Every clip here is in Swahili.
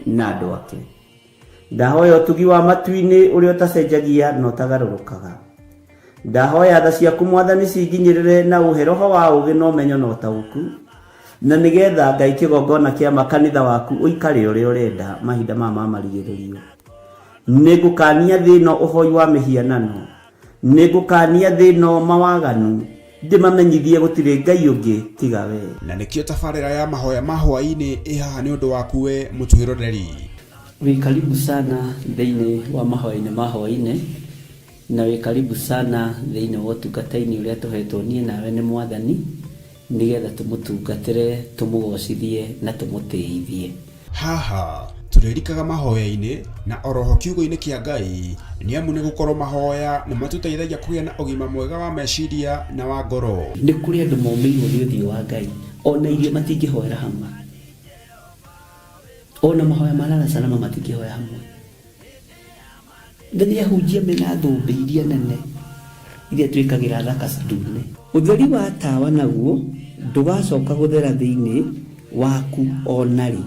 na andũ ake. Ndahoya ũtugi wa matu-inĩ ũrĩa ũtacenjagia na ũtagarũrũkaga. Ndahoya tha ciaku Mwathani cinginyĩrĩre na ũhe roho wa ũũgĩ na ũmenyo na ũtaũku, na nĩgetha Ngai kĩgongona kĩa makanitha waku ũikare ũrĩa ũrenda mahinda ma marigĩrĩrio. Nĩngũkania thĩ ĩno ũhoi wa mĩhianano, nĩngũkania thĩ ĩno mawaganu, ndĩmamenyithie gũtirĩ Ngai ũngĩ tiga we. Na nĩkĩo tabarĩra ya mahoya ma hwaĩ-inĩ ĩhaha nĩ ũndũ waku we mũtuĩroreri. Wĩ karibu sana thĩinĩ wa mahoya-inĩ ma hwaĩ-inĩ, na wĩ karibu sana thĩinĩ wa ũtungata-inĩ ũrĩa tũhetwo niĩ nawe nĩ Mwathani, nĩgetha tũmũtungatĩre, tũmũgocithie na tũmũtĩithie. Haha tũrĩrikaga mahoya-inĩ na oroho kiugo-inĩ kĩa Ngai, nĩ amu nĩ gũkorwo mahoya nĩ matũteithagia kũgĩa na ũgima mwega wa meciria na wa ngoro. Nĩ kũrĩ andũ momĩirwo nĩ ũthiũ wa Ngai, ona irio matingĩhoera hamwe, ona mahoya marara salama matingĩhoya hamwe. Rĩrĩa hunjia mena thũmbĩ iria nene iria twĩkagĩra thaka ndune, ũtheri wa tawa naguo ndũgacoka gũthera thĩinĩ waku onarĩ.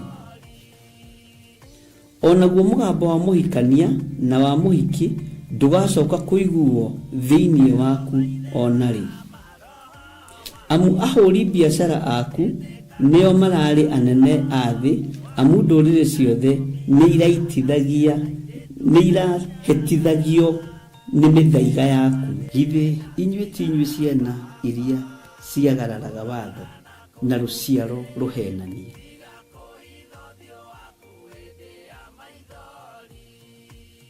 Onaguo mũgambo wa mũhikania na wa mũhiki ndũgacoka kũiguo thĩinĩ waku onarĩ. Amu ahũri biacara aku nĩo mararĩ anene a thĩ, amu ndũrĩrĩ ciothe nĩirahĩtithagio nĩ mĩthaiga yaku. Githĩ inyuĩ ti inyuĩ ciana iria ciagararaga watho na rũciaro rũhenanie?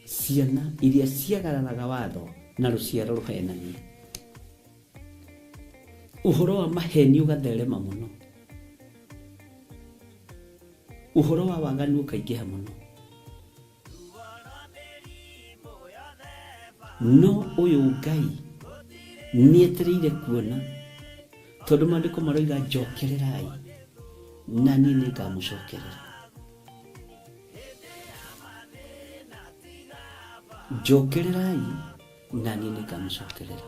Ciana iria ciagararaga watho na rũciaro rũhenanie. Ũhoro wa maheni ũgatherema mũno, ũhoro wa waganu ũkaingĩha mũno. No ũyũ Ngai nĩetereire kuona, tondũ maandĩko maroiga njokererai na niĩ nĩngamũcokerera. Njokererai na niĩ nĩngamũcokerera.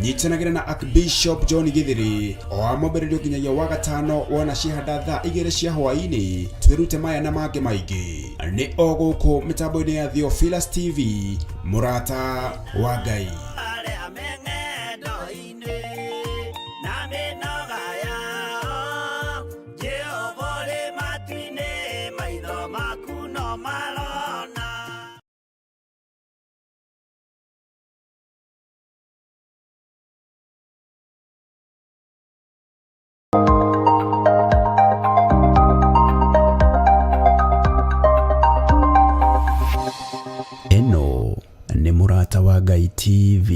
Nyitanagĩra na Archbishop John Githiri o amũmbĩrĩrio nginyagia wa gatano wona ciahanda thaa 2 cia hwaĩ-inĩ. Twĩrute maya na mangĩ maingĩ nĩ o gũkũ mĩtambo-inĩ ya Theophilus TV, mũrata wa Ngai. Eno nĩ mũrata wa Ngai TV.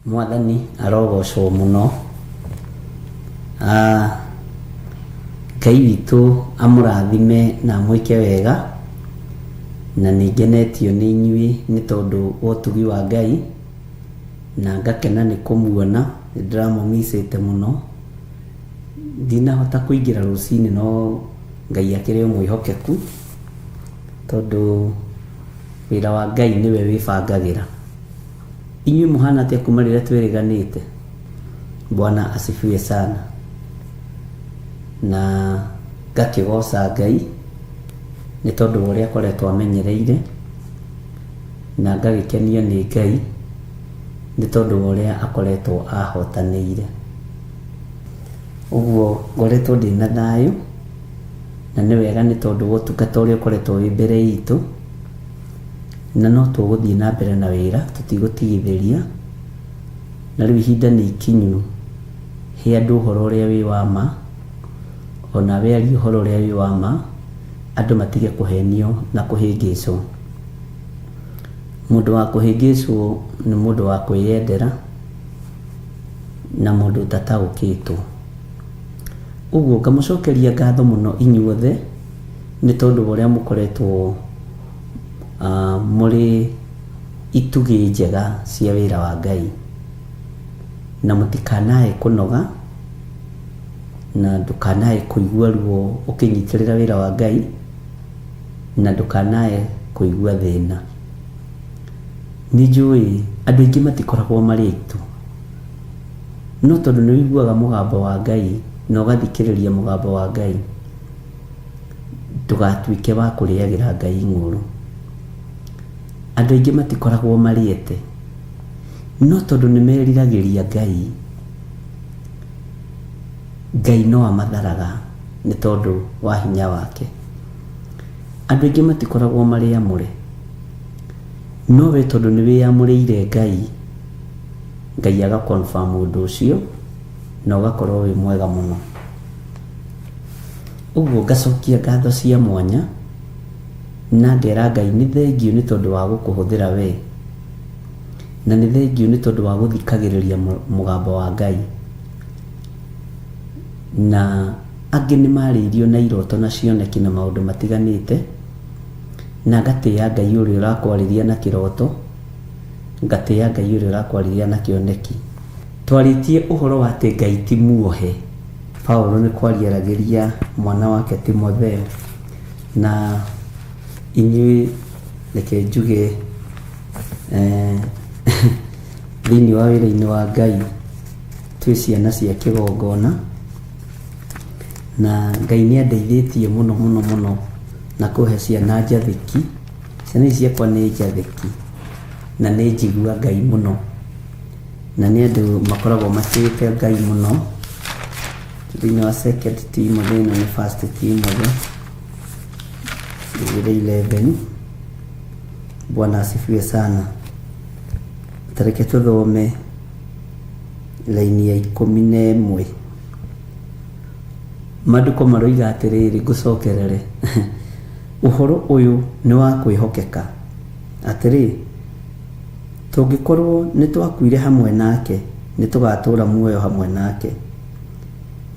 Mwathani arogocwo mũno. Ngai witũ amũrathime na amwĩke wega, na nĩngenetio nĩ inyuĩ nĩ tondũ wa ũtugi wa Ngai, na ngakena nĩ kũmuona. Nĩndĩramũmicĩte mũno, ndinahota kũingĩra rũcinĩ, no Ngai akĩrĩ mwĩhokeku, tondũ wĩra wa Ngai nĩwe wĩbangagĩra. Inyuĩ mũhana atĩa kuma rĩrĩa twĩrĩganĩte? Bwana asifiwe sana. Na ngakĩgoca Ngai nĩ tondũ ũrĩa akoretwo amenyereire, na ngagĩkenio nĩ Ngai nĩ tondũ ũrĩa akoretwo ahotanĩire. Ũguo ngoretwo ndĩna thayũ, na nĩ wega nĩ tondũ wa ũtungata ũrĩa ũkoretwo wĩ mbere itũ, na no tũgũthiĩ na mbere na wĩra, tũtigũtigithĩria. Na rĩu ihinda nĩ ikinyu he andũ ũhoro ũrĩa wĩ wa ma, ona we aria ũhoro ũrĩa wĩ wa ma, andũ matige kũhenio na kũhĩngĩcwo. Mũndũ wa kũhĩngĩcwo nĩ mũndũ wa kwĩyendera na mũndũ ũtataũkĩtwo. Ũguo ngamũcokeria ngatho mũno inyuothe nĩ tondũ ũrĩa mũkoretwo mũrĩ itugĩ njega cia wĩra wa Ngai, na mũtikanae kũnoga na ndukanae kuigua ruo ukinyitirira wira wa Ngai, na ndukanae kuigua thina. Ni njui andu aingi matikoragwo mari itu, no tondu ni wiguaga mugambo wa Ngai na ugathikiriria mugambo wa Ngai, ndugatuike wa kuriagira Ngai nguru. Andu aingi matikoragwo mariete, no tondu ni meriragiria Ngai, Ngai no amatharaga ni tondu wa hinya wake. Andu aingi matikoragwo mari amure, no we tondu ni wiyamurire Ngai, Ngai aga confirm undu ucio na ugakorwo wi mwega muno. Uguo ngacokia ngatho cia mwanya na ngera Ngai ni thengiu ni tondu wa gukuhuthira we, na ni thengiu ni tondu wa guthikagiriria mugambo wa Ngai. Na angi ni mariirio na iroto na cioneki na maundu matiganite, na ngatia Ngai uria urakwariria na kiroto, ngatia Ngai uria urakwariria na kioneki. Twaritie uhoro wa ati Ngai ti muohe. Paulo ni kwariaragiria mwana wake Timotheo, na inyui reke njuge thiini wa wira-ini wa Ngai twi ciana cia kigongona, na Ngai ni andeithitie muno muno muno na kuhe ciana njathiki. Ciana ciakwa ni njathiki na ni njigua Ngai muno, na ni andu makoragwo matĩte Ngai muno. Thiini wa 2 Timothy na 1 Timothy 11. Bwana asifiwe sana. Tareke tuthome laini ya 11. Maandiko maroiga atiriri, ngucokerere uhoro uyu ni wa kwihokeka atiri, tungikorwo ni twakuire hamwe nake ni tugatura muoyo hamwe nake,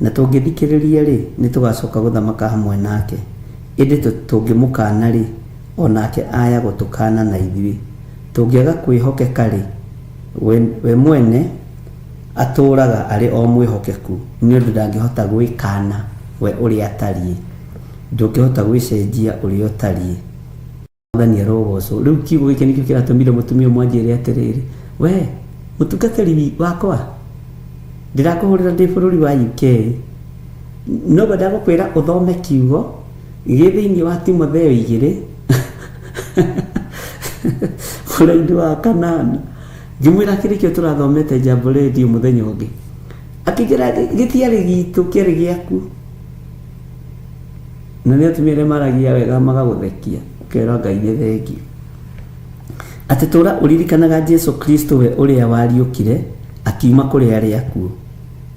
na tungithikiriria ri ni tugacoka guthamaka hamwe nake. Indi tungimukana ri onake aya gutukana na ithui. Tungiaga kwihokeka ri we mwene aturaga ari o mwihokeku, ni undu ndangihota gwikana we uri atarie, ndungihota gwicenjia uri utarie. Mwathani arogoco. Riu kiugo giki nikio kiratumire mutumia mwanjire atiriri, we mutungatari wakwa ndirakuhurira ndi bururi wa UK, no bada gukwira uthome kiugo gi thiini wa Timotheo 2 muraini wa 8. Ngimwira kirikio turathomete Jambo Radio muthenya ungi, akigira gitiari gitu kiari giaku, na ni atumire maragia wega magaguthekia, ukera Ngai ni thengiu. Ati tura uririkanaga Jesu Kristo we uria wariukire akiuma kuri aria akuo,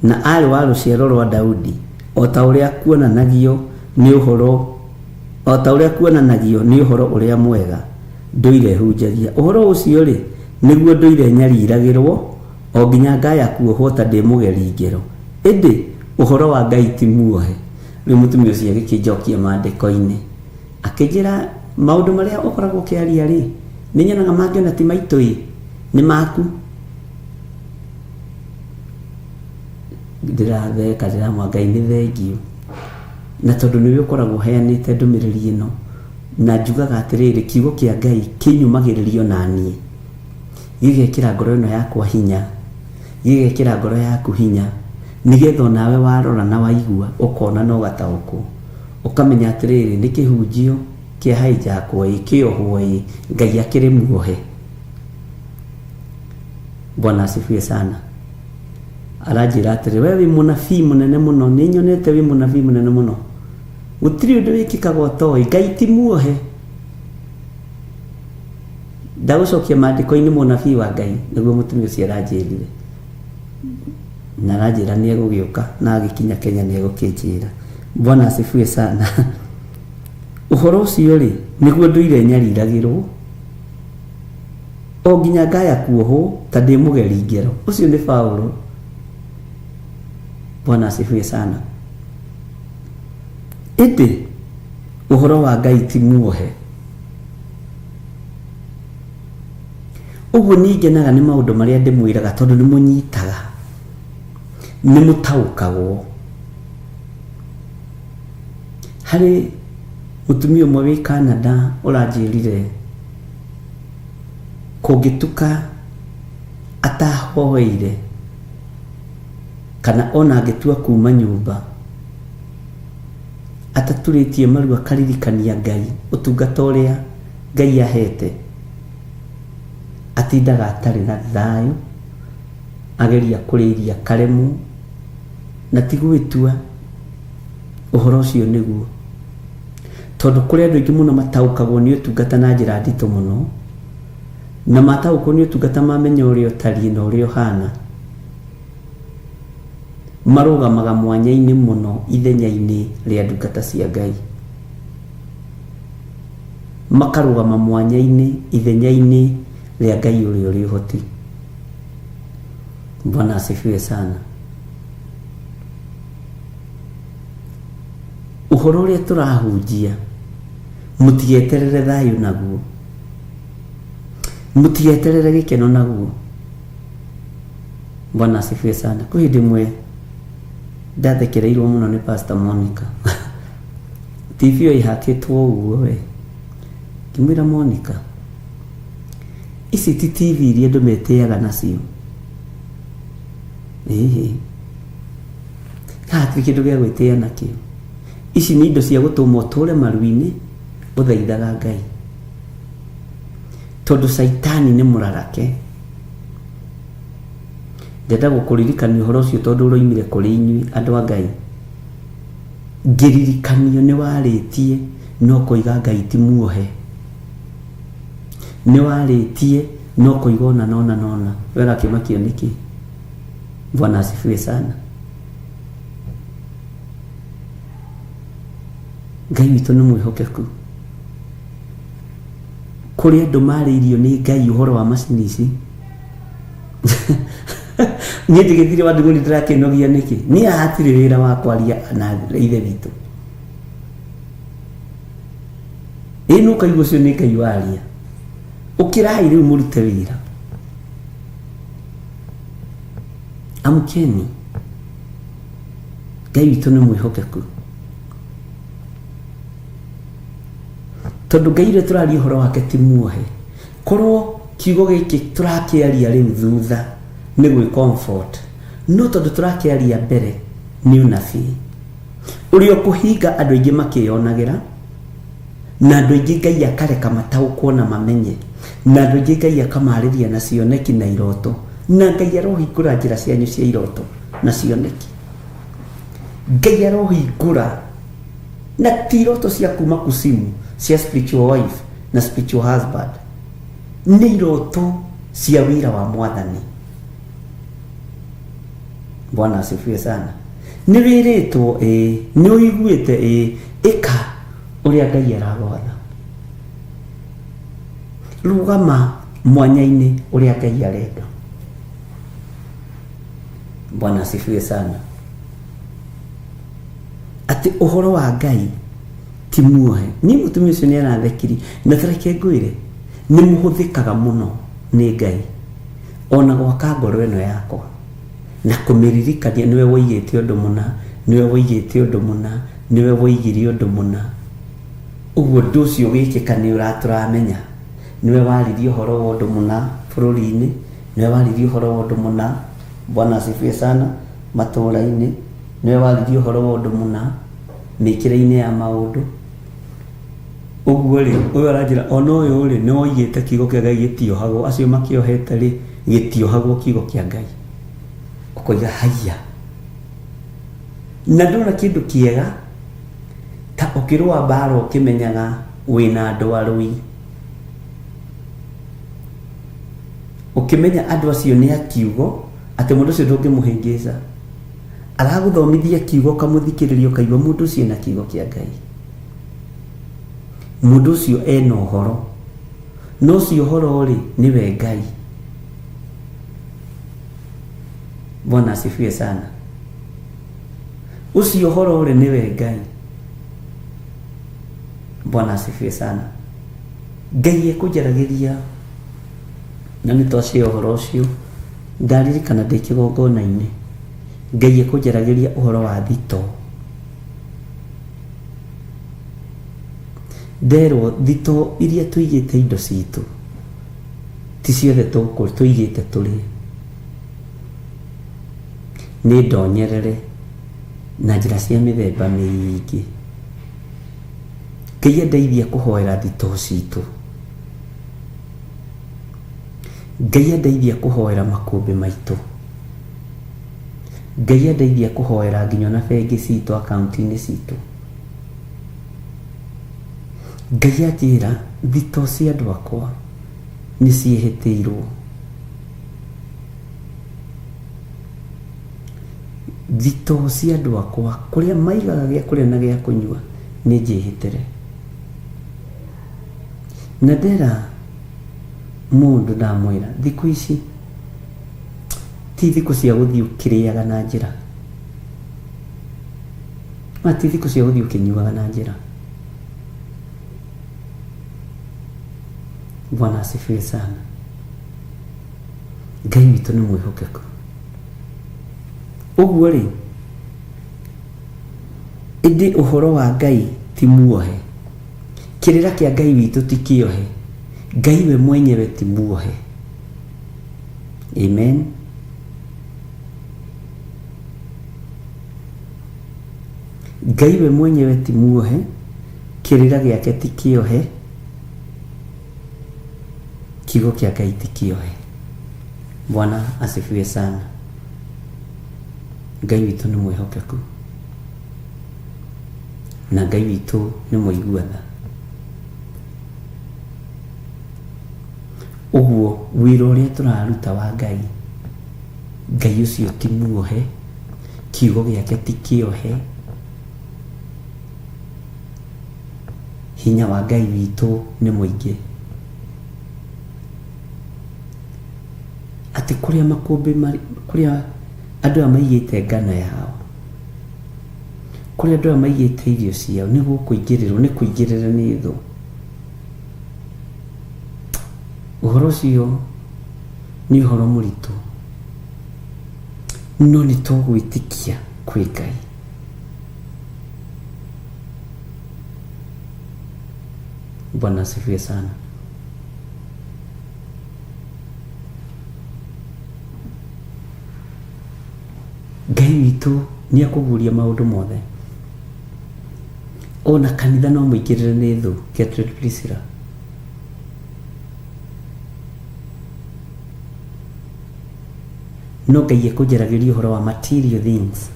na ari wa ruciaro rwa Daudi, o ta uria kuonanagio ni uhoro, o ta uria kuonanagio ni uhoro uria mwega nduire hunjagia. Uhoro ucio ri niguo nduire nyariragirwo o nginya ngaya kuohwo ta ndi mugeri ngero. Indi uhoro wa Ngai ti muohe. Riu mutumia ucio agikinjokia maandiko-ini akijira maundu maria ukoragwo kiaria ri ni nyonaga mangiona ti maitui ni maku. Ndiratheka ndiramwa Ngai ni thengiu, na tondu niwe ukoragwo heanite ndumiriri ino, na njugaga atiriri kiugo kia Ngai kinyumagiririo nanie, gigekira ngoro ino yakwa hinya, gigekira ngoro yaku hinya, nigetha nawe warora na waigua ukona no gataũkwo, ukamenya atiriri ni kihunjio kia haijakwo ikiohwo Ngai akiri muohe. Bwana asifiwe sana. Arajira atiri, wewe munabii munene muno, ni nyonete wi munabii munene muno, gutiri undu wikikaga utoi, Ngai ti muohe. Ndagucokia maandiko-ini munabii wa Ngai niguo mutumia ucio aranjirire, na aranjira ni egugiuka na agikinya Kenya ni egukinjira. Bwana asifiwe sana. Uhoro ucio ri niguo nduire nyariragirwo o nginya ngaya kuohwo ta ndi mugeri ngero. Ucio ni Paulo. Bwana asifiwe sana. Indi uhoro wa Ngai ti muohe. Uguo ningenaga ni maundu maria ndimwiraga tondu ni munyitaga, ni mutaukagwo, hari mutumia umwe wi Canada uranjirire kungituka atahoeire kana ona angitua kuma nyumba ataturitie maru akaririkania Ngai utungata uria Ngai ahete atindaga atari na thayu ageria kuriria karemu na tigwitua uhoro ucio niguo tondu kuri andu aingi muno mataukagwo ni utungata na njira nditu muno na mataukwo ni utungata mamenya uria utari na uria uhana marugamaga mwanya-ini muno ithenya-ini ria ndungata cia Ngai makarugama mwanya-ini ithenya-ini ria Ngai uria uri uhoti. Bwana asifiwe sana. Uhoro uria turahunjia mutigeterere thayu naguo, mutigeterere gikeno naguo. Bwana asifiwe sana. Kwa hindi mwe ndathekereirwo muno ni Pastor Monica TV yo ihakitwo uguo we kimwira Monica isi ti TV iria andu meteaga nacio hati kindu gia gwitia nakio. Ici ni indo cia gutuma uture maru-ini uthaithaga Ngai tondu saitani ni murarake. Ndenda gukuririkania uhoro ucio tondu uroimire kuri inyui andu a Ngai. Ngiririkanio ni waritie no kuiga Ngai ti muohe, ni waritie no kuiga nona wera kimakio niki. Bwana asifiwe sana. Ngai witu ni mwihokeku. Kuri andu mariirio ni Ngai uhoro wa macini ici ni ndigithire wandu ngoni ndirakenogia niki ni ahatire wira wa kwaria na ithe witu inu kaigua cio ni Ngai waria ukirai riu murute wira amkeni. Ngai witu ni mwihokeku tondu Ngai ri turaria uhoro wake ti muohe. Korwo kiugo giki turakiaria riu thutha ni gwi comfort no tondu turakiaria mbere ni unabii urio kuhinga andu aingi makionagira na andu aingi Ngai akareka mataukwo na mamenye na andu aingi Ngai akamariria na cioneki na iroto na Ngai arohingura njira cianyu cia iroto na cioneki. Ngai arohingura na tiroto cia kuma kusimu cia spiritual wife na spiritual husband ni iroto cia wira wa Mwathani. Bwana asifiwe sana. Ni wiritwo ni uiguite ika uria Ngai aragwatha. Rugama mwanya-ini uria Ngai arenda. Bwana asifiwe sana. Ati uhoro wa Ngai ti muohe. Ni mutumia ucio ni arathekiri na tareke ngwire ni muhuthikaga muno ni Ngai ona gwaka ngoro ino yakwa na kumiririkania niwe woigite undu muna, niwe woigite undu muna, niwe woigire undu muna. Uguo ndu ucio wikika ni uraturamenya niwe waririe uhoro wa undu muna bururi-ini, niwe waririe uhoro wa undu muna. Bwana asifiwe sana. Matura-ini niwe waririe uhoro wa undu muna mikire-ini ya maundu. Uguo ri uyu aranjira ona uyu ri ni woigite kiugo kia Ngai gitiohagwo, acio makiohete ri gitiohagwo kiugo kia Ngai. Ukoiga haya na ndona kindu kiega ta ukirwa baro ukimenyaga wina andu arui, ukimenya andu acio ni akiugo ati mundu ucio ndungimuhingica araguthomithia kiugo kamuthikiririo kaigua mundu ucio na kiugo kia Ngai. Mundu ucio ena uhoro no ucio uhoro ri niwe Ngai. Bwana asifiwe sana. Ucio uhoro ri niwe Ngai. Bwana asifiwe sana. Ngai ekujaragiria na ni twacie uhoro ucio ndaririkana ndi kigongona-ini. Ngai ekujaragiria uhoro wa thito nderwo thito iria tuigite indo citu ti ciothe tuigite turi ni ndonyerere na njira cia mithemba miingi. Ngai andeithia kuhoera thito citu, Ngai andeithia kuhoera makumbi maitu, Ngai andeithia kuhoera nginya na bengi citu, akaunti-ini citu. Ngai anjira thito cia andu akwa ni ciihitiirwo, thito cia andu akwa kuria maigaga gia kuria na gia kunyua ni njihitire. Na ndera mundu ndamwira thiku ici ti thiku cia guthii ukiriaga na njira, ti thiku cia guthii ukinyuaga na njira. Bwana asifiwe sana. Ngai witu ni mwihokeku. Uguo ri indi uhoro wa Ngai ti muohe, kirira kia Ngai witu ti kiohe, Ngai we mwenyewe ti muohe. Amen. Ngai we mwenyewe ti muohe, kirira giake ti kiohe, kigo kia Ngai ti kiohe. Bwana asifiwe sana. Ngai witu ni mwihokeku na Ngai witu ni muiguatha. Uguo wira uria turaruta wa Ngai, Ngai ucio ti muohe, kigo giake ti kiohe, hinya wa Ngai witu ni muingi. Ati kuria makumbi kuria andu amaigite ngano yao, kuria andu amaigite irio ciao ni gukuingirirwo, ni kuingirira ni thu. Uhoro ucio ni uhoro muritu, no ni tugwitikia kwi Ngai. Bwana asifiwe sana. Ngai witu ni akuguria maundu mothe, ona kanitha no muingirire ni thu. Gertrude Priscilla, no Ngai akunjaragiria uhoro wa material things.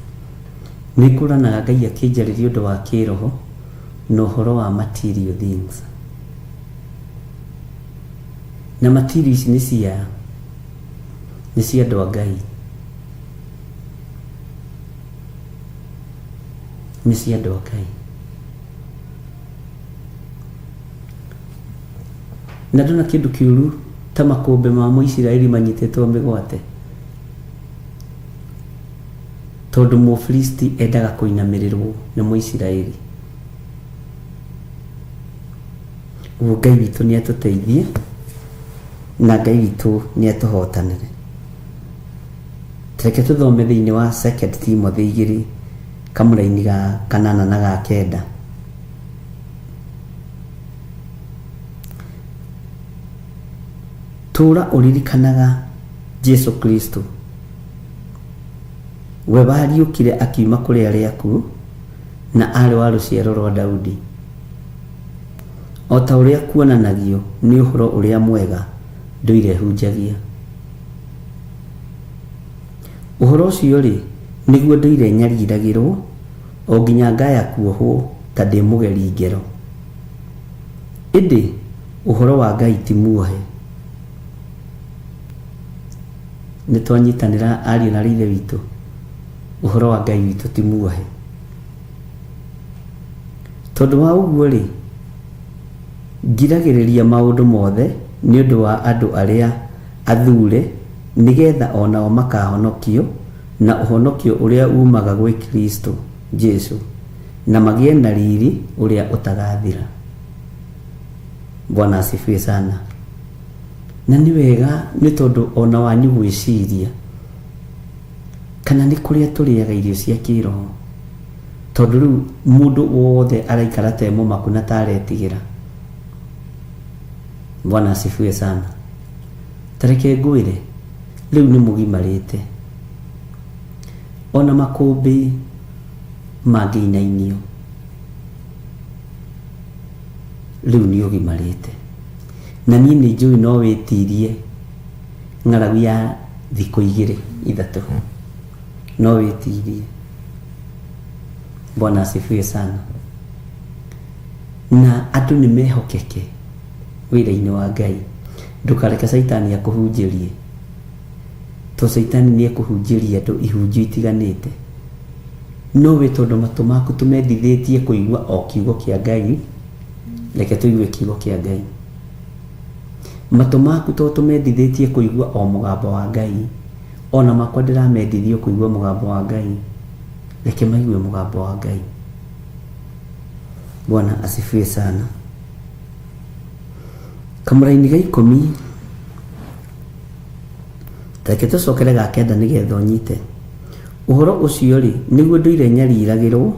Ni kuranaga Ngai akinjariria undu wa kiroho no uhoro wa material things. Na materials ni cia andu a Ngai, ni cia andu a Ngai. Na ndona kindu kiuru ta makumbi ma Muisiraeli manyitetwo migwate, tondu Mufilisti endaga kuinamirirwo ni Muisiraeli. Uguo Ngai witu ni atuteithie na Ngai witu ni atuhotanire. Reke tuthome thiini wa 2 Timothy 2 kamuraini ga 8 na ga 9. Tura uririkanaga Jesu Kristo, we wariukire akiuma kuri aria aku na ari wa ruciaro rwa Daudi, o ta uria kuonanagio ni uhoro uria mwega nduire hunjagia. Uhoro ucio ri niguo nduire nyariragirwo o nginya ngaya kuohwo ta ndi mugeri ngero. Indi uhoro wa Ngai ti muohe. Ni twanyitanira ari na rithe witu, uhoro wa Ngai witu ti muohe. Tondu wa uguo ri ngiragiriria maundu mothe ni undu wa andu aria athure, nigetha onao makahonokio na uhonokio uria umaga gwi Kristo Jesu, na magie na riri uria utagathira. Bwana asifiwe sana. Na ni wega ni tondu ona wanyu gwiciria kana ni kuria turiaga irio cia kiroho, tondu riu mundu wothe araikara te mumaku na taretigira Bwana asifiwe sana. Tareke ngwire riu ni mugimarite ona makumbi mangĩinainio riu ni ugimarite na niĩ nĩ njũĩ no wĩtirie ng'aragu ya thikũ 2-3 no wĩtirie. Bwana asifiwe sana. Na andũ nĩ mehokeke wĩra-inĩ wa Ngai. Ndukareke Saitani akuhunjĩrie, to Saitani nĩ ekuhunjĩria andũ ihunjio itiganĩte, no we tondũ matũ maku tũmendithĩtie kũigua o kiugo kĩa Ngai, reke tũigue kiugo kĩa Ngai. Matũ maku to tũmendithĩtie kũigua o mũgambo wa Ngai, ona makwa ndiramendithio kũigua mũgambo wa Ngai, reke maigue mũgambo wa Ngai. Bwana asifiwe sana. Kamũra-inĩ ga 10 reke tũcokere ga 9 nĩgetha ũnyite ũhoro ũcio rĩ, nĩguo ndũire nyariragĩrwo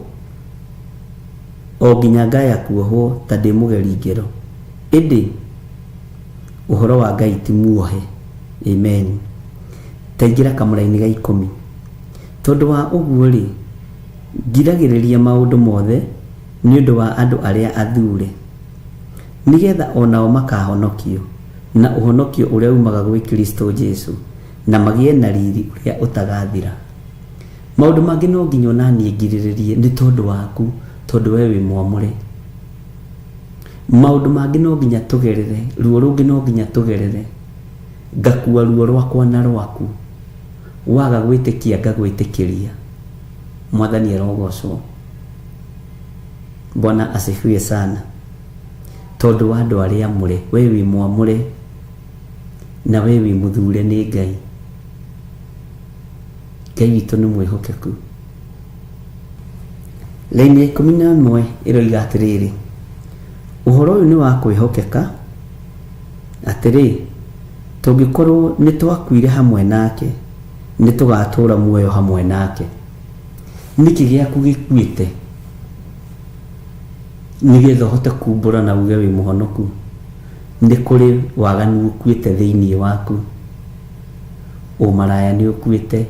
o nginya ngaya kuohwo ta ndĩ mũgeri ngero. Ĩndĩ ũhoro wa Ngai ti muohe. Amen. Taingĩra kamũra-inĩ ga 10. Tondũ wa ũguo rĩ, ngiragĩrĩria maũndũ mothe nĩ ũndũ wa andũ arĩa athure, nigetha onao makahonokio na ũhonokio ũrĩa umaga gwĩ Kristo Jesu, na magĩe na riri ũrĩa ũtagathira. Maũndũ mangĩ no nginya onaniĩ ngirĩrĩrie nĩ tondũ waku, tondũ we wĩ mwamũre. Maũndũ mangĩ no nginya tũgerere, ruo rũngĩ no nginya tũgerere, ngakua ruo rwakwa na rwaku, waga gwĩtĩkia ngagwĩtĩkĩria. Mwathani arogocwo. Bwana asifiwe sana. Tondũ wa andũ arĩa mũre, we wĩ mwamũre na we wĩ mũthure nĩ Ngai. Ngai witũ nĩ mwĩhokeku. Laini ya 11 ĩroiga atĩrĩrĩ, ũhoro ũyũ nĩ wa kwĩhokeka atĩrĩ, tũngĩkorwo nĩ twakuire hamwe nake nĩ tũgatũũra muoyo hamwe nake. Nĩkĩ gĩaku gĩkuĩte nĩgetha ũhote kumbũra na uge wĩ mũhonoku? Nĩ kũrĩ waganu ũkuĩte thĩinĩ waku, ũmaraya nĩ ũkuĩte,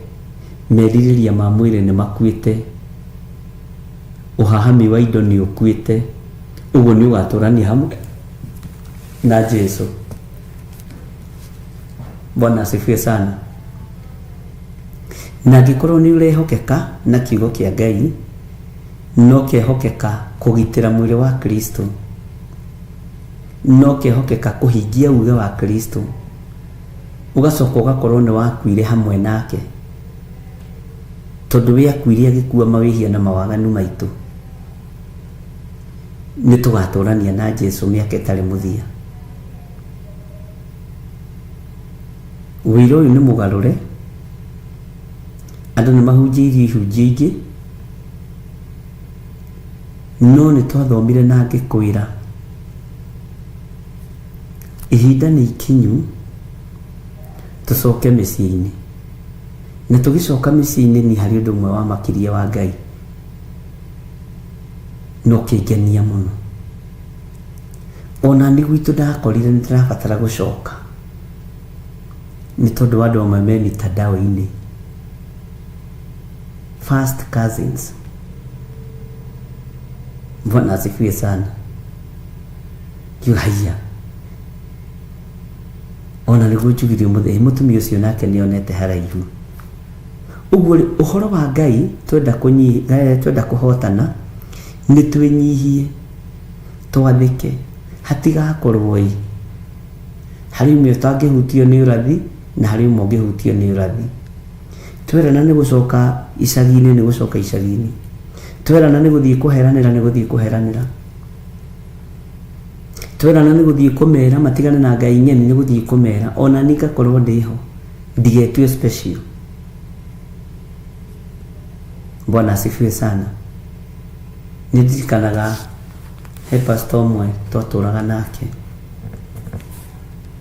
merirĩria ma mwĩrĩ nĩ makuĩte, ũhahami wa indo nĩ ũkuĩte. Ũguo nĩ ũgatũrania hamwe na Jesu. Bwana asifiwe sana. Na angĩkorwo nĩ ũrehokeka na kiugo kĩa Ngai, no kehokeka kũgitĩra mwĩrĩ wa Kristo, no kehokeka kũhingia uge wa Kristo, ũgacoka ũgakorwo nĩ wakuire hamwe nake, tondũ we akuire agĩkua mawĩhia na mawaganu maitũ. Nĩ tũgatũrania na Jesu mĩaka ĩtarĩ mũthia. Wĩra ũyũ nĩ mũgarũre, andũ nĩ mahunjĩirio ihunjio ingĩ, no nĩ twathomire na ngĩkwĩra ihinda nĩ ikinyu tũcoke mĩciĩ-inĩ. Na tũgĩcoka mĩciĩ-inĩ nĩ harĩ ũndũ ũmwe wa makĩria wa Ngai no kĩngenia mũno. Ona nĩ gwitũ ndakorire nĩ ndĩrabatara gũcoka, nĩ tondũ wa andũ amwe me mitandao-inĩ, first cousins. Bwana asifiwe sana. Haya, ona nĩguo njugirie mũtumia ũcio nake nĩ onete haraihu. Ũguo ũhoro wa Ngai twenda kũhotana nĩ twĩnyihie, twathĩke, hatigakorwo harĩ ũmwe ũtangĩhutio nĩ ũrathi na harĩ ũmwe ũngĩhutio nĩ ũrathi. Twerana nĩ gũcoka icagi-inĩ, nĩ gũcoka icagi-inĩ. Twerana nĩ gũthiĩ kũheranĩra, nĩ gũthiĩ kũheranĩra. Twerana nĩ gũthiĩ kũmera matigane na Ngai nyene, nĩ gũthiĩ kũmera. Ona nĩ ngakorwo ndĩho, ndigetue special. Bwana asifiwe sana. Nĩ ndirikanaga he pastor ũmwe twatũraga nake.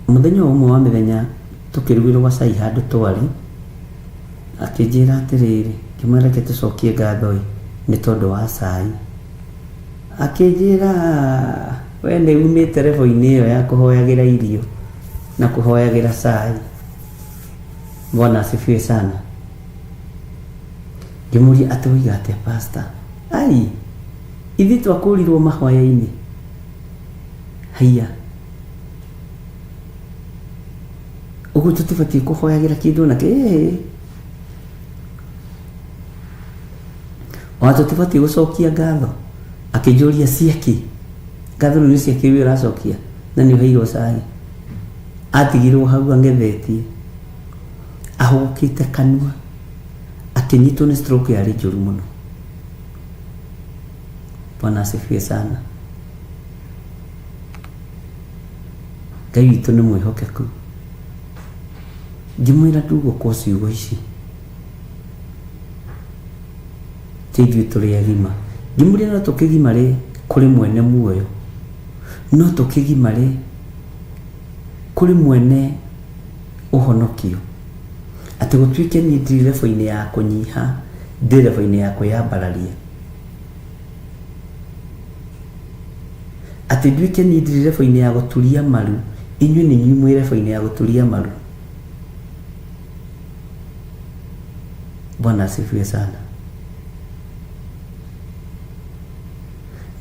Mũthenya ũmwe wa mĩthenya tũkĩrugĩrwo gacai handũ twarĩ, akĩnjĩra atĩrĩrĩ, ngĩmwĩra reke tũcokie ngatho nĩ tondũ wa cai. Akĩnjĩra we nĩ umĩte level-inĩ ĩyo ya kũhoyagĩra irio na kũhoyagĩra cai. Bwana asifiwe sana. Ngĩmũria atũiga atĩa pastor? Ai, ithi twakũrirwo mahoya-inĩ. Haiya, ũguo tũtibatiĩ kũhoyagĩra kĩndũ na ona tũtibatiĩ gũcokia ngatho. Akĩnjũria ciaki, ngatho nĩ ciaki wĩ ũracokia na nĩ ũheirwo cai. Atigirwo hau ang'ethetie, ahũgũkĩte kanua, akĩnyitwo nĩ stroke yarĩ njũru mũno. Bwana asifiwe sana. Ngai witũ nĩ mwĩhokeku. Ngĩmwĩra ndũgũkwo ciugo ici, tĩithuĩ tũrĩ agima. Ngĩmũria no tũkĩgimare kũrĩ mwene muoyo, no tũkĩgimare kũrĩ mwene ũhonokio. Atĩ gũtuĩke niĩ ndĩ level-inĩ ya kũnyiha, ndĩ level-inĩ ya kwĩyambararia. Atĩ nduĩke niĩ ndĩ level-inĩ ya gũturia maru, inyuĩ nĩ inyuĩ mwĩ level-inĩ ya gũturia maru. Bwana asifiwe sana.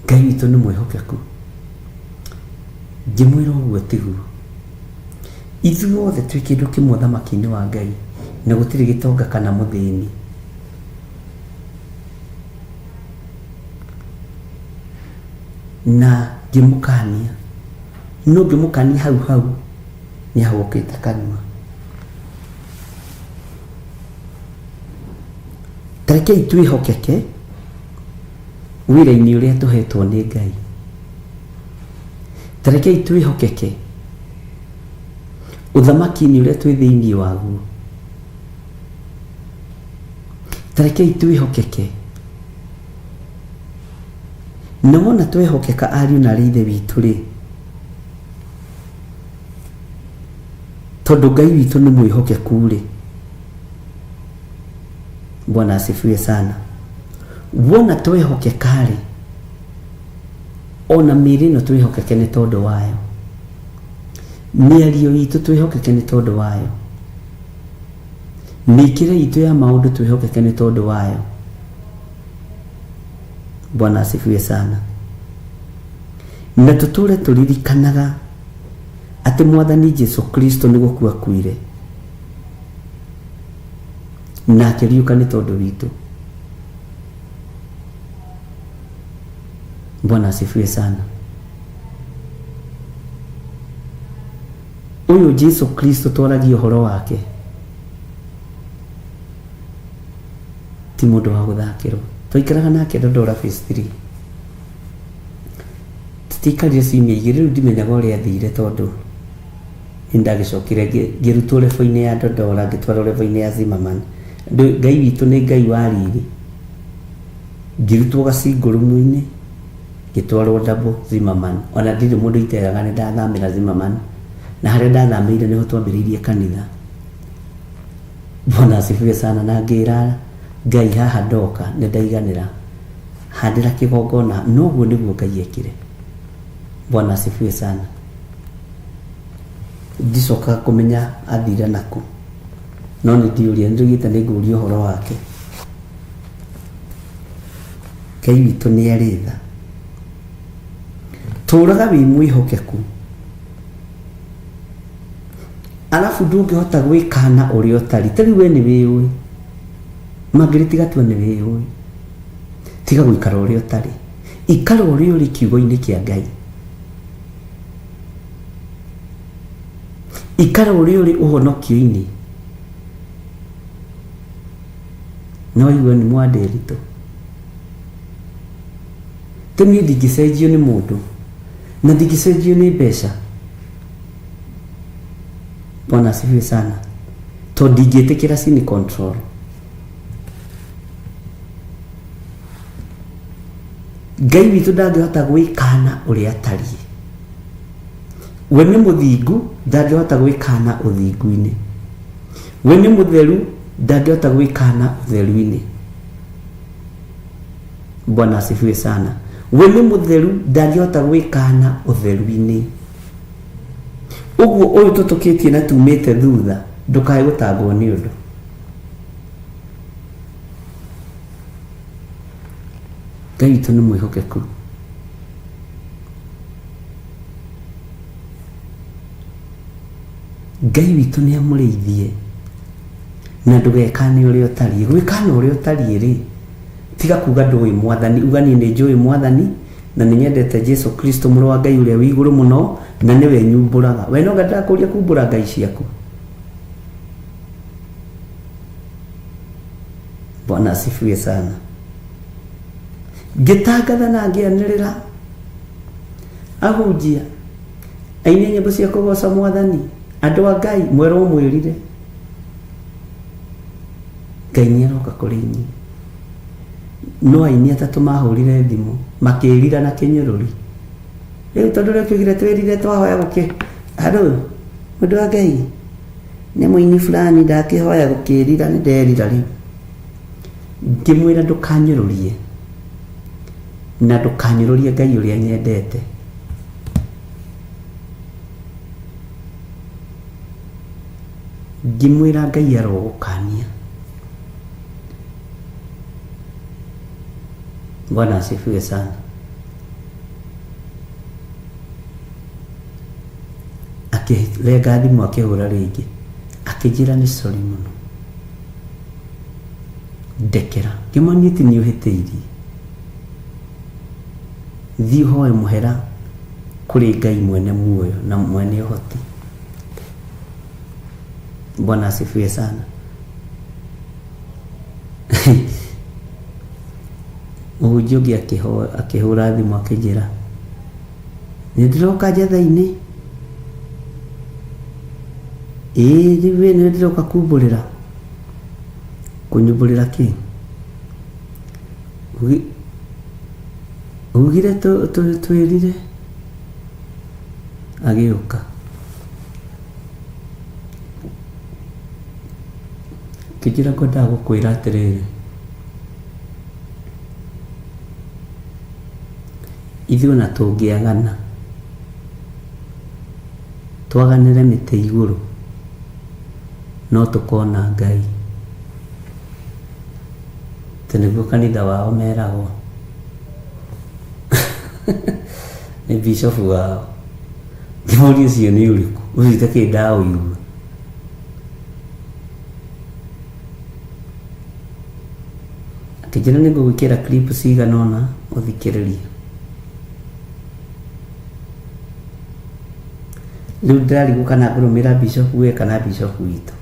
Ngai witũ nĩ mwĩhokeku. Ngĩmwĩra ũguo tiguo. Ithuothe twĩ kĩndũ kĩmwe ũthamaki-inĩ wa Ngai, na gũtirĩ gĩtonga kana mũthĩni. Na ngĩmũkania, no ngĩmũkania hau nĩ ahũgũkĩte kanua. Tarekei twĩhokeke wĩra-inĩ ũrĩa tũhetwo nĩ Ngai. Tarekei twĩhokeke ũthamaki-inĩ ũrĩa twĩ thĩinĩ waguo. Tarekei twĩhokeke. Na wona twehokeka ariũ na arĩ ithe witũ rĩ, tondũ Ngai witũ nĩ mwĩhokeku rĩ. Bwana asifiwe sana. Wona twehokeka rĩ, ona mĩĩrĩ ĩno twĩhokeke nĩ tondũ wayo. Mĩario itũ twĩhokeke nĩ tondũ wayo. Mĩĩkĩre itũ ya maũndũ twĩhokeke nĩ tondũ wayo. Bwana asifiwe sana. Na tũtũre tũririkanaga atĩ Mwathani Jesu Kristo nĩ gũkua akuire, na akĩriũka nĩ tondũ witũ. Bwana asifiwe sana. Ũyũ Jesu Kristo twaragia ũhoro wake ti mũndũ wa gũthakĩrwo. Twaikaraga nake Ndondora phase 3. Tũtikarire ciumia igĩrĩ, rĩu ndimenyaga ũrĩa athire tondũ nĩndagĩcokire ngĩrutwo level-inĩ ya Ndondora ngĩtwarwo level-inĩ ya Zimmerman. Ngai witũ nĩ Ngai wa riri. Ngĩrutwo Gacingũrũmu-inĩ ngĩtwarwo Double Zimmerman. Ona ndirĩ mũndũ iteraga, nĩ ndathamĩra Zimmerman, na harĩa ndathamĩire nĩho twambĩrĩirie kanitha. Bwana asifiwe sana. Na ngĩra Ngai haha ndoka nĩ ndaiganĩra, handĩra kĩgongona, noguo nĩguo Ngai ekire. Bwana asifiwe sana. Ndicokaga kũmenya athire naku, no nĩ ndiũria, nĩndigĩte nĩngũria ũhoro wake. Ngai witũ nĩ arĩ tha. Tũraga wĩ mwĩhokeku, alafu ndũngĩhota gwĩkana ũrĩa ũtari. Tarĩu we nĩ wĩũĩ, mangĩrĩ tiga tua nĩ wĩũĩ, tiga gũikara ũrĩa ũtarĩ. Ikara ũrĩa ũrĩ kiugo-inĩ kĩa Ngai. Ikara ũrĩa ũrĩ ũhonokio-inĩ. No igwe nĩ mwanderitũ. Teniĩ ndingĩcenjio nĩ mũndũ, na ndingĩcenjio nĩ mbeca. Bwana asifiwe sana. Tondũ ndingĩtĩkĩra cini control. Ngai witũ ndangĩhota gwĩkana ũrĩa atariĩ. We nĩ mũthingu, ndangĩhota gwĩkana ũthingu-inĩ. We nĩ mũtheru, ndangĩhota gwĩkana ũtheru-inĩ. Bwana asifiwe sana. we nĩ mũtheru ndangĩhota gwĩkana ũtheru-inĩ. Ũguo ũyũ tũtũkĩtie na tumĩte thutha ndũkae gũtangwo nĩ ũndũ. Ngai witũ nĩ mwĩhokeku. Ngai witũ nĩ amũrĩithie na ndũgekane ũrĩa ũtariĩ. Gwĩkana ũrĩa ũtariĩ rĩ, tiga kuga ndũĩ mwathani, uga niĩ nĩ njũĩ mwathani na nĩ nyendete Jesu Kristo mũrũ wa Ngai ũrĩa wĩ igũrũ mũno na nĩwe nyumbũraga. We no ndakũria kumbũra ngai ciaku. Bwana asifiwe sana. Ngĩtangatha na ngĩanĩrĩra ahunjia aine nyĩmbo cia kũgoca mwathani, andũ a Ngai mwerwo mwĩrire Ngai nĩaroka kũrĩ inyuĩ. No aini atatũ mahũrire thimũ makĩrira na kĩnyũrũri. Rĩu tondũ rĩu kĩugire twĩrire twahoya gũkĩ andũ mũndũ wa Ngai nĩ mũini fulani ndakĩhoya gũkĩrira nĩ nderira rĩu. Ngĩmwĩra ndũkanyũrũrie na ndũkanyũrũrie Ngai ũrĩa nyendete. Ngĩmwĩra Ngai arogũkania. Bwana asifiwe sana. Akĩrenga thimũ akĩhũra rĩngĩ akĩnjĩra nĩ sorry mũno, ndekera. Ngĩmwĩra ati nĩ ũhĩtĩirie, thiĩ ũhoe mũhera kũrĩ Ngai mwene muoyo na mwene ũhoti. Bwana asifiwe sana. Mũhunjia ũngĩ akĩhũra thimũ akĩnjĩra nĩ ndĩroka njatha-inĩ. Rĩu nĩ ndĩroka kumbũrĩra. Kũnyumbũrĩra kĩ? Ugire twĩrire. Agĩũka kĩnjĩra ngwendaga gũkwĩra atĩrĩrĩ, ithuĩ ona tũngĩagana twaganĩre mĩtĩ igũrũ no tũkona Ngai. Nĩguo kanitha wao meragwo. Nĩ bishop wao. Ngĩmũria ũcio nĩ ũrĩkũ, ũcio takĩ ndaũigua. Akĩnjĩra nĩ ngũgwĩkĩra clip cigana ũna ũthikĩrĩrie. Rĩu ndĩrarigwo kana ngũrũmĩra bishop we kana bishop witũ,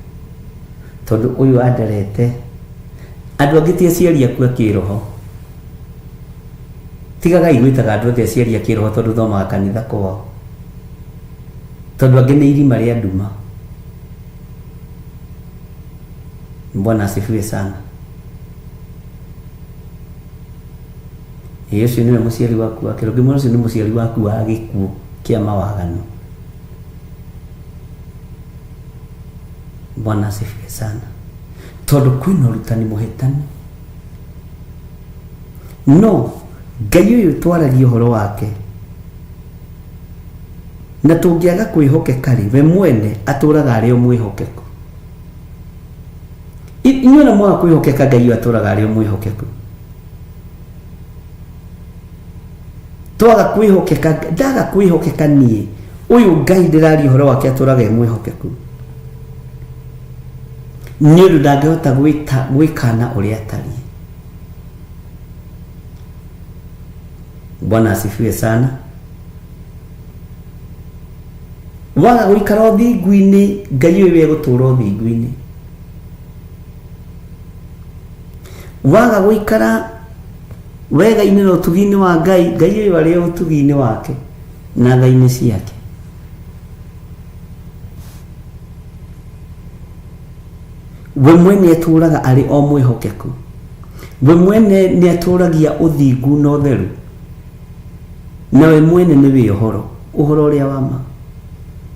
tondũ ũyũ anderete. Andũ angĩ ti aciari aku a kĩroho. Tigaga igwĩtaga andũ othe aciari a kĩroho tondũ thomaga kanitha kwao, tondũ angĩ nĩ irima rĩa nduma. Bwana asifiwe sana. Ũcio nĩwe mũciari waku wa kĩroho. Ngĩmwĩra ũcio nĩ mũciari waku wa gĩkuũ kĩa mawagano. Bwana asifiwe sana. Tondũ kwĩna ũrutani mũhetani. No Ngai ũyũ twaragia ũhoro wake na tũngĩaga kwĩhokeka rĩ, we mwene atũraga arĩ o mwĩhokeku. Inyuĩ na mwaga kwĩhokeka Ngai ũyũ atũraga arĩ o mwĩhokeku. Twaga kwĩhokeka, ndaga kwĩhokeka niĩ ũyũ Ngai ndĩraria ũhoro wake atũraga e mwĩhokeku. Nĩ ũndũ ndangĩhota gwĩkana ũrĩa atariĩ. Bwana asifiwe sana. Waga gũikara ũthingu-inĩ, Ngai ũyũ egũtũũra ũthingu-inĩ. Waga gũikara wega-inĩ na ũtugi-inĩ wa Ngai, Ngai ũyũ arĩ o ũtugi-inĩ wake na tha-inĩ ciake. We mwene atũraga arĩ o mwĩhokeku. We mwene nĩ atũragia ũthingu na ũtheru. Na we mwene nĩ wĩ ũhoro ũrĩa wa ma.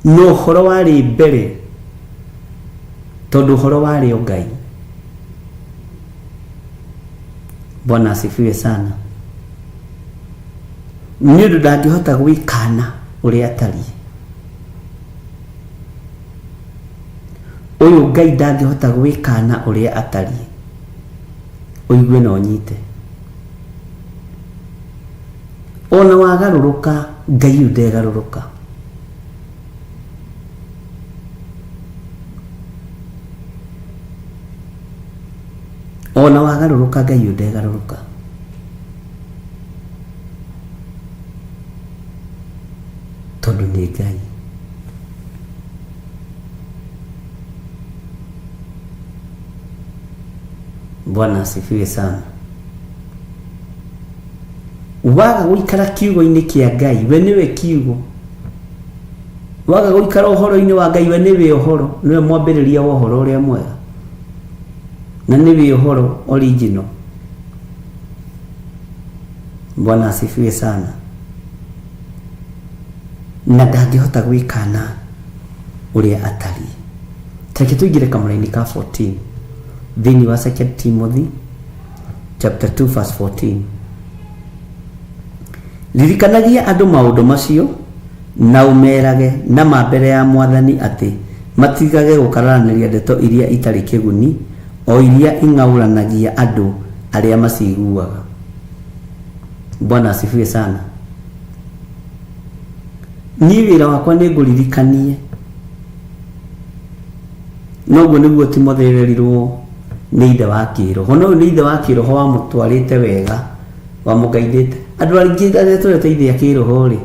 No ũhoro warĩ mbere, tondũ ũhoro warĩ o Ngai. Bwana asifiwe sana. nĩ ũndũ ndangĩhota gwĩkana ũrĩa atariĩ. Ũyũ Ngai ndangĩhota gwĩkana ũrĩa atariĩ. Ũigue na ũnyite. Ona wagarũrũka Ngai ndegarũrũka. Ona wagarũrũka Ngai ndegarũrũka. Tondũ nĩ Ngai. Bwana asifiwe sana. Waga gũikara kiugo-inĩ kĩa Ngai, we nĩwe kiugo. Waga gũikara ũhoro-inĩ wa Ngai, we nĩwe ũhoro, nĩwe mwambĩrĩria wa ũhoro ũrĩa mwega. Na nĩwe ũhoro original. Bwana asifiwe sana. Na ndangĩhota gwĩkana ũrĩa atariĩ. Reke tũingĩre kamũra-inĩ ka 14 thĩinĩ wa 2 Timothy chapter 2 verse 14. Ririkanagia andũ maũndũ macio na ũmerage na mbere ya Mwathani atĩ matigage gũkararanĩria ndeto iria itarĩ kĩguni, o iria ing'aũranagia andũ arĩa maciguaga. Bwana asifiwe sana. Niĩ wĩra wakwa nĩ ngũririkanie. Noguo nĩguo Timotheo erirwo nĩ ithe wa kĩroho. No nĩ ithe wa kĩroho wamũtwarĩte wega, wamũgeithĩte. Andũ aingĩ arĩa twĩrĩte ithe a kĩroho rĩ,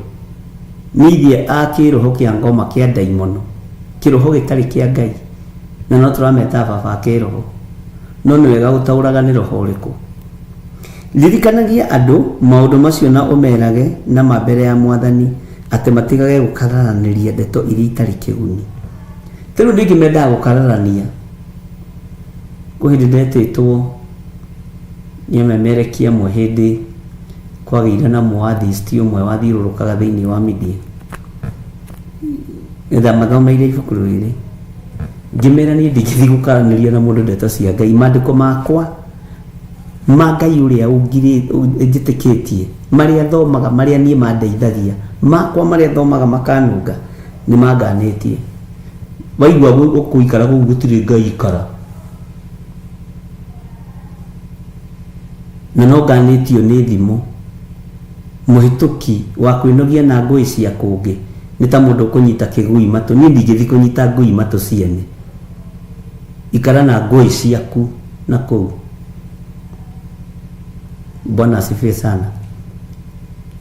nĩ ithe a kĩroho kĩa ngoma kĩa ndaimono, kĩroho gĩtarĩ kĩa Ngai, na no tũrameta baba a kĩroho. No nĩ wega gũtaũraga nĩ roho ũrĩkũ. Ririkanagia andũ maũndũ macio na ũmerage na mbere ya Mwathani atĩ matigage gũkararanĩria ndeto iria itarĩ kĩguni. Rĩu ndingĩ mendaga gũkararania. Kwa hĩndĩ ndetĩtwo nĩ memerekia mwe hĩndĩ kwagĩire na mũathist ũmwe wathiũrũrũkaga thĩinĩ wa media. Nĩgetha mathomeire ibuku rĩrĩ. Ngĩmera niĩ ndingĩthiĩ gũkaranĩria na mũndũ ndeto cia Ngai. Maandĩko makwa ma Ngai ũrĩa njĩtĩkĩtie, marĩa thomaga, marĩa niĩ mandeithagia, makwa marĩa thomaga makanunga, nĩ manganĩtie. Waigua ũkũikara gũkũ gũtirĩ Ngai ikara. Na no nganĩtio nĩ thimo. Mũhĩtũki wa kwĩnogia na ngũĩ cia kũngĩ nĩ ta mũndũ kũnyita kĩgui matũ. Niĩ ndingĩthiĩ kũnyita ngũi matũ ciene. Ikara na ngũĩ ciaku na kũu. Bwana asifiwe sana.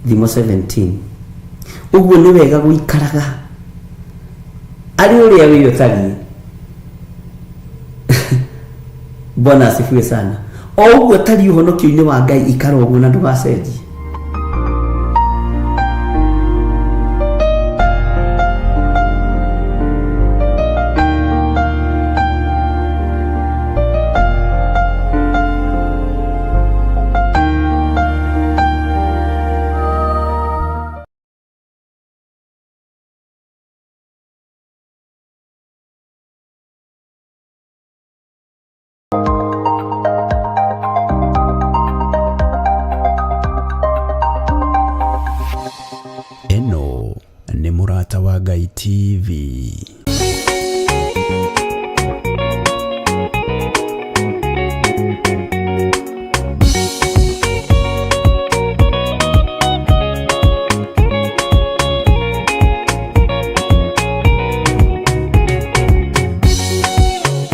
Thimo 17. Ũguo nĩ wega gũikaraga arĩ ũrĩa wĩ ũtariĩ. Bwana asifiwe sana. O ũguo tari ũhonokio-inĩ wa Ngai, ikara ũguo na ndũgacenjie. Eno nĩ Mũrata wa Ngai TV.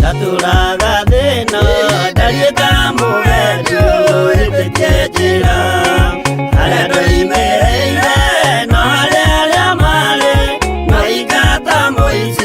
Taturaga thĩna ndariĩka mũgendi ĩtĩkĩnjĩra harĩa ndoimĩrĩire no harĩa arĩa marĩ no ingata mũici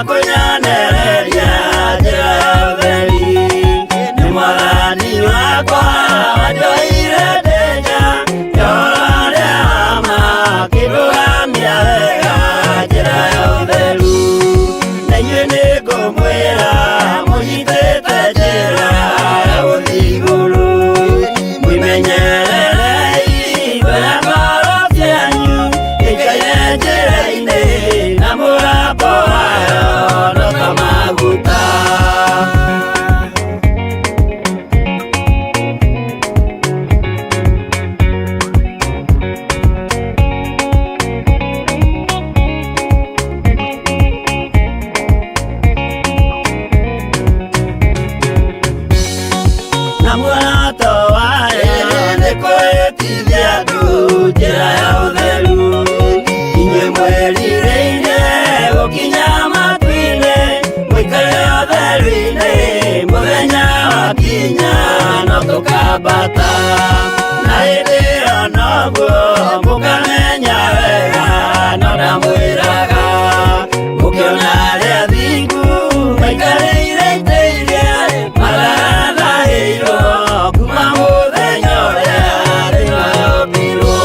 kunyonereria njĩra ya ũtheri. Nĩ mwathani wakwa wanjohire ndĩnya yora rĩa hama akĩndũgamia wega njĩra ya ũtheru. Na inyuĩ nĩngũmwĩra mũnyitĩte njĩra ya gũthiĩ igũrũ, mwĩmenyererei mbere ngoro cianyu ikaire njĩra-inĩ na mũgambo wayo no ta maguta. Na muoroto wayo nĩ kwĩtithia andũ njĩra ya ũtheru. Inyuĩ mwĩrirĩire gũkinya matu-inĩ mũikare ũtheru-inĩ, mũthenya wakinya no tũkambata. Na hĩndĩ ĩyo noguo mũkamenya wega no ndamwĩraga, mũkĩona arĩa athingu maikarĩire itĩ iria marathahĩirwo kuma mũthenya ũrĩa thĩ yombirwo.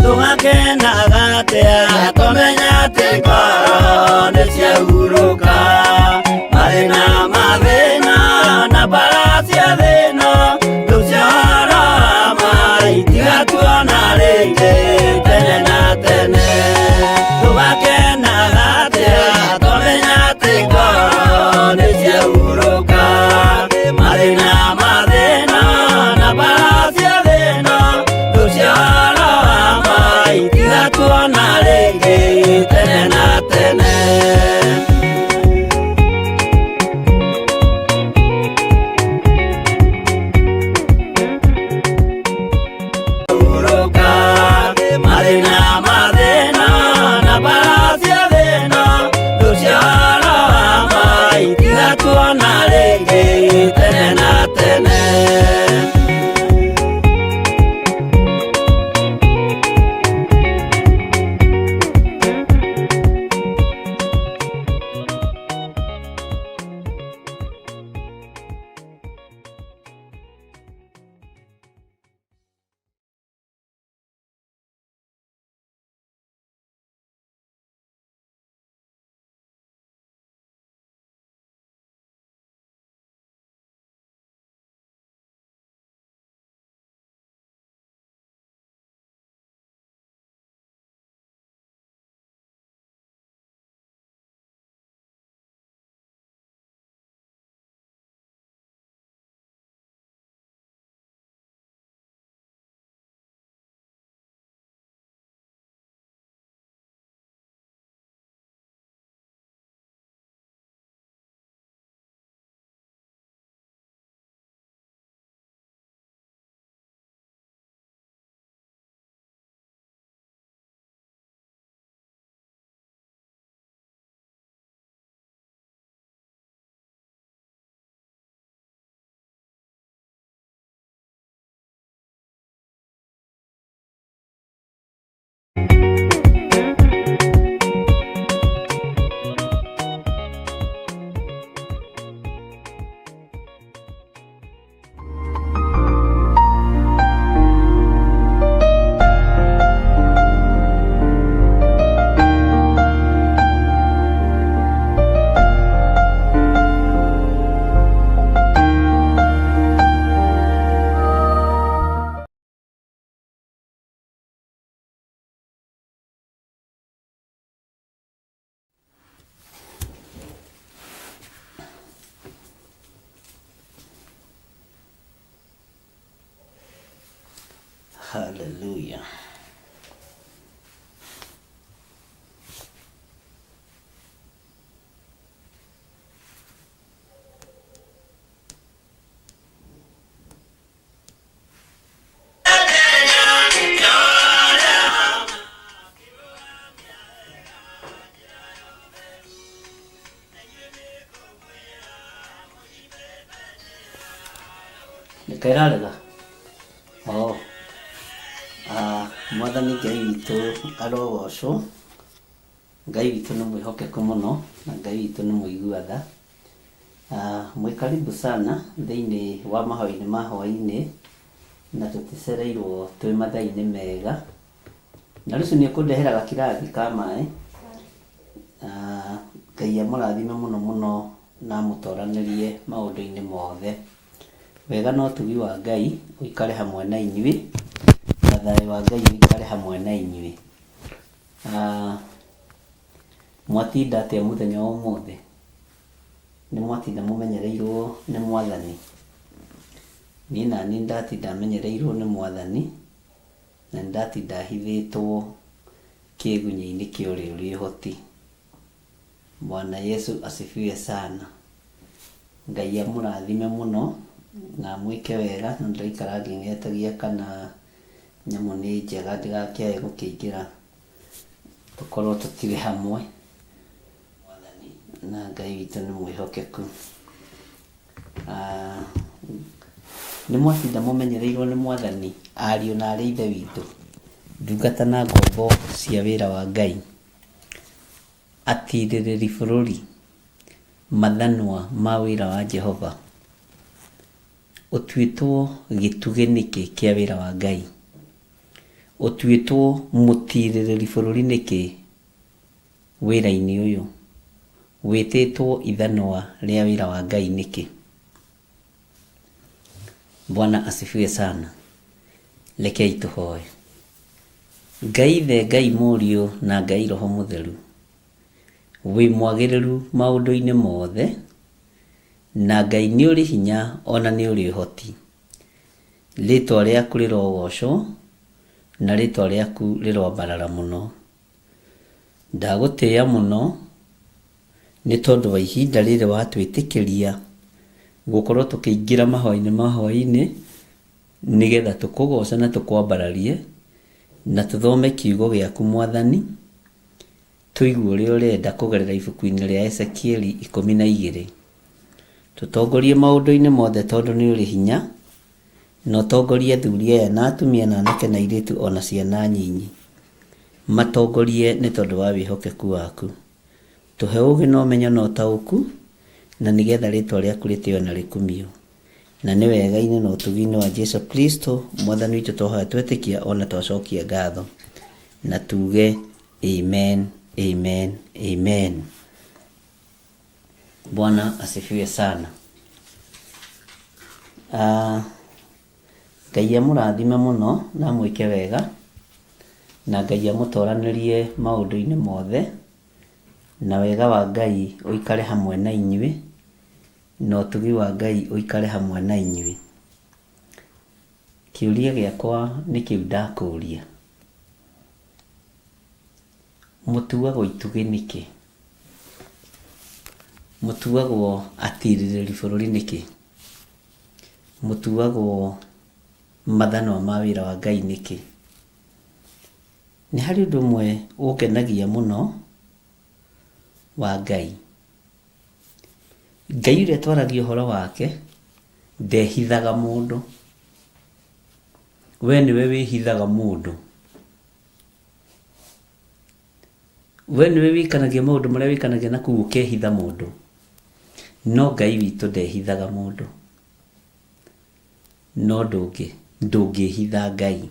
Tũgakenaga atĩa twamenya atĩ ngoro nĩciahurũka, mathĩna mathĩna na mbara cia thĩno tũcihoro ma itigatuona rĩngĩ tene na tene. Tũgakenaga atĩa twamenya atĩ ngoro nĩciahurũka, mathĩna mathĩna na mbara cia thĩno tũcihoro ma itigatuona rĩngĩ tene na tene. Hurũka, mathĩna mathĩna na mbara cia thĩno tũcihoro ma itigatuona rĩngĩ tene na tene. Hallelujah. kairarega mwathani Ngai witũ arogocwo. Ngai witũ nĩ mwĩhokeku mũno na Ngai witũ nĩ mũigua tha. Mwĩ karibu sana thĩinĩ wa mahoya-inĩ ma hwaĩ-inĩ, na tũticereirwo twĩ mathaa-inĩ mega, na rĩu nĩ kũndehera gakirathi ka maĩ. Ngai amũrathime mũno mũno na mũtoranĩrie maũndũ-inĩ mothe. Wega na ũtugi wa Ngai ũikare hamwe na inyuĩ, na thayũ wa Ngai ũikare hamwe na inyuĩ. Mwatinda atĩa mũthenya wa ũmũthĩ? Nĩ mwatinda mũmenyereirwo nĩ Mwathani? Niĩ naniĩ ndatinda menyereirwo nĩ Mwathani, na ndatinda hithĩtwo kĩgunyĩ-inĩ kĩa ũrĩa ũrĩ ũhoti. Bwana Yesu asifiwe sana. Ngai amũrathime mũno na mwĩke wega, na ndaikara ngĩng'etagia kana nyamũ nĩ njega ndigakĩae gũkĩingĩra, tũkorwo tũtirĩ hamwe. Na Ngai witũ nĩ mwĩhokeku. Nĩ mwatinda mũmenyereirwo nĩ Mwathani, ariũ na arĩ ithe witũ, ndungata na ngombo cia wĩra wa Ngai, atirĩrĩri bũrũri, mathanwa ma wĩra wa Jehova. Ũtuĩtwo gĩtugĩ nĩkĩ kĩa wĩra wa Ngai? Ũtuĩtwo mũtirĩrĩri bũrũri nĩkĩ wĩra-inĩ ũyũ? Wĩtĩtwo ithanwa rĩa wĩra wa Ngai nĩkĩ? Bwana asifiwe sana. Rekei tũhoe. Ngai Ithe, Ngai Mũriũ na Ngai Roho Mũtheru, wĩ mwagĩrĩru maũndũ-inĩ mothe, na Ngai nĩ ũrĩ hinya ona nĩ ũrĩ ũhoti. Rĩtwa rĩaku rĩrogocwo na rĩtwa rĩaku rĩrombarara mũno. Ndagũtĩĩa mũno nĩ tondũ wa ihinda rĩrĩ watwĩtĩkĩria gũkorwo tũkĩingĩra mahoya-inĩ ma hwaĩ-inĩ, nĩgetha tũkũgoca na tũkwambararie na tũthome kiugo gĩaku Mwathani, tũigue ũrĩa ũrenda kũgerera ibuku-inĩ rĩa Ezekieli 12. Tũtongorie maũndũ-inĩ mothe tondũ nĩ ũrĩ hinya, na ũtongorie athuri aya na atumia na anake na airĩtu ona ciana nyinyi. Matongorie nĩ tondũ wa wĩhokeku waku. Tũhe ũũgĩ na ũmenyo na ũtaũku, na nĩgetha rĩtwa rĩaku rĩtĩo na rĩkumio. Na nĩ wega-inĩ na ũtugi-inĩ wa Jesu Kristo Mwathani witũ twahoya twetĩkia ona twacokia ngatho, na tuge amen, amen, amen. Bwana asifiwe sana. Ngai amũrathime mũno na mwĩke wega, na Ngai amũtoranĩrie maũndũ-inĩ mothe, na wega wa Ngai ũikare hamwe na inyuĩ, na ũtugi wa Ngai ũikare hamwe na inyuĩ. Kĩũria gĩakwa nĩ kĩu ndakũria: mũtuagwo itugĩ nĩkĩ? Mũtuagwo atirĩrĩri bũrũri nĩkĩ? Mũtuagwo mathanwa ma wĩra wa Ngai nĩkĩ? Nĩ harĩ ũndũ ũmwe ũngenagia mũno wa Ngai. Ngai ũrĩa twaragia ũhoro wake ndehithaga mũndũ. We nĩwe wĩhithaga mũndũ. We nĩwe wĩkanagia maũndũ marĩa wĩkanagia na kũu ũkehitha mũndũ. No Ngai witũ ndehithaga mũndũ. No ndũngĩhitha Ngai.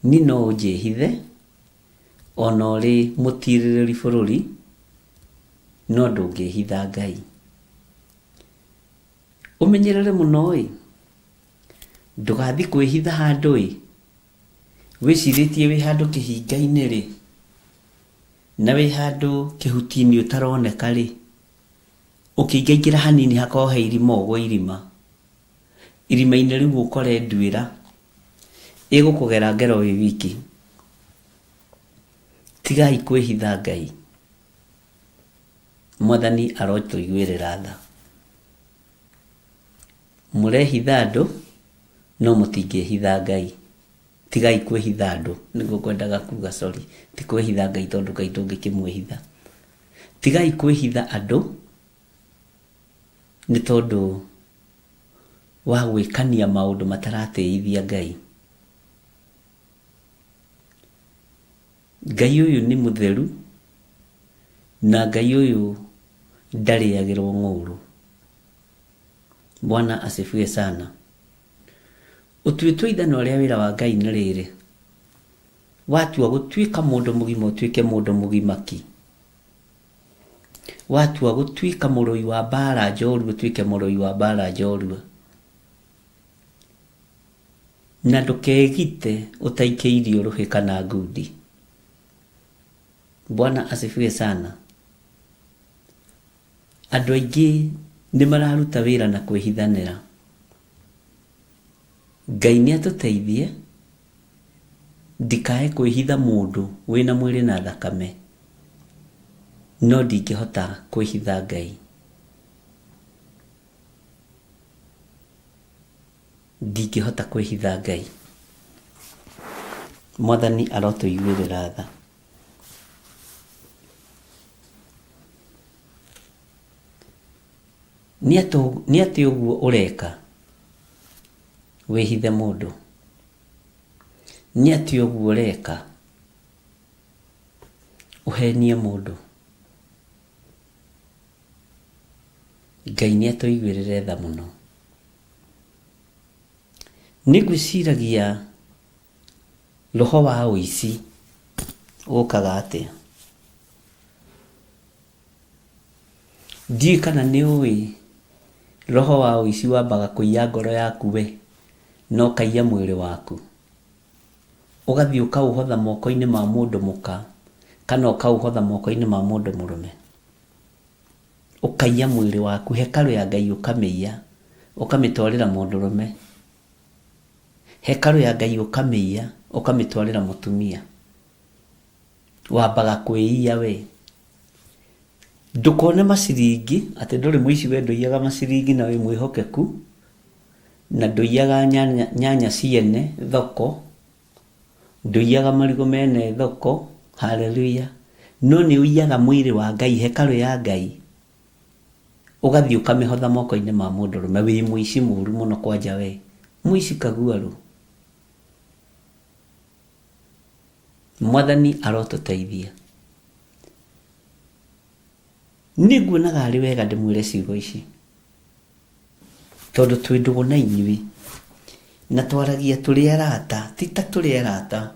Ni no ũnjĩhithe ona ũrĩ mũtirĩrĩri bũrũri, no ndũngĩhitha Ngai. Ũmenyerere mũno ndũgathi kwĩhitha handũ wĩcirĩtie wĩ handũ kĩhinga-inĩ na wĩ handũ kĩhuti-inĩ ũtaroneka ũkĩingaingĩra hanini hakorwo he irima ũgwo irima-inĩ rĩu ũkore nduĩra ĩgũkũgera ngero wĩ wiki. Tigai kwĩhitha Ngai. Mwathani arotũiguĩrĩra tha. Mũrehitha andũ no mũtingĩhitha Ngai. Tigai kwĩhitha andũ, nĩguo ngwendaga kuga sorry, ti kwĩhitha Ngai tondũ Ngai ndũngĩkĩmwĩhitha. Tigai kwĩhitha andũ nĩ tondũ wa gwĩkania maũndũ mataratĩithia Ngai. Ngai ũyũ nĩ mũtheru na Ngai ũyũ ndarĩagĩrwo ng'ũrũ. Bwana asifiwe sana. Ũtuĩtwo ithano rĩa wĩra wa Ngai nĩ rĩrĩ: watua gũtuĩka mũndũ mũgima ũtuĩke mũndũ mũgima ki. Watua gũtuĩka mũrũi wa mbara njorua ũtuĩke mũrũi wa mbara njorua. Na ndũkegite ũtaikĩirio rũhĩ kana ngundi. Bwana asifiwe sana. Andũ aingĩ nĩ mararuta wĩra na kwĩhithanĩra. Ngai nĩ atũteithie ndikae kwĩhitha mũndũ wĩna mwĩrĩ na thakame, no ndingĩhota kwĩhitha Ngai. Ndingĩhota kwĩhitha Ngai. Mwathani arotũiguĩrĩra tha. Nĩ atĩ ũguo ũreka wĩhithe mũndũ? Nĩ atĩ ũguo ũreka ũhenie mũndũ? Ngai nĩ atũiguĩrĩre tha mũno. Nĩ ngwĩciragia roho wa ũici ũkaga atĩa? Ndiũĩ kana nĩ ũĩ roho wa ũici wambaga kũiya ngoro yaku we, no kaiya mwĩrĩ waku. Ũgathiĩ ũkaũhotha moko-inĩ ma mũndũ mũka, kana ũkaũhotha moko-inĩ ma mũndũ mũrũme. Ũkaiya mwĩrĩ waku, hekarũ ya Ngai ũkamĩiya, ũkamĩtwarĩra mũndũrũme. Hekarũ ya Ngai ũkamĩiya, ũkamĩtwarĩra mũtumia. Wambaga kwĩiya we. Ndũkone maciringi, atĩ ndũrĩ mũici we ndũiyaga maciringi na wĩ mwĩhokeku, na ndũiyaga nyanya ciene thoko, ndũiyaga marigũ mene thoko, haleluya. No nĩ ũiyaga mwĩrĩ wa Ngai, hekarũ ya Ngai, ũgathiĩ ũkamĩhotha moko-inĩ ma mũndũrũme. Wĩ mũici mũũru mũno kwanja we, mũici kaguarũ. Mwathani arotũteithia. Nĩ nguonaga arĩ wega ndĩmwĩre ciugo ici, tondũ twĩ ndũgũ na inyuĩ na twaragia tũrĩ arata, ti ta tũrĩ arata.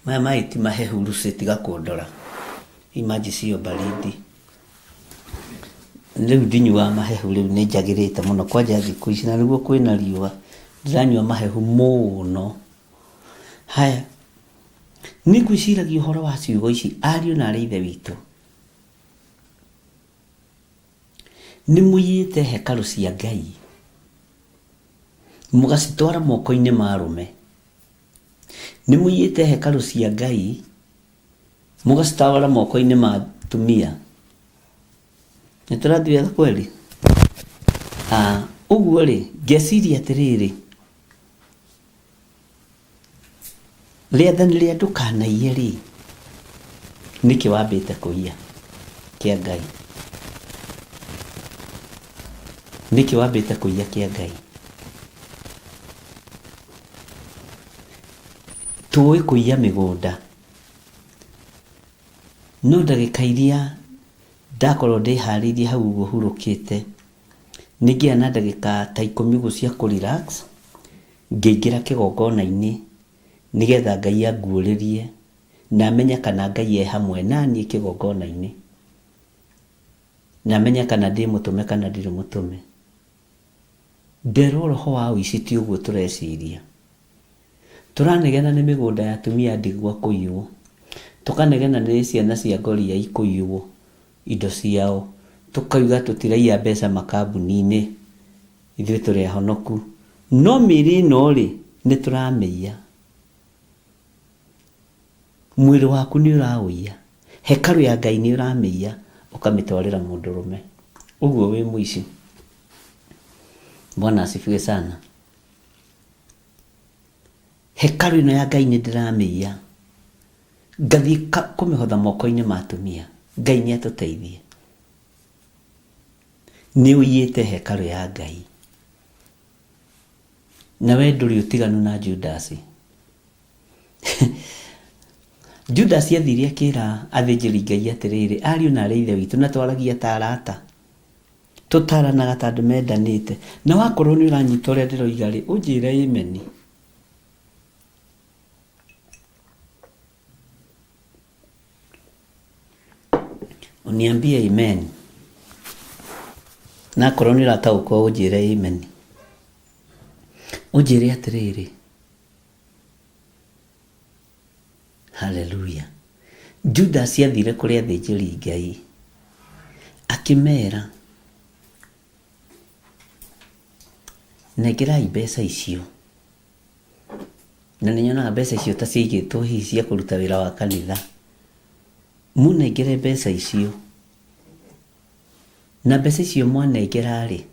Maya maĩ ti mahehu ruce tiga kũndora. Imaji sio baridi. Rĩu ndinyuaga mahehu, rĩu nĩ njagĩrĩte mũno kwanja thikũ ici, na nĩguo kwĩna riũa ndĩranyua mahehu mũno. Haya, nĩ ngwĩciragia ũhoro wa ciugo ici, ariũ na arĩ ithe witũ. Nĩ mũiyĩte hekarũ cia Ngai, mũgacitwara moko-inĩ ma arũme. Nĩ mũiyĩte hekarũ cia Ngai, mũgacitwara moko-inĩ ma atumia. Nĩ tũrathiĩ wega kweli? Ũguo rĩ, ngeciria atĩrĩrĩ, rĩathani rĩa ndũkanaiye rĩ, nĩkĩ wambĩte kũiya kĩa Ngai? Nĩkĩ wambĩte kũiya kĩa Ngai? Tũĩ kũiya mĩgũnda, no ndagĩka iria ndakorwo ndĩharĩirie hau ũguo hurũkĩte, nĩngĩya na ndagĩka ta 10 ũguo cia kũrelax, ngĩingĩra kĩgongona-inĩ nĩgetha Ngai anguũrĩrie na menya kana Ngai e hamwe naniĩ kĩgongona-inĩ, na menya kana ndĩ mũtũme kana ndirĩ mũtũme. Nderwo roho wa ũici ti ũguo tũreciria. Tũranegena nĩ mĩgũnda ya atumia ndigwa kũiywo, tũkanegena nĩ ciana cia ngoria ikũiywo indo ciao, tũkauga tũtiraiya mbeca makambuni-inĩ, ithuĩ tũrĩ ahonoku. No mĩrĩ ĩno rĩ, nĩ tũramĩiya. Mwĩrĩ waku nĩ ũraũiya, hekarũ ya Ngai nĩ ũramĩiya, ũkamĩtwarĩra mũndũrũme. Ũguo wĩ mũici. Bwana asifiwe sana. Hekarũ ĩno ya Ngai nĩ ndĩramĩiya, ngathiĩ kũmĩhotha moko-inĩ ma atumia. Ngai nĩ atũteithie. nĩ ũiyĩte hekarũ ya Ngai. Na we ndũrĩ ũtiganu na Judas. Judas athire akĩra athĩnjĩri Ngai atĩrĩrĩ, ariũ na arĩ ithe witũ na twaragia ta arata, tũtaranaga ta andũ mendanĩte, na wakorwo nĩ ũranyita ũrĩa ndĩroiga rĩ, ũnjĩre amen. Uniambie amen. Na korwo nĩ ũrataũkwo ũnjĩre amen. Ũnjĩre atĩrĩrĩ, haleluya. Judas athire kũrĩ athĩnjĩri Ngai akĩmera, nengerai mbeca icio. Na nĩnyonaga mbeca icio ta ciigĩtwo hihi cia kũruta wĩra wa kanitha. Mũnengere mbeca icio. Na mbeca icio mwanengera rĩ,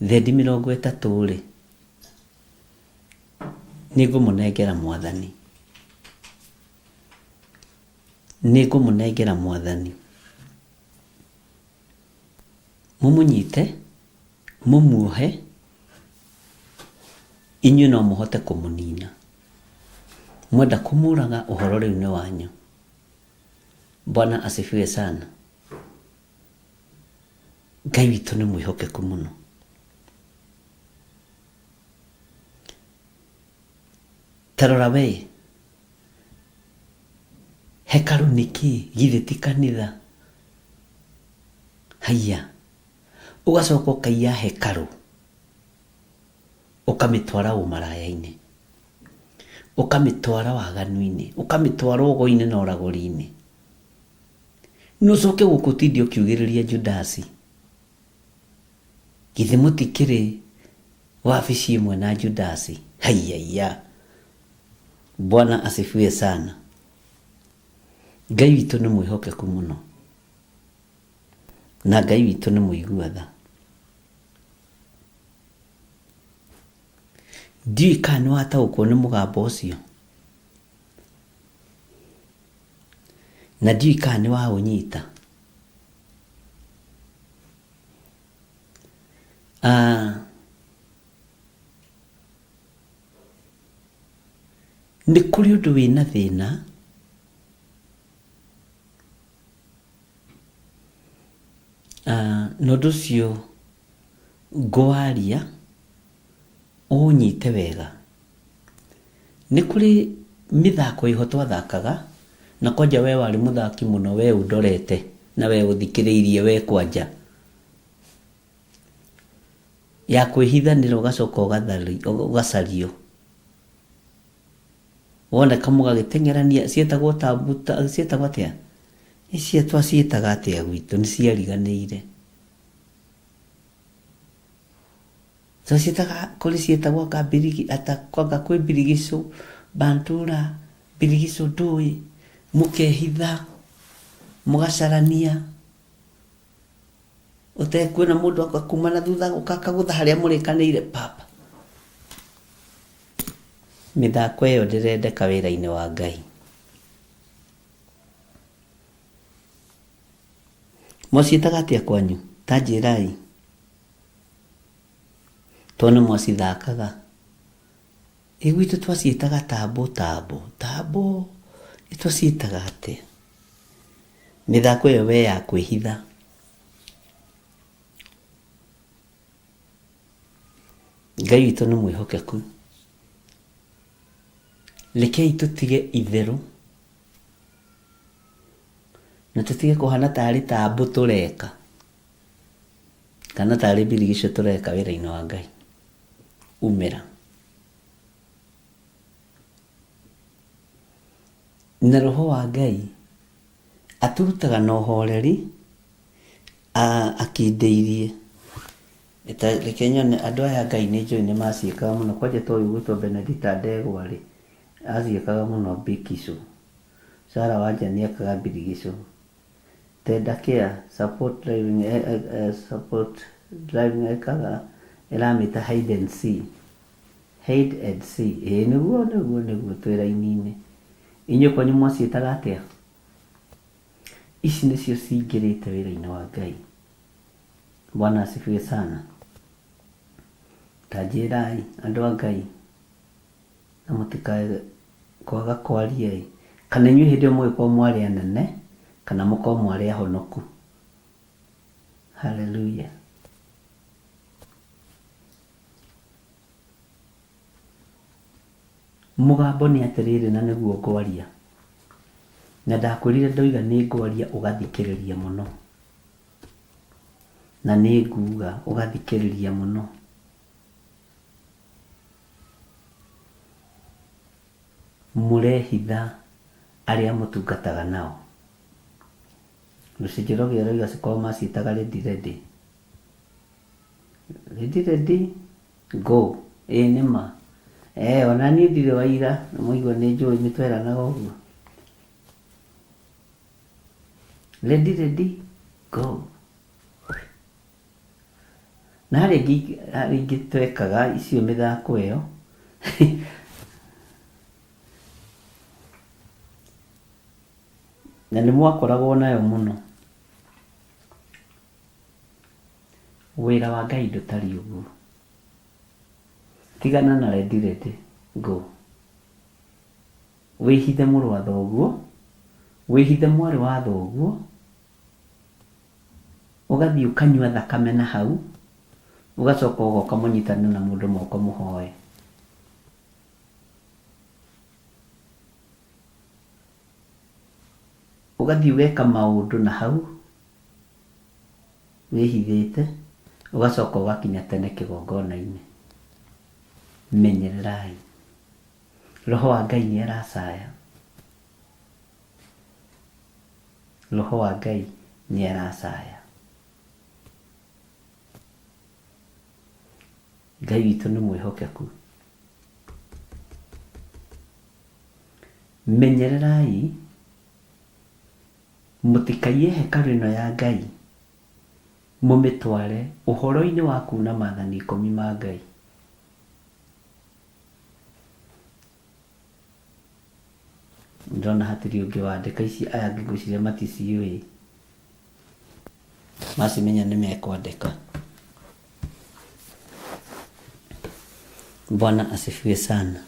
thendi 30 rĩ, nĩngũmũnengera Mwathani. Nĩngũmũnengera Mwathani. Mũmũnyite, mũmuohe, inyuĩ no mũhote kũmũnina. Mwenda kũmũraga, ũhoro rĩu nĩ wanyu. Bwana asifiwe sana. Ngai witũ nĩ mwĩhokeku mũno. Tarora we, hekaru nĩkĩ? Githĩ ti kanitha? Haiya, ũgacoka ũkaiya hekaru, ũkamĩtwara ũmaraya-inĩ, ũkamĩtwara waganu-inĩ, ũkamĩtwara ũgo-inĩ na ũragũri-inĩ. Nũcoke gũkũ tindi ũkiugĩrĩria Judas. Githĩ mũtikĩrĩ wabici ĩmwe na Judas? Haiya. Bwana asifiwe sana. Ngai witũ nĩ mwĩhokeku mũno. Na Ngai witũ nĩ mũigua tha. Ndiũĩ kana nĩ wataũkwo nĩ mũgambo ũcio. Na ndiũĩ kana nĩ waũnyita. Nĩ kũrĩ ũndũ wĩna thĩna, na ũndũ ũcio ngwaria ũnyite wega. Nĩ kũrĩ mĩthako iho twathakaga, na kwanja we warĩ mũthaki mũno, we ũndorete na we ũthikĩrĩirie we kwanja, ya kwĩhithanĩra ũgacoka ũgacario. Woneka mũgagĩteng'erania, ciĩtagwo tambuta, ciĩtagwo atĩa? Ici twaciĩtaga atĩa gwitũ, nĩ ciariganĩire. Twaciĩtaga, kũrĩ ciĩtagwo kwanga kwĩ Mbirigicũ, Bantura, Mbirigicũ ndũĩ, mũkehitha, mũgacarania, ũtekuona mũndũ akakuma na thutha akagũtha harĩa mũrĩkanĩire papa. Mĩthako ĩyo ndĩrendeka wĩra-inĩ wa Ngai. Mũciĩtaga atĩa kwanyu? Ta njĩrai. Tondũ mwacithakaga. Gwitũ twaciĩtaga tambo. Twaciĩtaga atĩa? Mĩthako ĩyo we ya kwĩhitha. Ngai witũ nĩ mwĩhokeku. Rekei tũtige itherũ, na tũtige kũhana tarĩ tambo tũreka, kana tarĩ Mbirigicũ tũreka wĩra-inĩ wa Ngai. Umĩra. Na Roho wa Ngai atũrutaga na ũhoreri, akĩndĩirie. Reke nyone andũ aya Ngai nĩ njũĩ nĩ maciĩkaga mũno, kwanja to ũyũ gwĩtwo Benedicta Ndegwa rĩ, aciĩkaga mũno Mbikicũ. Sarah Wanja nĩ ekaga Mbirigicũ. Tenda Care support driving ekaga, ĩramĩta hide and see. Nĩguo twĩ raini-inĩ. Inyuĩ kwanyu mwaciĩtaga atĩa? Ici nĩcio cingĩrĩte wĩra-inĩ wa Ngai. Bwana asifiwe sana. Tajirai andu a Ngai na mutikae kwaga kwaria kana inyu hindi mwe kwa mwari anene kana muko mwari ahonoku. Hallelujah. Mugambo ni atiriri na niguo ngwaria na ndakwirire ndoiga ni ngwaria ugathikiriria muno na ni nguga ugathikiriria muno. Murehitha aria mutungataga nao. Rucijiro gĩaroiga cikorwo macitaga ready go nĩma ona niĩ ndirĩ wa ira mũigua nĩ njũĩ nĩtweranaga ũguo. Ready go. Na rĩngĩ twekaga icio mĩthako ĩyo na nĩ mwakoragwo nayo mũno. Wĩra wa Ngai ndũtari ũguo. Tigana na ready go. Wĩhithe mũrũ wa thoguo, wĩhithe mwarĩ wa thoguo, ũgathiĩ ũkanyua thakame na hau, ũgacoka ũgoka mũnyitane na mũndũ moko mũhoe. Ũgathiĩ ũgeka maũndũ na hau wĩhithĩte, ũgacoka ũgakinya tene kĩgongona-inĩ. Menyererai. Roho wa Ngai nĩ aracaya. Roho wa Ngai nĩ aracaya. Ngai witũ nĩ mwĩhokeku. Menyererai mũtikaiye hekarũ ĩno ya Ngai mũmĩtware ũhoro-inĩ wa kuuna maathani 10 ma Ngai. Ndona hatirĩ ũngĩ wandĩka ici aya ngĩgwĩciria maticiũĩ. Macimenya nĩ mekwandĩka. Bwana asifiwe sana.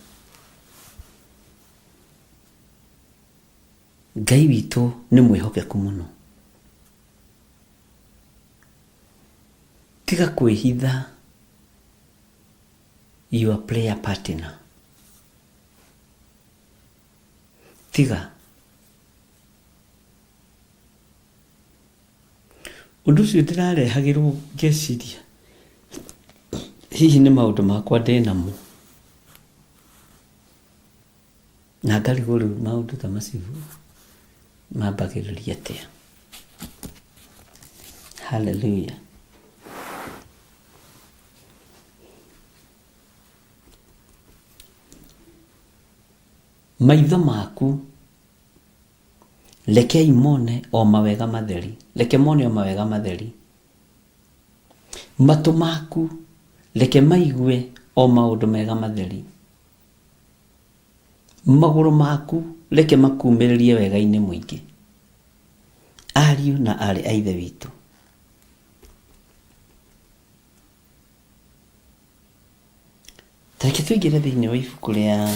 Ngai witũ nĩ mwĩhokeku mũno. Tiga kwĩhitha your prayer partner. Tiga. Ũndũ ũcio ndĩrarehagĩrwo ngeciria hihi nĩ maũndũ makwa ndĩnamo na ngarigwo rĩu maũndũ ta macio mambagĩrĩria atĩa. Hallelujah. Maitho maku rekei mone o mawega matheri. Reke mone o mawega matheri. Matũ maku reke maigue o maũndũ mega matheri. Magũrũ maku reke makumĩrĩrie wega-inĩ mũingĩ. Ariũ na arĩ a Ithe witũ, tareke tũingĩre thĩinĩ wa ibuku rĩa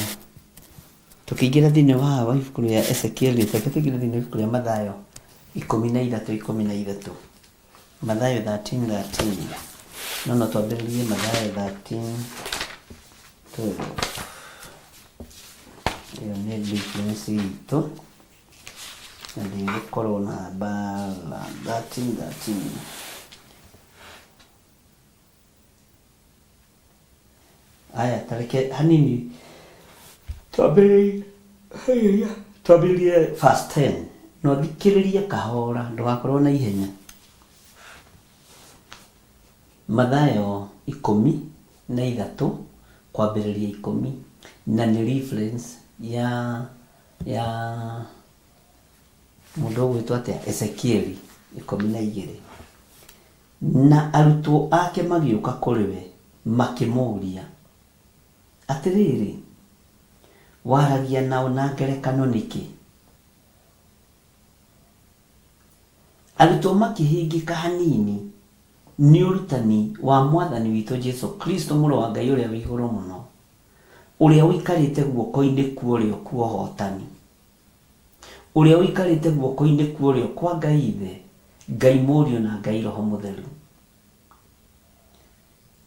tukĩingĩra thĩinĩ wa ibuku rĩa Ezekiel, tareke tũingĩre thĩinĩ wa ibuku rĩa Mathayo 13:13. Mathayo 13:13. No twambĩrĩrie Mathayo 13:12. Iyo nĩ reference itũ na ndĩgũkorwo na bala 13:13. Aya tareke hanini twambĩrĩrie verse 10. No thikĩrĩrie kahora, ndũgakorwo na ihenya. Mathayo 13 kwambĩrĩria 10 na nĩ reference ya mũndũ ũgwĩtwo atĩa Ezekiel 12. Na arutwo ake magĩũka kũrĩ we makĩmũũria atĩrĩrĩ, waragia nao na ngerekano nĩkĩ? Arutwo makĩhingĩka hanini nĩ ũrutani wa mwathani witũ Jesu Kristo mũrũ wa Ngai ũrĩa wĩ igũrũ mũno, ũrĩa ũikarĩte guoko-inĩ kwa ũrĩo kwa ũhotani, ũrĩa ũikarĩte guoko-inĩ kwa ũrĩo kwa Ngai Ithe, Ngai Mũriũ na Ngai Roho Mũtheru.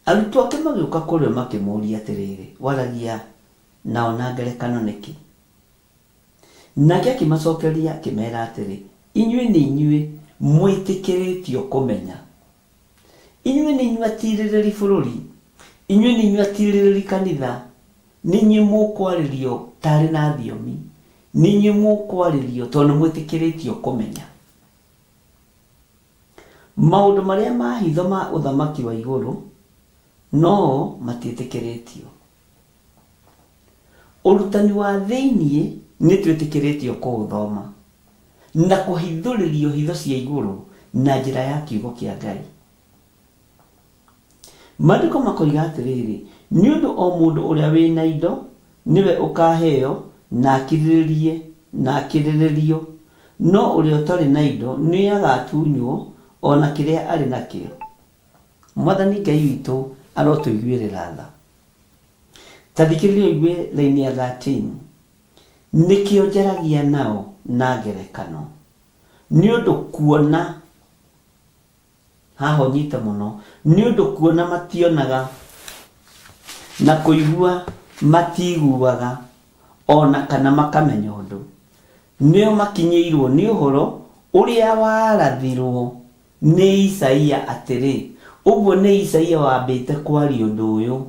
Arutwo ake magĩũka kũrĩ we makĩmũũria atĩrĩrĩ, waragia nao na ngerekano nĩkĩ? Nake akĩmacokeria akĩmeera atĩrĩ, inyuĩ nĩ inyuĩ mwĩtĩkĩrĩtio kũmenya. Inyuĩ nĩ inyuĩ atirĩrĩri bũrũri, inyuĩ nĩ inyuĩ atirĩrĩri kanitha, nĩ inyuĩ mũkwarĩrio tarĩ na thiomi, nĩ inyuĩ mũkwarĩrio tondũ mwĩtĩkĩrĩtio kũmenya maũndũ marĩa ma hitho ma ũthamaki wa igũrũ, no matiĩtĩkĩrĩtio. Ũrutani wa thĩiniĩ nĩ twĩtĩkĩrĩtio kũũthoma na kũhithũrĩrio hitho cia igũrũ na njĩra ya kiugo kĩa Ngai. Maandĩko makoiga atĩrĩrĩ, nĩ ũndũ o mũndũ ũrĩa wĩna indo nĩwe ũkaheo na akirĩrĩrie na akĩrĩrĩrio, no ũrĩa ũtarĩ na indo nĩ agatunywo ona kĩrĩa arĩ nakĩo. Mwathani Ngai witũ arotũiguĩrĩra tha. Ta thikĩrĩria ũigue raini ya 13, nĩkĩo njaragia nao na ngerekano, nĩ ũndũ kuona, haha ũnyite mũno, nĩ ũndũ kuona mationaga na kũigua matiguaga ona kana makamenya ũndũ. Nĩo makinyĩirwo nĩ ũhoro ũrĩa warathirwo nĩ Isaia atĩrĩ. Ũguo nĩ Isaia wambĩte kwaria ũndũ ũyũ,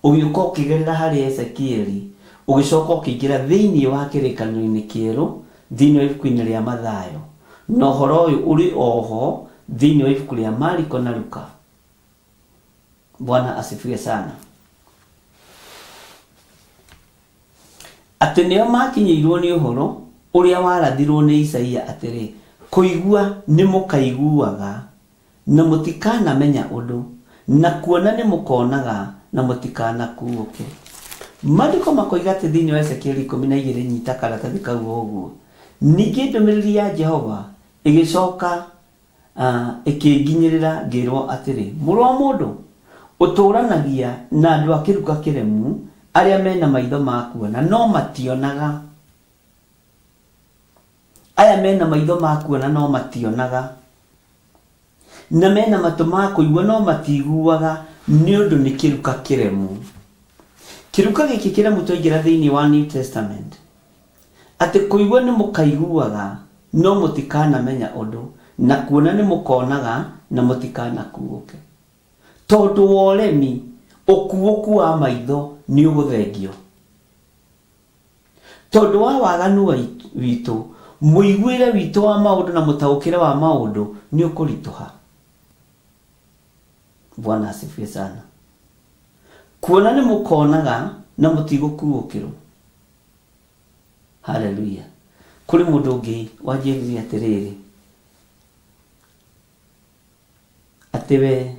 ũgĩũka ũkĩgerera harĩ Ezekieli, ũgĩcoka ũkĩingĩra thĩinĩ wa kĩrĩkanĩro-inĩ kĩerũ thĩinĩ wa ibuku-inĩ rĩa Mathayo, na ũhoro ũyũ ũrĩ oho thĩinĩ wa ibuku rĩa Mariko na Luka. Bwana asifiwe sana. Atĩ nĩo makinyĩirwo nĩ ũhoro ũrĩa warathirwo nĩ Isaia atĩrĩ, kũigua nĩ mũkaiguaga na mũtikanamenya ũndũ, na kuona nĩ mũkonaga na mũtikanakuũke. Maandĩko makoiga atĩ thĩinĩ wa Ezekieli 12, nyita karatathi kau ũguo, ningĩ ndũmĩrĩri ya Jehova ĩgĩcoka ĩkĩnginyĩrĩra ngĩrwo atĩrĩ, mũrũ wa mũndũ, ũtũũranagia na andũ a kĩruka kĩremu arĩa mena maitho ma kuona no mationaga. Aya mena maitho ma kuona no mationaga, na mena matũ ma kũigua no matiguaga, nĩ ũndũ nĩ kĩruka kĩremu. Kĩruka gĩkĩ kĩremu twaingĩra thĩinĩ wa New Testament, atĩ kũigua nĩ mũkaiguaga no mũtikanamenya ũndũ, na kuona nĩ mũkonaga na mũtikanakuũke. Tondũ wa ũremi, ũkuũku wa maitho nĩ ũgũthengio. Tondũ wa waganu witũ, mũiguĩre witũ wa maũndũ na mũtaũkĩre wa maũndũ nĩ ũkũritũha. Bwana asifiwe sana. Kuona nĩ mũkonaga na mũtigũkuũkĩrwo. Haleluya. Kũrĩ mũndũ ũngĩ wanjĩrĩria atĩrĩrĩ, atĩ we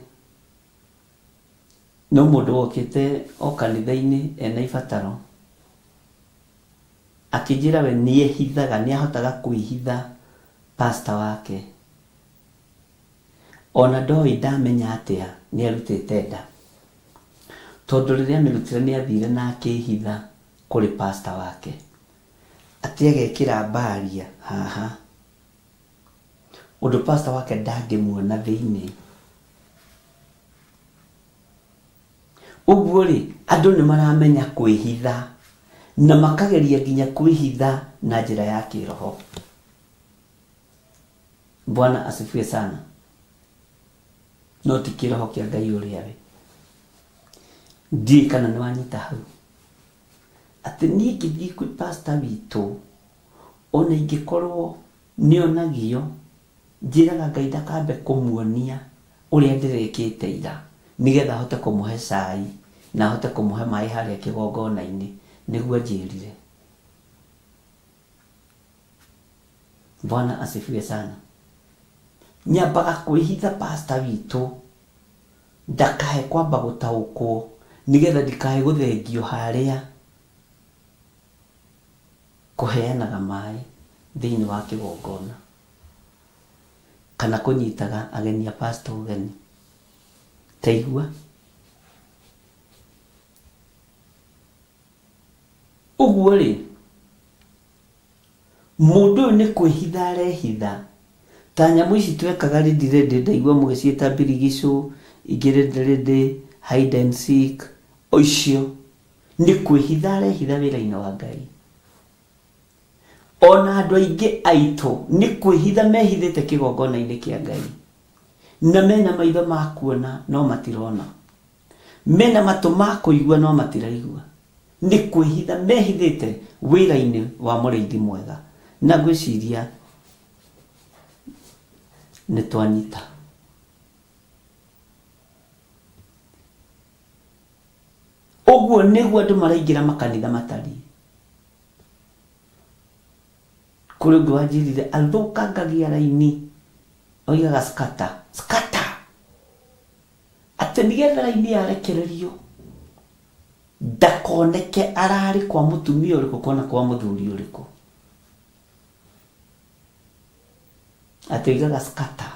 no mũndũ wokĩte o kanitha-inĩ ena ibataro, akĩnjĩra we nĩehithaga, nĩahotaga kwĩhitha pastor wake, ona ndoĩ ndamenya atĩa nĩarutĩte nda, tondũ rĩrĩa amĩrutire nĩathire na akĩhitha kũrĩ pastor wake, atĩ agekĩra baria haha, ũndũ pastor wake ndangĩmuona thĩinĩ. Ũguo rĩ, andũ nĩ maramenya kwĩhitha na makageria nginya kwĩhitha na njĩra ya kĩroho. Bwana asifiwe sana. No ti kĩroho kĩa Ngai ũrĩa we. Ndiĩ kana nĩ wanyita hau. Atĩ niĩ ngĩthiĩ kwĩ pastor witũ, ona ingĩkorwo nĩonagio, njĩraga Ngai ndakambe kũmuonia ũrĩa ndĩrekĩte ira, nĩgetha ahote kũmũhe cai na ahote kũmũhe maĩ harĩa kĩgongona-inĩ, nĩguo anjĩrire. Bwana asifiwe sana. Nyambaga kwĩhitha pastor witũ ndakahe kwamba gũtaũkwo, nĩgetha ndikahe gũthengio harĩa kũheanaga maĩ thĩinĩ wa kĩgongona, kana kũnyitaga ageni a pastor ũgeni. taigua uguo ri mundu ni kwihitha arehitha ta nyamu ici twekaga rĩndirĩndĩ ndaigua mũgĩciĩta mbirigicu igĩrĩndĩrĩndĩ hide and seek oicio ni kwihitha arehitha wĩra-inĩ wa Ngai. Ona andũ aingĩ aitũ ni kwihitha mehithĩte kĩgongona-inĩ kĩa Ngai, na mena maitho ma kuona no matirona, mena matũ ma kũigua no matiraigua, ni kwihitha mehithĩte wĩra-inĩ wa mũrĩithi mwega. Na ngwĩciria nĩ twanyita. Ũguo nĩguo andũ maraingĩra makanitha matariĩ. Kũrĩ ũndũ wanjĩrire athũkangagia raini, oigaga scatter. Atĩ nĩgetha raini yarekererio ndakoneke ararĩ kwa mũtumia ũrĩkũ kana kwa mũthuri ũrĩkũ. Atĩ oigaga scatter.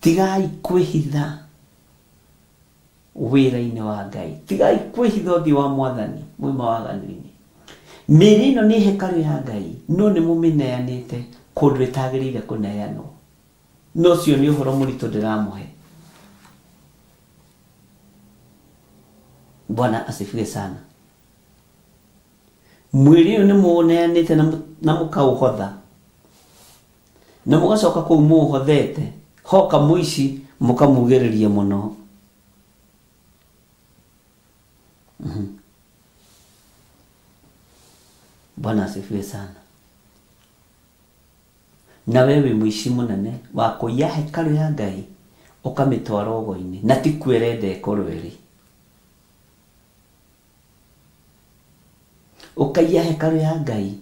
Tigai kwĩhitha wĩra-inĩ wa Ngai, tigai kwĩhitha ũthiũ wa Mwathani moima waganu-inĩ. Mĩĩrĩ ĩno nĩ hekarũ ya Ngai, no nĩ mũmĩneanĩte kũndũ ĩtagĩrĩire kũneanwo. No ũcio nĩ ũhoro mũritũ ndĩramũhe. Bwana asifiwe sana. Mwĩrĩ ũyũ nĩ mũũneanĩte na mũkaũhotha, na mũgacoka kũu mũũhothete, hoka mũici mũkamugĩrĩria mũno. Bwana asifiwe sana. Na wewe mũici mũnene wa kũiya hekarũ ya Ngai ũkamĩtwara ũgo-inĩ, na ti kwĩrenda ĩkorwo ĩrĩ. Ũkaiya hekarũ ya Ngai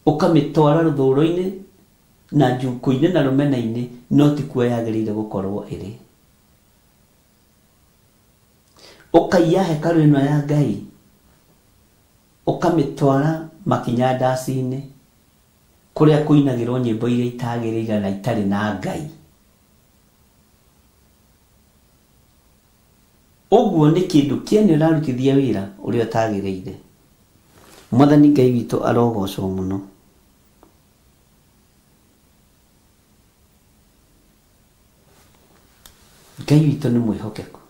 ũkamĩtwara rũthũũro-inĩ na njukũ-inĩ na rũmena-inĩ, no ti kuo yagĩrĩire gũkorwo ĩrĩ. Ũkaiya hekarũ ĩno ya Ngai ũkamĩtwara makinya ndaci-inĩ kũrĩa kũinagĩrwo nyĩmbo iria itagĩrĩire na itarĩ na Ngai. Ũguo nĩ kĩndũ kĩene ũrarutithia wĩra ũrĩa ũtagĩrĩire. Mwathani Ngai witũ arogocwo mũno. Ngai witũ nĩ mwĩhokeku.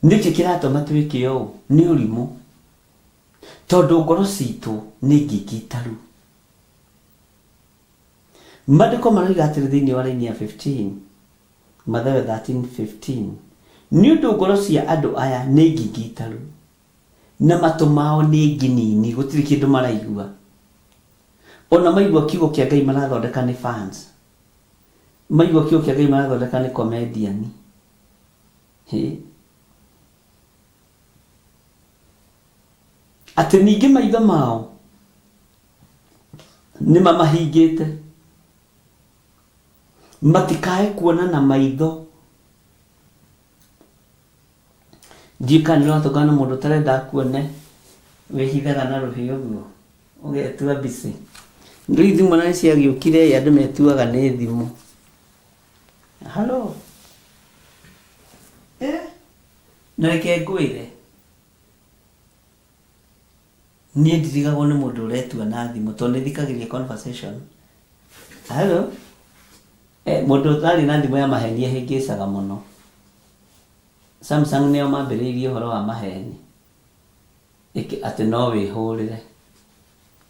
Nĩkĩ kĩratũma twĩke ũũ? Nĩ ũrimũ. Tondũ ngoro citũ nĩ ngingitaru. Maandĩko maroiga atĩrĩ thĩinĩ wa raini ya 15, Mathayo 13:15, nĩ ũndũ ngoro cia andũ aya nĩ ngingitaru na matũ mao nĩ nginini, gũtirĩ kĩndũ maraigua. Ona maigua kiugo kĩa Ngai marathondeka nĩ fans, maigua kiugo kĩa Ngai marathondeka nĩ comedian. Atĩ ningĩ maitho mao nĩ mamahingĩte, matikae kuona na maitho. Njika nĩ watũkana mũndũ tarenda kuone, wĩhithaga na rũhĩ ũguo ũgetua mbici. Rĩu thimũ na ciagĩũkire andũ metuaga nĩ thimũ. Halo, na reke ngwĩre, niĩ ndirigagwo nĩ mũndũ ũretua na thimũ tondũ nĩthikagĩria conversation. Halo, mũndũ ũtarĩ na thimũ ya maheni ahĩngĩcaga mũno. Samsung nĩo mambĩrĩirie ũhoro wa maheni, atĩ no wĩhũrĩre,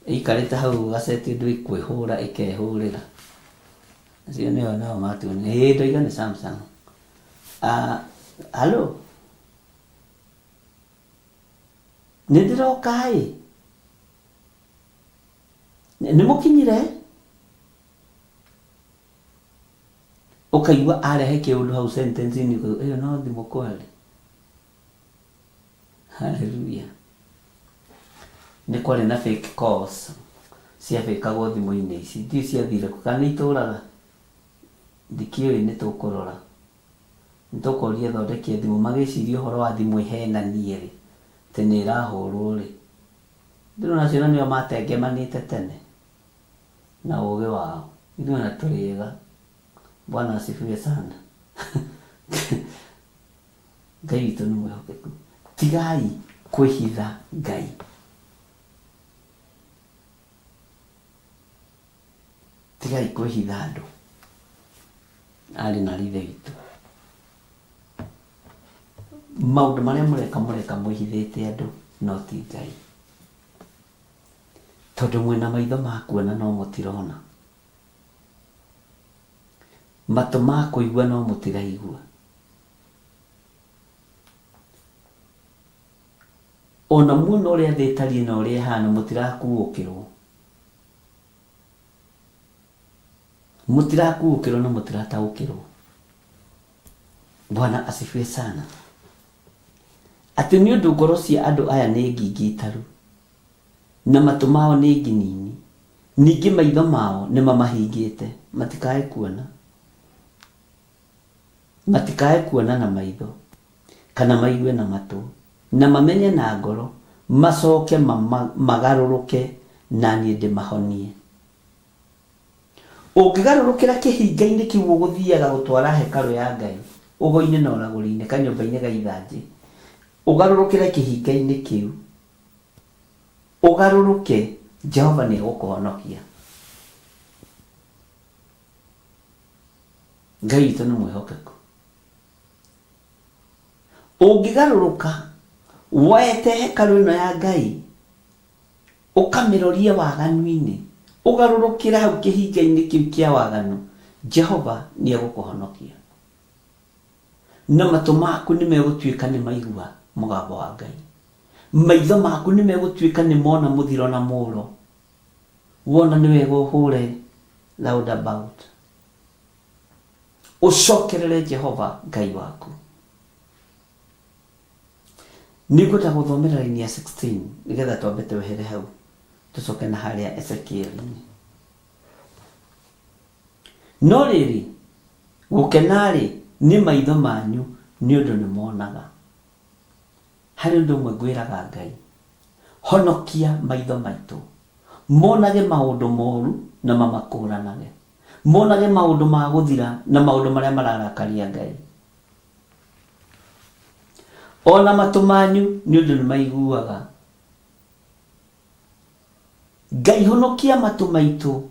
ĩikarĩte hau gaceti ũndũ ĩkwĩhũra ĩkehũrĩra. Acio nĩo nao matuonia, ndoiga nĩ Samsung. Halo, nĩ ndĩroka ĩ, nĩ mũkinyire? Ũkaigua arehe kĩũndũ hau sentence-inĩ, ĩyo no thimũ kweli. Hallelujah. Nĩ kwarĩ na fake calls ciabĩkagwo thimũ-inĩ ici, ndiũ ciathire kana nĩ itũraga, ndikĩũĩ nĩ tũkũrora, nĩ tũkoria thondekie thimũ, magĩciria ũhoro wa thimũ ihenanie rĩ, atĩ nĩ ĩrahũrwo rĩ. Ndĩrona acio nĩo mategemanĩte tene, na uge wao. Ndio na tuliega. Bwana asifiwe sana. Ngai witũ nĩ mwĩhokeku. Tigai kwĩhitha Ngai. Tigai kwĩhitha andũ. Arĩ na rithe witũ. Maũndũ marĩa mũreka mwĩhithĩte andũ no ti Ngai. Tondũ mwĩna maitho ma kuona no mũtirona. Matũ ma kũigua no mũtiraigua. Ona muona ũrĩa thĩ ĩtariĩ na ũrĩa ĩhana mũtirakuũkĩrwo. Mũtirakuũkĩrwo na mũtirataũkĩrwo. Bwana asifiwe sana. Atĩ nĩ ũndũ ngoro cia andũ aya nĩ ngingitaru na matũ mao nĩ nginini, ningĩ maitho mao nĩ mamahingĩte, matikae kuona. Matikae kuona na maitho kana maigue na matũ, na mamenye na ngoro, macoke magarũrũke na niĩ ndĩmahonie. Ũngĩgarũrũkĩra kĩhinga-inĩ kĩu ũgũthiaga gũtwara hekarũ ya Ngai, ũgo-inĩ na ũragũri-inĩ kanyũmba-inĩ ga ithanjĩ, ũgarũrũkĩre kĩhinga-inĩ kĩu, ũgarũrũke, Jehova nĩ egũkũhonokia. Ngai witũ nĩ mwĩhokeku. Ũngĩgarũrũka woete hekarũ ĩno ya Ngai, ũkamĩroria waganu-inĩ, ũgarũrũkĩra hau kĩhinga-inĩ kĩu kĩa waganu, Jehova nĩ egũkũhonokia. Na matũ maku nĩ megũtuĩka nĩ maigua mũgambo wa Ngai. Maitho maku nĩ megũtuĩka nĩ mona mũthiro na mũũro. Wona nĩ wega ũhũre roundabout. Ũcokerere Jehova Ngai waku. Nĩngwenda gũthomera raini ya 16 nĩgetha twambe twehere hau tũcoke na harĩa Ezekiel-inĩ. No rĩrĩ, gũkenarĩ nĩ maitho manyu nĩ ũndũ nĩ monaga. Harĩ ũndũ ũmwe ngwĩraga Ngai, honokia maitho maitũ, monage maũndũ moru na mamakũranage, monage maũndũ ma gũthira na maũndũ marĩa mararakaria Ngai. Ona matũ manyu nĩ ũndũ nĩ maiguaga. Ngai, honokia matũ maitũ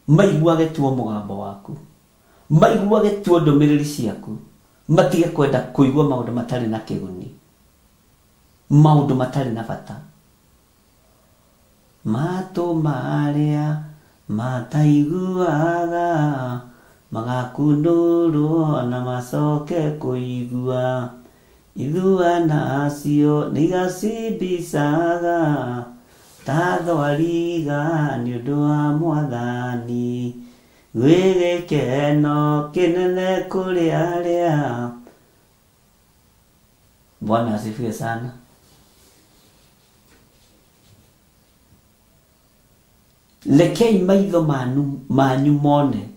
maiguage tuo mũgambo waku, maiguage tuo ndũmĩrĩri ciaku, matige kwenda kũigua maũndũ matarĩ na kĩguni, maũndũ matarĩ na bata. Matũ marĩa mataiguaga magakundũrwo na macoke kũigua, ithua acio nĩ igacimbicaga ta thwariga nĩ ũndũ wa Mwathani, gwĩ gĩkeno kĩnene kũrĩ arĩa. Bwana asifiwe sana. Lekei maitho manyu mone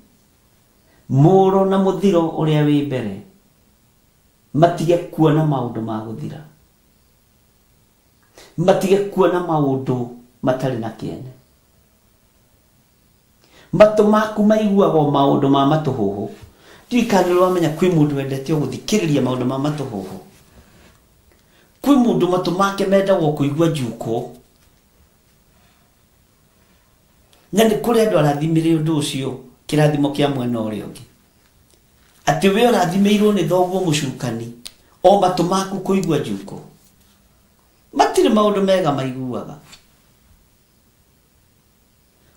mũũro na mũthiro ũrĩa wĩ mbere, matige kuona maũndũ ma gũthira, matige kuona maũndũ matarĩ na kĩene. Matũ maku maiguaga maũndũ ma matũhũhũ. Ndikanĩrwo wamenya kwĩ mũndũ wendete gũthikĩrĩria maũndũ ma matũhũhũ. Kwĩ mũndũ matũ make mendagwo kũigua njuko. Na nĩ kũrĩ andũ arathimĩre ũndũ ũcio kĩrathimo kĩa mwena ũrĩa ũngĩ. Atĩ we ũrathimĩirwo nĩ thoguo mũcukani, o matũ maku kũigua njuko. Matirĩ maũndũ mega maiguaga.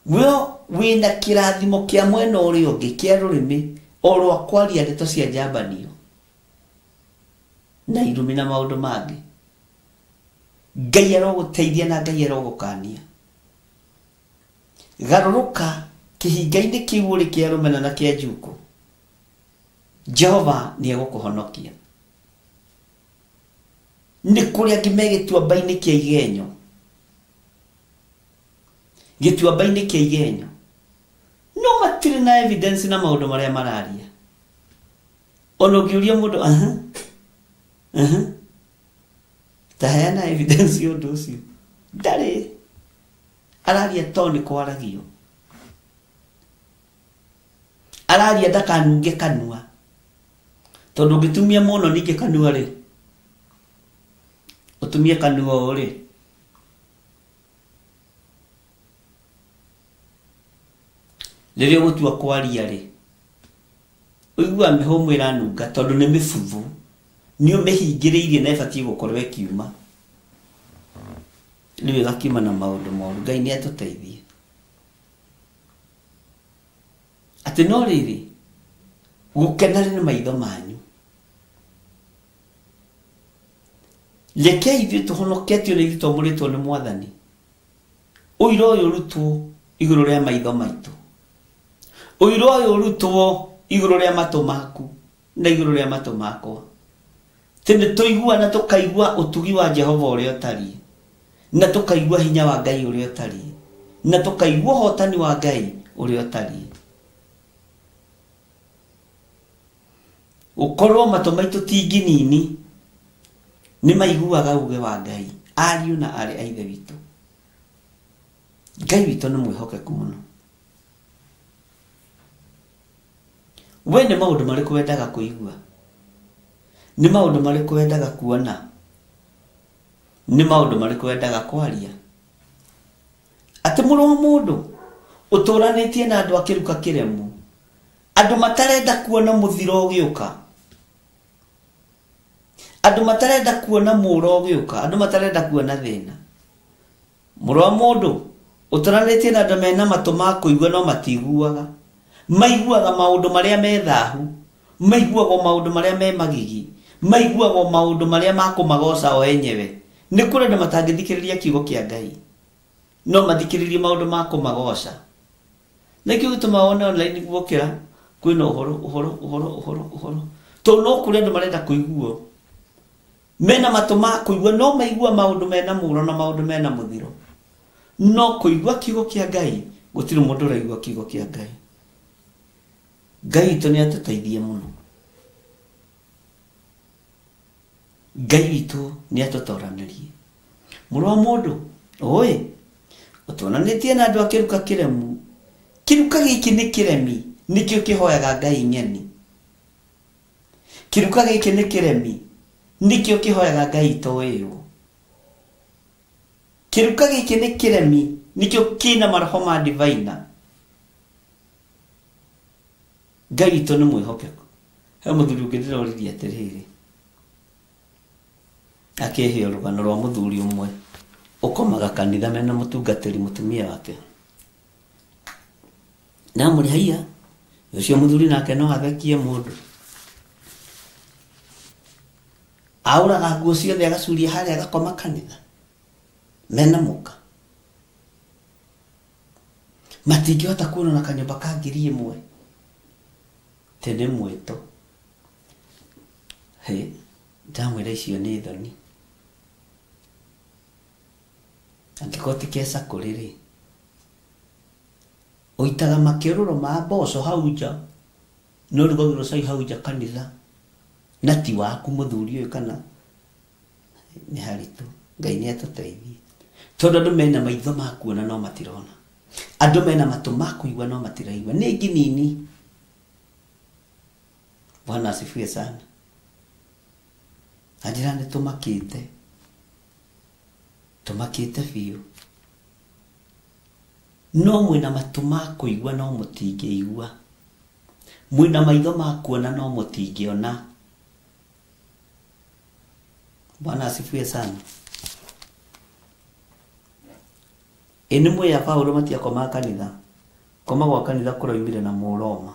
We wĩna kĩrathimo kĩa mwena ũrĩa ũngĩ kĩa rũrĩmĩ o rwa kwaria ndeto cia njambanio na irumi na maũndũ mangĩ. Ngai arogũteithia na Ngai arogũkania. Garũrũka kĩhinga-inĩ kĩu ũrĩ kĩa rũmena na kĩa njuko, Jehova nĩ egũkũhonokia. Nĩ kũrĩ angĩ me gĩtuamba-inĩ kĩa igenyo, gĩtuamba-inĩ kĩa igenyo, no matirĩ na evidence na maũndũ marĩa mararia. Ona ũngĩũria mũndũ ta heana evidence ũndũ ũcio, ndarĩ. Araria to nĩ kwaragio. araria ndakanunge kanua tondu ngitumia muno ninge kanua ri utumie kanua uri rĩrĩa gũtua kwaria rĩ ũigua mĩhũmũ ĩranunga tondũ nĩ mĩbuthu nĩ ũmĩhingĩrĩirie na ĩbatiĩ gũkorwo ĩkiuma rĩu ĩgakiuma na maũndũ moru. Ngai nĩ atũteithie atĩ no rĩrĩ gũkena nĩ maitho manyu. Rekei ithuĩ tũhonoketio nĩ ithuĩ twamũrĩtwo nĩ Mwathani ũira ũyũ ũrutwo igũrũ rĩa maitho maitũ, ũira ũyũ ũrutwo igũrũ rĩa matũ maku na igũrũ rĩa matũ makwa, tene tũigua na tũkaigua ũtugi wa Jehova ũrĩa ũtariĩ, na tũkaigua hinya wa Ngai ũrĩa ũtariĩ, na tũkaigua hotani wa Ngai ũrĩa ũtariĩ. Ũkorwo matũ maitũ ti nginini nĩ maiguaga uge wa Ngai, ariũ na arĩ a ithe witũ. Ngai witũ nĩ mwĩhokeku mũno. We nĩ maũndũ marĩkũ wendaga kũigua? Nĩ maũndũ marĩkũ wendaga kuona? Nĩ maũndũ marĩkũ wendaga kwaria? Atĩ mũrũ wa mũndũ ũtũranĩtie na andũ a kĩruka kĩremu, andũ matarenda kuona mũthiro ũgĩũka, andũ matarenda kuona mũũra ũgĩũka, andũ matarenda kuona thĩna. Mũrũ wa mũndũ ũtũranĩtie na andũ mena matũ ma kũigua no matiguaga, maiguaga maũndũ marĩa me thaahu, maiguaga maũndũ marĩa me magigi, maiguaga maũndũ marĩa ma kũmagoca o enyewe. Nĩ kũrĩ andũ matangĩthikĩrĩria kiugo kĩa Ngai, no mathikĩrĩrie maũndũ ma kũmagoca. Nĩkĩo gĩtũmaga wone online guokĩra kwĩna ũhoro tondũ no kũrĩ andũ marenda kũiguo, mena matũ ma kũigua no maigua maũndũ mena mũũro na maũndũ mena mũthiro, no kũigua kiugo kĩa Ngai gũtirĩ mũndũ ũraigua kiugo kĩa Ngai. Ngai witũ nĩ atũteithie mũno. Ngai witũ nĩ atũtoranĩrie. Mũrũ wa mũndũ ũĩ ũtũranĩtie na andũ a kĩruka kĩremu, kĩruka gĩkĩ nĩ kĩremi, nĩkĩo kĩhoyaga Ngai nyeni. Kĩruka gĩkĩ nĩ kĩremi, nĩkĩo kĩhoyaga Ngai itoĩyo. Kĩruka gĩkĩ nĩ kĩremi, nĩkĩo kĩna maroho ma divaina. Ngai witũ nĩ mwĩhokeku. He mũthuri ũngĩ ndĩroririe atĩrĩrĩ, akĩhe rũgano rwa mũthuri ũmwe ũkomaga kanitha mena mũtungatĩri mũtumia wake. Na mũrĩ haiya ũcio mũthuri nake no athekie mũndũ, auraga nguo ciothe agacuria harĩa agakoma kanitha mena mũka. Matingĩhota kuona na kanyũmba ka 1,000 tene mwĩto. Ndamwĩra icio nĩ thoni. Angĩkorwo ti keca kũrĩ rĩ, ũitaga makĩrũro ma mboco hau nja, no rũgagĩrwo cai hau nja kanitha, na ti waku mũthuri ũyũ kana nĩ haritũ. Ngai nĩ atũteithie tondũ andũ mena maitho ma kuona no matirona, andũ mena matũ ma kũigua no matiraigua, nĩ nginini. Bwana asifiwe sana. Ajira nĩ tũmakĩte biũ. No mwĩna matũ ma kũigua no mũtingĩigua, mwĩna maitho ma kuona no mũtingĩona. Bwana asifiwe sana. Nĩ mwĩya Paulo matiakomaga kanitha, koma gwa kanitha kũroimire na Mũroma.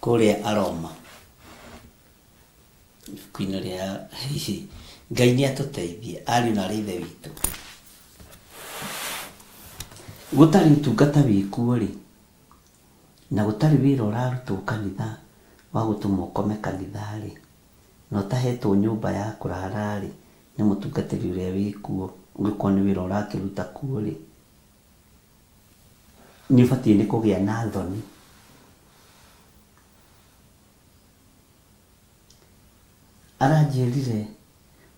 Kũrĩa Aroma ibuku-inĩ rĩa Ngai nĩ atũteithie ariũ na arĩ ithe witũ. Gũtarĩ ũtungata wĩkuo rĩ, na gũtarĩ wĩra ũrarutwo kanitha wa gũtũma ũkome kanitha rĩ, na ũtahetwo nyũmba ya kũrara rĩ, nĩ mũtungatĩri ũrĩa wĩkuo, ũngĩkorwo nĩ wĩra ũrakĩruta kuo rĩ, nĩ ũbatiĩ nĩ kũgĩa na thoni. Aranjĩrire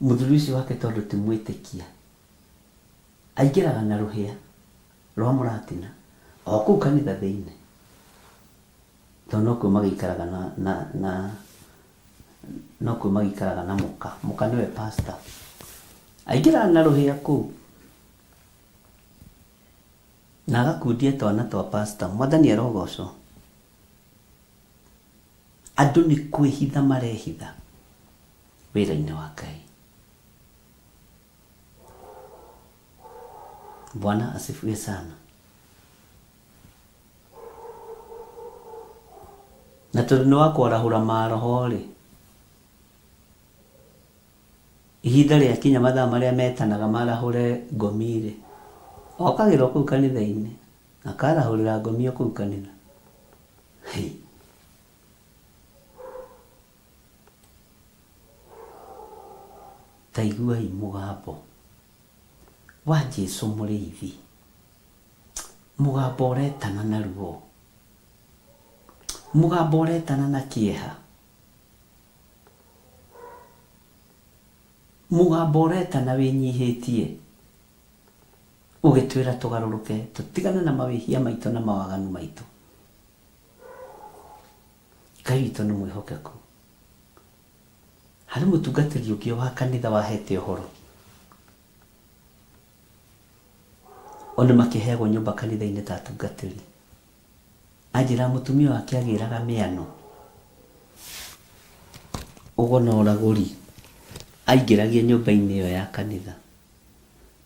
mũthuri ũcio wake tondũ ti mwĩtĩkia, aingĩraga na rũhĩa rwa mũratina o kũu kanitha thĩinĩ tondũ no kuo magĩikaraga no kuo magĩikaraga na mũka nĩwe pastor aingĩraga na rũhĩa kũu na agakundia twana twa pastor mwathani arogocwo. Andũ nĩ kwĩhitha marehitha wĩra-inĩ wa Ngai. Bwana asifiwe sana. Na tondũ nĩ wa kwarahũra maroho-rĩ, ihinda rĩakinya mathaa marĩa metanaga marahũre ngomi-rĩ, okagĩra kũu kanitha-inĩ akarahũrĩra ngomi o kũu kanitha. Ta iguai mũgambo wa Jesũ mũrĩithi, mũgambo ũretana na ruo, mũgambo ũretana na kĩeha, mũgambo ũretana wĩnyihĩtie ũgĩtwĩra tũgarũrũke tũtigane na mawĩhia maitũ na mawaganu maitũ. Ngai witũ nĩ mwĩhokeku. Harĩ mũtungatĩri ũngĩ wa kanitha wahete ũhoro, ona makĩheagwo nyũmba kanitha-inĩ ta atungatĩri, anjĩra mũtumia wake agĩraga mĩano ũguo na ũragũri aingĩragia nyũmba-inĩ ĩyo ya kanitha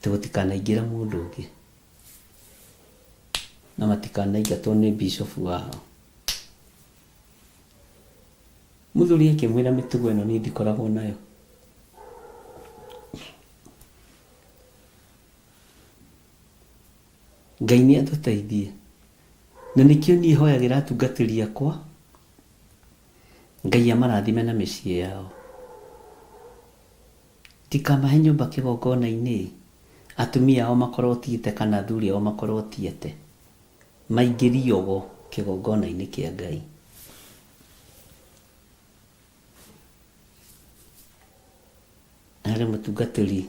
tĩ gũtikanaingĩra mũndũ ũngĩ na matikanaingatwo nĩ bishop wao. Mũthuri akĩmwĩra mĩtugo ĩno nĩ ndikoragwo nayo. Ngai nĩ atũteithie, na nĩkĩo niĩ hoyagĩra atungatĩri akwa Ngai amarathime na mĩciĩ yao. Tikamahe nyũmba kĩgongona-inĩ atumia ao makorwo tiĩte kana athuri ao makorwo tiĩte, maingĩrio go kĩgongona-inĩ kĩa Ngai. Harĩ mũtungatĩri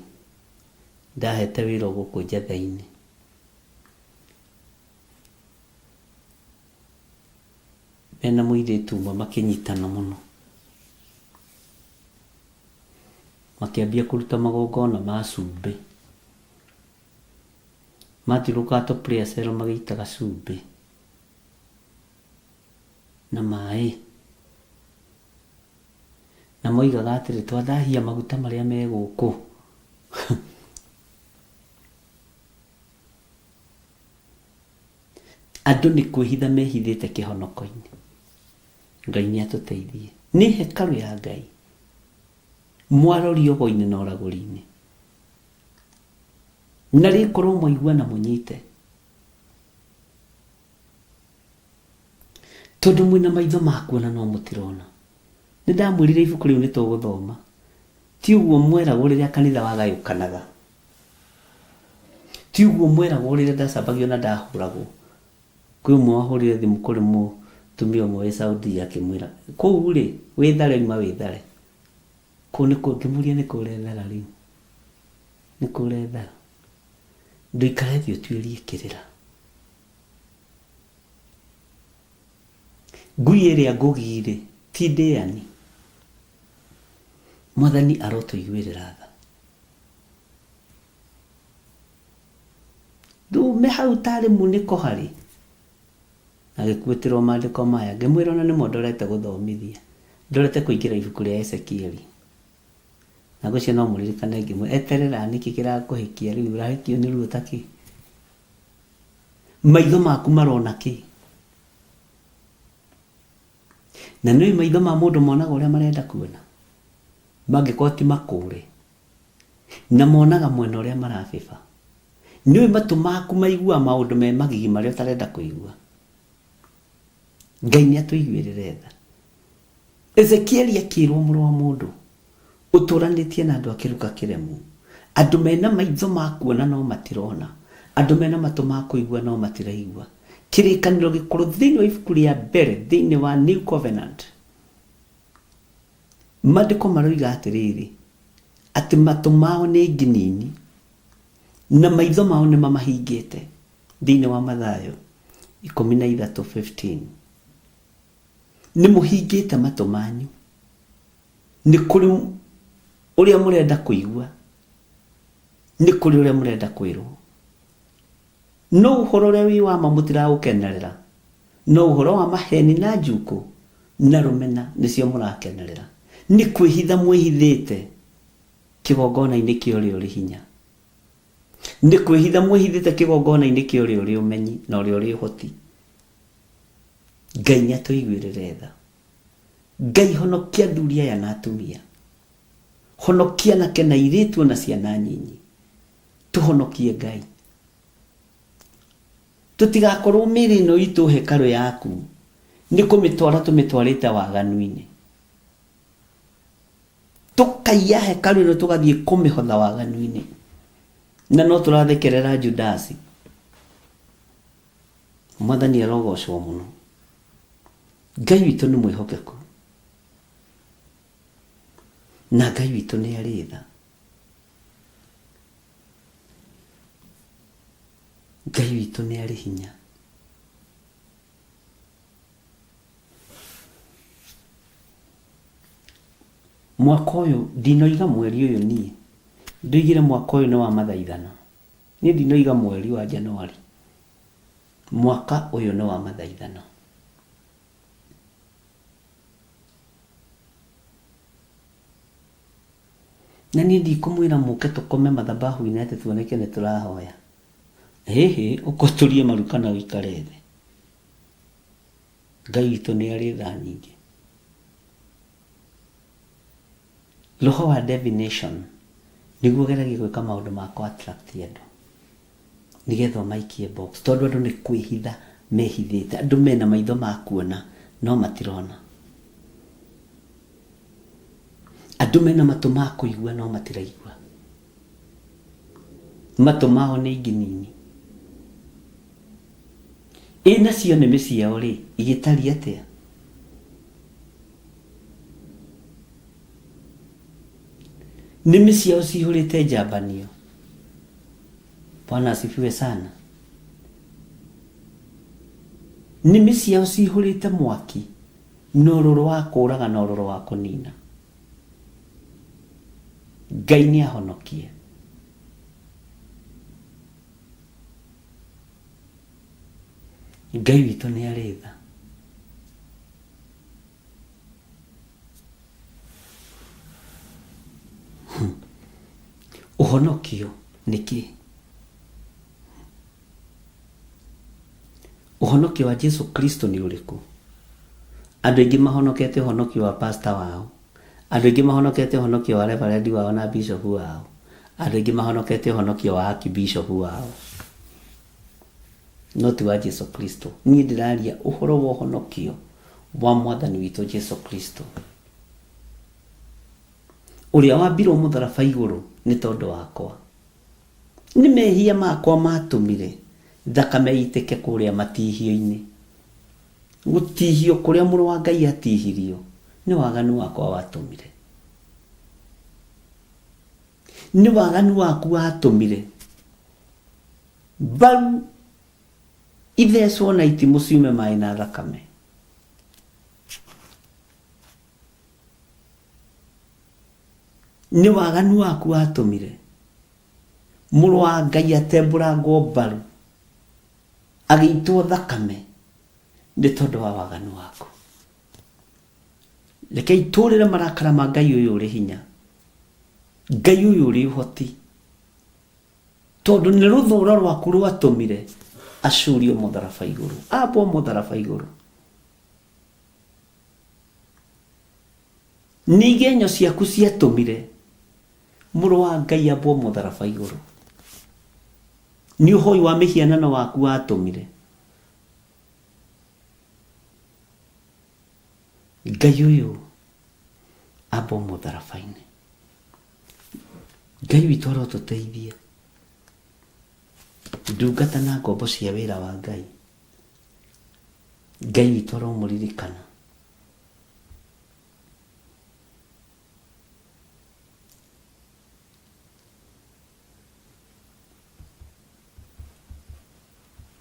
ndahete wĩra gũkũ njatha-inĩ, mena mũirĩtu ũmwe makĩnyitana mũno, makĩambia kũruta magongona ma cumbĩ, matirũka to prayer cell magĩitaga cumbĩ na maĩ, na moigaga atĩrĩ twathahia maguta marĩa me gũkũ. Andũ nĩ kwĩhitha mehithĩte kĩhonoko-inĩ. Ngai nĩ atũteithie. Nĩ hekarũ ya Ngai, mwarori ũgo-inĩ na ũragũri-inĩ, na rĩkorwo mwaiguana mũnyite, tondũ mwĩna maitho makuona no mũtirona. Nĩ ndamwĩrire ibuku rĩu nĩ tũgũthoma, ti ũguo mweragwo rĩrĩa kanitha wagayũkanaga, ti ũguo mweragwo rĩrĩa ndacambagio na ndahũragwo. Kwĩ ũmwe wahũrire thimũ kũrĩ mũtumia ũmwe wĩ Saudi akĩmwĩra kũu rĩ wĩthare ma wĩthare kũu nĩ kũngĩmũria nĩ kũrethera rĩu nĩ kũrethera ndũikare thĩ ũtuĩrie kĩrĩra. Ngui ĩrĩa ngũgi-rĩ ti ndĩani, Mwathani arotũiguĩrĩra tha. Ndume hau tarĩ munĩko harĩ agĩkuĩtĩrwo maandĩko maya, ngĩmwĩra ona nĩmo ndorete gũthomithia, ndorete kũingĩra ibuku rĩa Ezekieli. Na gũcio no mũririkane ngĩmwĩra eterera nĩkĩ kĩrakũhikia rĩu, ũrahikio nĩ ruo takĩ, maitho maku marona kĩ? Na nĩwe maitho ma mũndũ monaga ũrĩa marenda kuona, mangĩkorwo ti makũre na monaga mwena ũrĩa marabĩba. Nĩwe matũ maku maigua maũndũ me magigi marĩa ũtarenda kũigua. Ngai nĩ atũiguĩrĩre tha. Ezekieli akĩrwo mũrũ wa mũndũ, ũtũranĩtie na andũ akĩruka kĩremu, andũ mena maitho ma kuona no matirona, andũ mena matũ ma kũigua no matiraigua. Kĩrĩkanĩro gĩkorwo thĩinĩ wa ibuku rĩa mbere thĩinĩ wa New Covenant, maandĩko maroiga atĩrĩrĩ atĩ matũ mao nĩ nginini na maitho mao nĩ mamahingĩte, thĩinĩ wa Mathayo 13:15 nĩ mũhingĩte matũ manyu, nĩ kũrĩ ũrĩa mũrenda kũigua, nĩ kũrĩ ũrĩa mũrenda kwĩrwo. No ũhoro ũrĩa wĩ wa ma mũtiraũkenerera, no ũhoro wa maheni na njukũ na rũmena nĩcio mũrakenerera. Nĩ kwĩhitha mwĩhithĩte kĩgongona-inĩ kĩa ũrĩa ũrĩ hinya, nĩ kwĩhitha mwĩhithĩte kĩgongona-inĩ kĩa ũrĩa ũrĩ ũmenyi na ũrĩa ũrĩ ũhoti. Ngai nĩatũiguĩrĩre tha. Ngai honokia athuri aya na atumia, honokia anake na airĩtu na ciana nyinyi. Tũhonokie Ngai, tũtigakorwo mĩĩrĩ ĩno itũ hekarũ yaku nĩ kũmĩtwara tũmĩtwarĩte waganu-inĩ. Tũkaiya hekarũ ĩno tũgathiĩ kũmĩhotha waganu-inĩ, na no tũrathekerera Judasi. Mwathani arogocwo mũno. Ngai witũ nĩ mwĩhokeku, na Ngai witũ nĩ arĩ tha. Ngai witũ nĩ arĩ hinya. Mwaka ũyũ ndinoiga mweri ũyũ niĩ, ndoigire mwaka ũyũ nĩ wa mathaithana. Niĩ ndinoiga mweri wa Januari. Mwaka ũyũ nĩ wa mathaithana. Na niĩ ndikũmwĩra mũke tũkome mathabahu-inĩ atĩ tuoneke nĩ tũrahoya. Hĩhĩ, ũkotũrie maruka na ũikare thĩ. Ngai witũ nĩ arĩ tha nyingĩ. Roho wa divination nĩguo ũgeragia gwĩka maũndũ ma kũ-attract andũ, nĩgetha ũmaikie box, tondũ andũ nĩ kwĩhitha mehithĩte. Andũ mena maitho ma kuona no matirona, andũ mena matũ ma kũigua no matiraigua. Matũ mao nĩ inginini, nacio nĩmĩ ciao rĩ igĩtaria atĩa? Nĩmĩ ciao cihũrĩte njambanio. Bwana asifiwe sana. Nĩmĩ ciao cihũrĩte mwaki na ũrũrũ wa kũũraga na ũrũrũ wa kũnina. Ngai nĩ ahonokie. Ngai witũ nĩ arĩ tha. Ũhonokio nĩ kĩ? Ũhonokio wa Jesu Kristo nĩ ũrĩkũ? Andũ aingĩ mahonokete ũhonokio wa pastor wao, andũ aingĩ mahonokete ũhonokio wa reverend wao na bishop wao, andũ aingĩ mahonokete ũhonokio wa archbishop wao, no ti wa Jesu Kristo. Niĩ ndĩraria ũhoro wa ũhonokio wa mwathani witũ Jesu Kristo, ũrĩa wambirwo mũtharaba igũrũ nĩ tondũ wakwa. Nĩ mehia makwa matũmire thakame itĩke kũrĩa matihio-inĩ. Gũtihio kũrĩa mũrũ wa Ngai atihirio nĩ waganu wakwa watũmire. Nĩ waganu waku watũmire mbaru ithecwo na itimũ ciume maĩ na thakame. Nĩ waganu waku watũmire mũrũ wa Ngai atembũrangwo mbaru agĩitwo thakame nĩ tondũ wa waganu waku. Rekei tũrĩre marakara ma Ngai ũyũ ũrĩ hinya, Ngai ũyũ ũrĩ ũhoti, tondũ nĩ rũthũũro rwaku rwatũmire acurio mũtharaba igũrũ, ambwo mũtharaba igũrũ. Nĩ igenyo ciaku ciatũmire mũrũ wa Ngai ambwo mũtharaba igũrũ. Nĩ ũhoi wa mĩhianano waku watũmire Ngai ũyũ ambwo mũtharaba-inĩ. Ngai witũ arotũteithia ndungata na ngombo cia wĩra wa Ngai. Ngai witũ aromũririkana.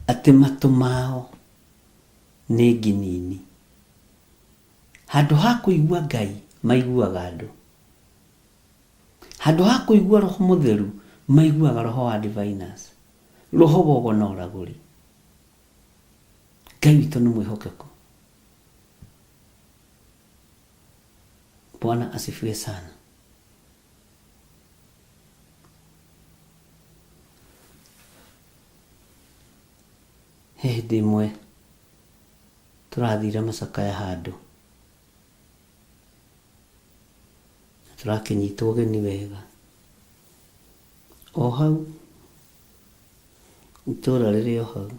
atĩ matũ mao nĩ nginini. Handũ ha kũigua Ngai maiguaga andũ. Handũ ha kũigua Roho Mũtheru maiguaga roho wa diviners, roho wa ũgonoragũri. Ngai witũ nĩ mwĩhokeku. Bwana asifiwe sana. Hĩndĩ ĩmwe tũrathire macakaya handũ, tũrakĩnyitwo ũgeni wega. O hau itũũra rĩrĩ o hau,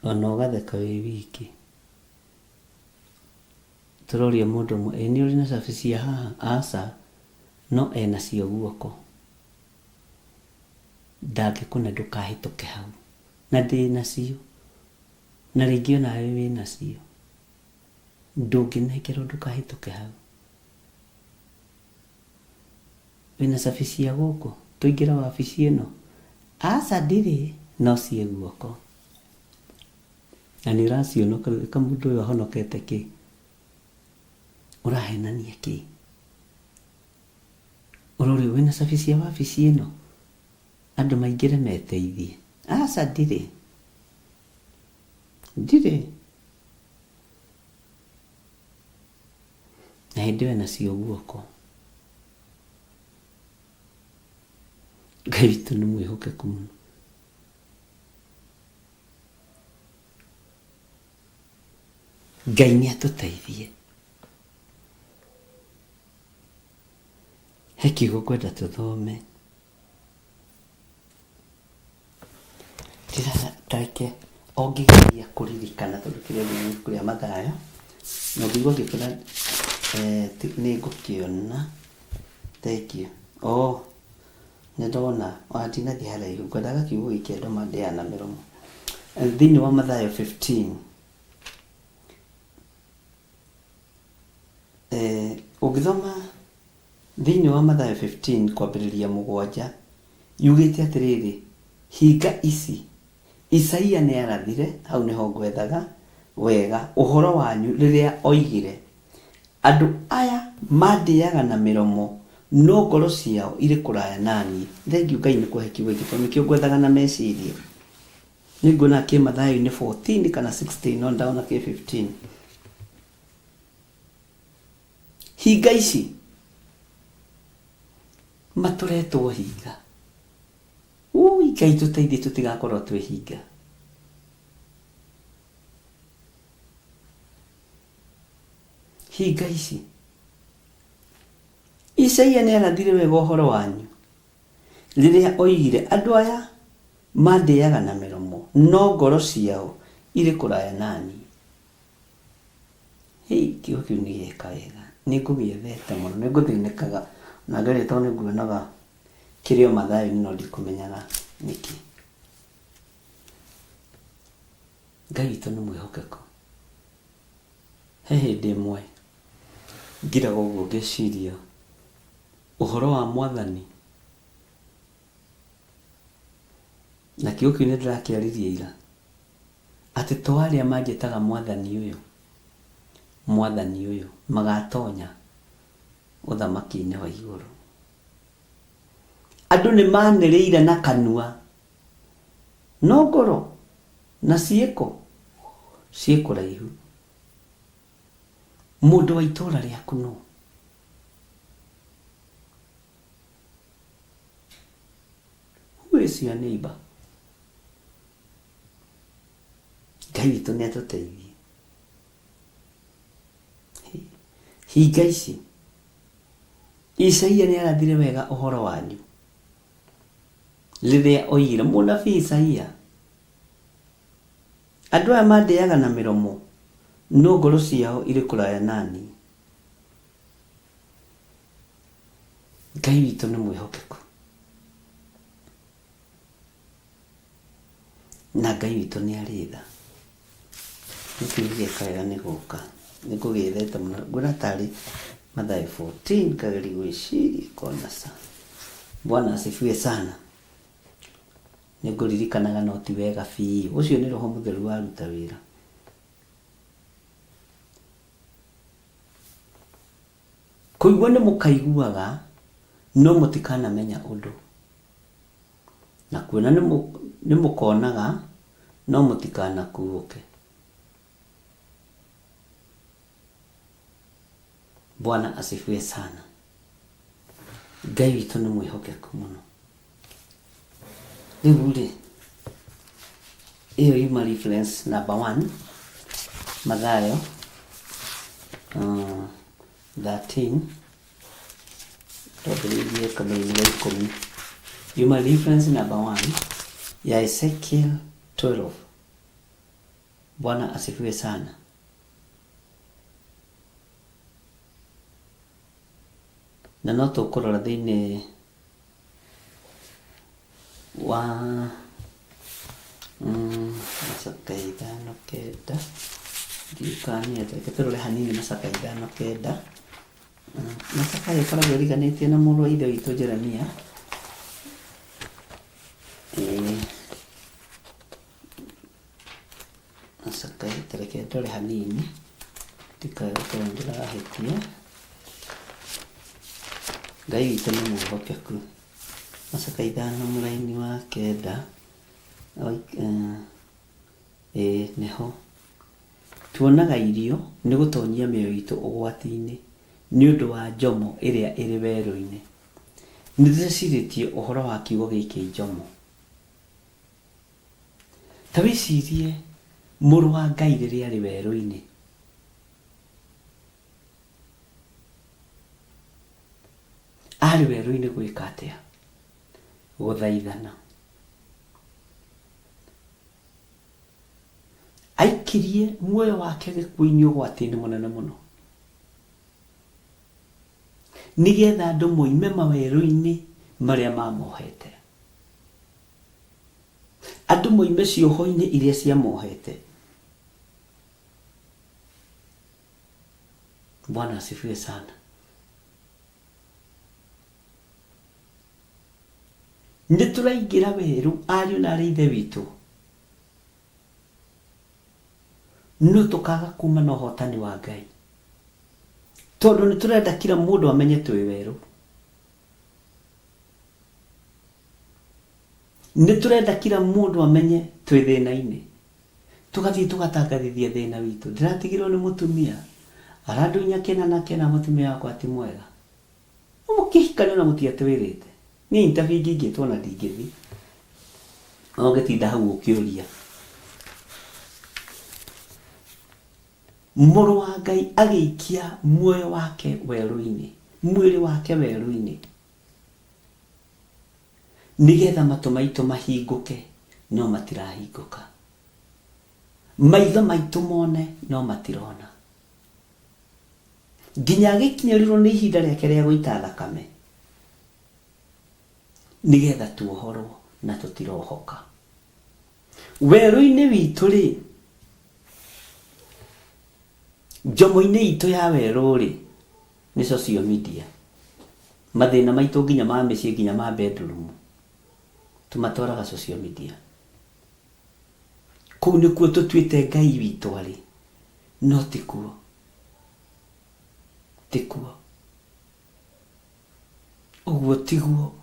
ona ũgatheka wĩ wiki. Tũroria mũndũ ũmwe, ĩ nĩ ũrĩ na cabi cia haha? Aca, no enacio guoko. Ndangĩkũne ndũkahĩtũke hau. Na ndĩ nacio, na rĩngĩ onawe wĩ nacio, ndũngĩnengerwo ndũkahĩtũke hau. Wĩna cabi cia gũkũ tũingĩra wabici ĩno? Aca ndirĩ, no ciĩ guoko. Na nĩ ũraciona ũkarĩka mũndũ ũyũ ahonokete kĩ? Ũrahenania kĩ? Ũrorio wĩna cabi cia wabici ĩno? Andũ maingĩre meteithie. Aca ndirĩ. Ndirĩ. Na hĩndĩ ĩyo nacio guoko. Ngai witũ nĩ mwĩhokeku mũno. Ngai nĩ atũteithie. He kiugo ngwenda tũthome. Ndĩrareke ongĩgeria kũririkana tondũ kĩrĩa gĩthiĩ kũrĩa Mathayo. Na ngĩigua ngĩkĩra nĩ ngũkĩona. Thank you. Nĩndona ndinathiĩ haraihu, ngwendaga kiugo gĩkĩ andũ mandĩana mĩromo. Thĩinĩ wa Mathayo 15, ũgĩthoma thĩinĩ wa Mathayo 15 kwambĩrĩria 7, yugĩte atĩrĩrĩ, hinga ici Isaia nĩ arathire, hau nĩho ngwethaga wega, ũhoro wanyu rĩrĩa oigire, andũ aya mandĩaga na mĩromo no ngoro ciao irĩ kũraya naniĩ. Thengiũ Ngai nĩ kũhe kiugo gĩkĩ tondũ nĩkĩo ngwethaga na meciria. Nĩ nguona kĩ Mathayo-inĩ 14 kana 16, no ndaona kĩ 15. Hinga ici matũretwo hinga. Ngai tũteithie tũtigakorwo twĩ hinga. Hinga ici Isaia nĩ arathire wega ũhoro wanyu rĩrĩa oigire, andũ aya mandĩaga na mĩromo no ngoro ciao irĩ kũraya naniĩ. Kiugo kĩu nĩ gĩeka wega, nĩ ngũgĩethete mũno, nĩ ngũthĩnĩkaga na ngarĩ tondũ nĩ nguonaga kĩrĩ o Mathayo-inĩ no ndikũmenyaga nĩkĩ. Ngai witũ nĩ mwĩhokeku. He hĩndĩ ĩmwe ngiraga ũguo ngĩciria ũhoro wa Mwathani, na kiugo kĩu nĩ ndĩrakĩaririe ira, atĩ to arĩa manjĩtaga Mwathani ũyũ magatonya ũthamaki-inĩ wa igũrũ. Andũ nĩ manĩrĩire na kanua, no ngoro na ciĩko ciĩ kũraihu. Mũndũ wa itũũra rĩaku no? Who is your neighbor? Ngai witũ nĩ atũteithie. Hinga ici Isaia nĩ arathire wega ũhoro wanyu rĩrĩa oigire, mũnabii Isaia, andũ aya mandĩaga na mĩromo no ngoro ciao irĩ kũraya naniĩ. Ngai witũ nĩ mwĩhokeku. Na Ngai witũ nĩ arĩ tha. Nĩkĩo gĩeka wega nĩ gũka. Nĩ ngũgĩethete mũno. Nguona tarĩ Mathayo 14 kageria gwĩciria kona sana. Bwana asifiwe sana. nĩngũririkanaga no ti wega biũ. Ũcio nĩ Roho Mũtheru waruta wĩra. Kũigua nĩ mũkaiguaga no mũtikanamenya ũndũ, na kuona nĩ mũkonaga no mũtikanakuũke. Bwana asifiwe sana. Ngai witũ nĩ mwĩhokeku mũno. Rĩu rĩ, ĩyo yuma reference number 1, Mathayo 13 tũambĩrĩrie kamũini ga 10. Yuma reference number 1 ya Ezekiel 12. Bwana asifiwe sana. Na no tũkũrora thĩinĩ wa Macaka 5:9 ndikanĩte, reke tũrore hanini Macaka 5:9. Macaka ĩkoragwo ĩriganĩtie na mũrũ wa ithe witũ Jeremia. Macaka reke tũrore hanini ndikakorwo ndĩrahĩtia. Ngai witũ nĩ mwĩhokeku. Macaka 5 mũraini wa 9 nĩho tuonaga irio nĩ gũtonyia mĩoyo itũ ũgwati-inĩ nĩ ũndũ wa njomo ĩrĩa ĩrĩ werũ-inĩ. Nĩ ndĩrecirĩtie ũhoro wa kiugo gĩkĩ njomo. Ta wĩcirie mũrũ wa Ngai rĩrĩa arĩ werũ-inĩ. Arĩ werũ-inĩ gwĩka atĩa? Gũthaithana. Aikirie muoyo wake gĩkuũ-inĩ ũgwati-inĩ mũnene mũno, nĩgetha andũ moime mawerũ-inĩ marĩa mamohete, andũ moime cioho-inĩ iria ciamohete. Bwana asifiwe sana. Nĩ tũraingĩra werũ ariũ na arĩ ithe witũ, no tũkaga kuma na ũhotani wa Ngai, tondũ nĩ tũrenda kila mũndũ amenye twĩ werũ. Nĩ tũrenda kila mũndũ amenye twĩ thĩna-inĩ, tũgathiĩ tũgatangathithia thĩna witũ. Ndĩratigirwo nĩ mũtumia arandunya kena mũtumia wakwa ti mwega, mũkĩhikania na mũtiatwĩrĩte. Ni interview ngĩngĩtwo na ndingĩthi, no ngĩtinda hau ũkĩũria. Mũrũ wa Ngai agĩikia muoyo wake werũ-inĩ, mwĩrĩ wake werũ-inĩ, nĩgetha matũ maitũ mahingũke, no matirahingũka. Maitho maitũ mone, no matirona. Nginya agĩkinyĩrĩrwo nĩ ihinda rĩake rĩa gũita thakame, nĩgetha tuohorwo na tũtirohoka. Werũ-inĩ witũ rĩ, njomo-inĩ itũ ya werũ rĩ, nĩ social media. Mathĩna maitũ nginya ma mĩciĩ nginya ma bedroom tũmatwaraga social media. Kũu nĩkuo tũtuĩte Ngai witũ arĩ, no tikuo, tikuo. Ũguo tiguo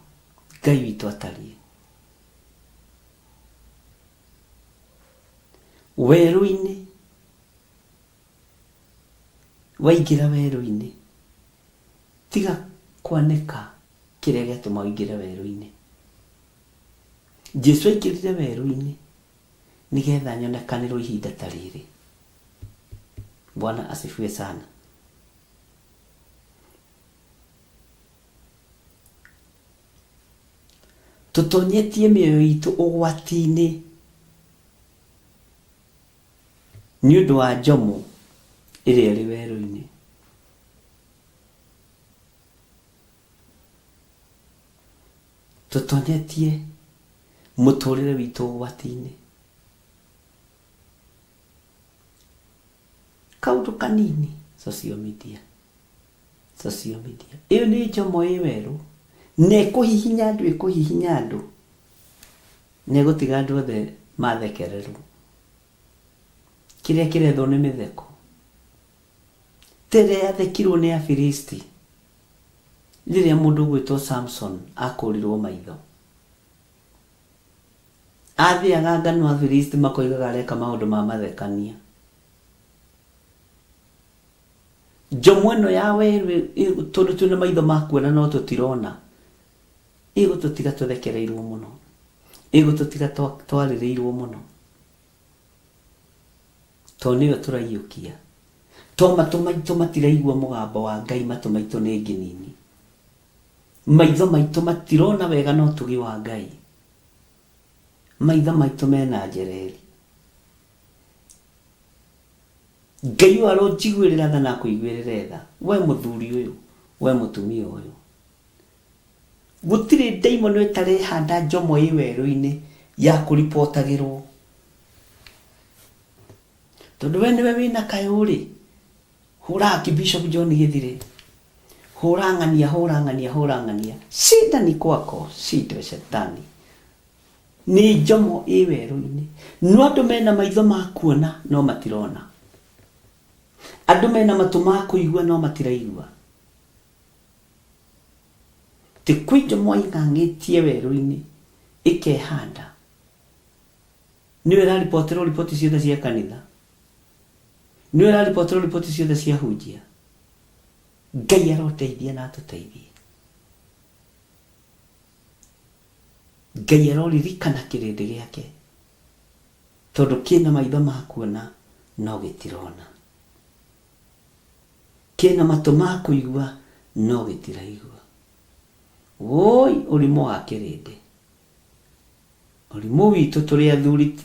Ngai witũ atariĩ. Werũ-inĩ, waingĩra werũ-inĩ, tiga kwanĩka kĩrĩa gĩatũma ũingĩre werũ-inĩ. Jesũ aingĩrire werũ-inĩ nĩgetha nyonekanĩrwo ihinda ta rĩrĩ. Bwana asifiwe sana. Tũtonyetie mĩoyo itũ ũgwati-inĩ nĩ ũndũ wa njomo ĩrĩa ĩrĩ werũ-inĩ. Tũtonyetie mũtũrĩre witũ ũgwati-inĩ. Kaũndũ kanini, social media. Social media. Ĩyo nĩ njomo ĩ werũ, na ĩkũhihinya andũ, ĩkũhihinya andũ. nä gå tiga andå othe mathekererwo kä rä a kä rethwo nä mä theko tä rä athekirwo nä Afilisti rä rä a må ndå å gwä two Samson akå rirwo maitho athiaga ngano Afilisti makoigaga areka maå ndå ma mathekania njomo ĩno ya werũ tondũ twĩna maitho ma kuona no tũtirona ĩgũtũtiga tũthekereirwo mũno ĩgũtũtiga twarĩrĩirwo mũno to nĩyo tũraiyũkia to matũ maitũ matiraigua mũgambo wa Ngai matũ maitũ nĩ ngĩnini maitho maitũ matirona wega no tũgi wa Ngai maitho maitũ mena njereri Ngai waro njiguĩrĩra tha na kũiguĩrĩra tha we mũthuri ũyũ we mũtumia ũyũ gũtirĩ daimoni ĩtarehanda njomo ĩ werũ-inĩ ya kũripotagĩrwo tondũ we nĩwe wĩna kayũ rĩ hũra Archbishop John Gĩthirĩ hũra ng'ania shida ni kwako shida shetani ni njomo ĩ werũ-inĩ no andũ mena maitho ma kuona no matirona andũ mena matũ ma kũigua no matiraigua ti kwĩ njomo ing'ang'ĩtie werũ-inĩ ĩkehanda nĩwe ĩraripoterwo ripoti ciothe cia kanitha nĩwe ĩraripoterwo ripoti ciothe cia hunjia Ngai aroteithia na atũteithie Ngai aroririkana kĩrĩndĩ gĩake tondũ kĩna maitho ma kuona no gĩtirona kĩna matũ ma kũigua no gĩtiraigua woi ũrimũ wa kĩrĩndĩ ũrimũ witũ tũrĩ athuri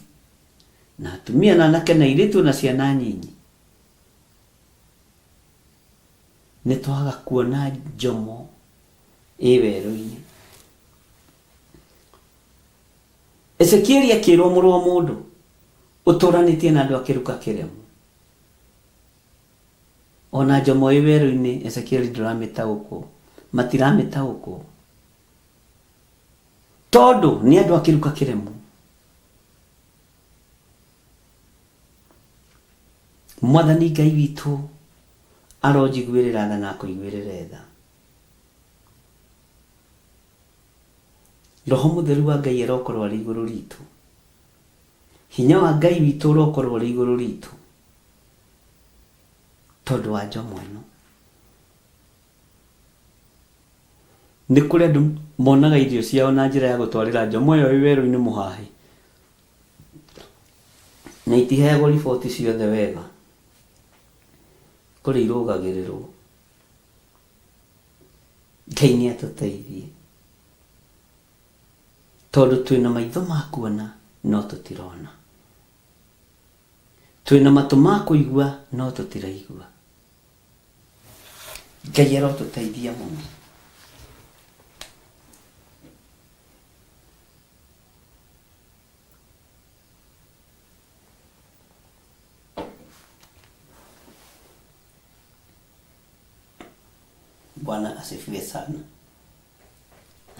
na atumia na anake na airĩtu na ciana nyinyi nĩ twaga kuona njomo ĩ werũ-inĩ Ezekieli akĩrwo mũrũ wa mũndũ ũtũranĩtie na andũ akĩruka kĩremu ona njomo ĩ werũ-inĩ Ezekieli ndũramĩtaũkwo matiramĩtaũkwo tondũ nĩ andũ akĩruka kĩremu Mwathani Ngai witũ aronjiguĩrĩra tha na kũiguĩrĩra tha Roho Mũtheru wa Ngai arokorwo arĩ igũrũ ritũ hinya wa Ngai witũ ũrokorwo arĩ igũrũ ritũ tondũ wa njomo ĩno nĩ kũrĩ andũ monaga irio ciao na njĩra ya gũtwarĩra njomo ĩyo ĩ werũ-inĩ mũhahe na itiheagwo riboti ciothe wega kũrĩ irũgagĩrĩrwo Ngai nĩ atũteithie tondũ twĩna maitho ma kuona no tũtirona twĩna matũ ma kũigua no tũtiraigua Ngai arotũteithia mũno Bwana asifiwe sana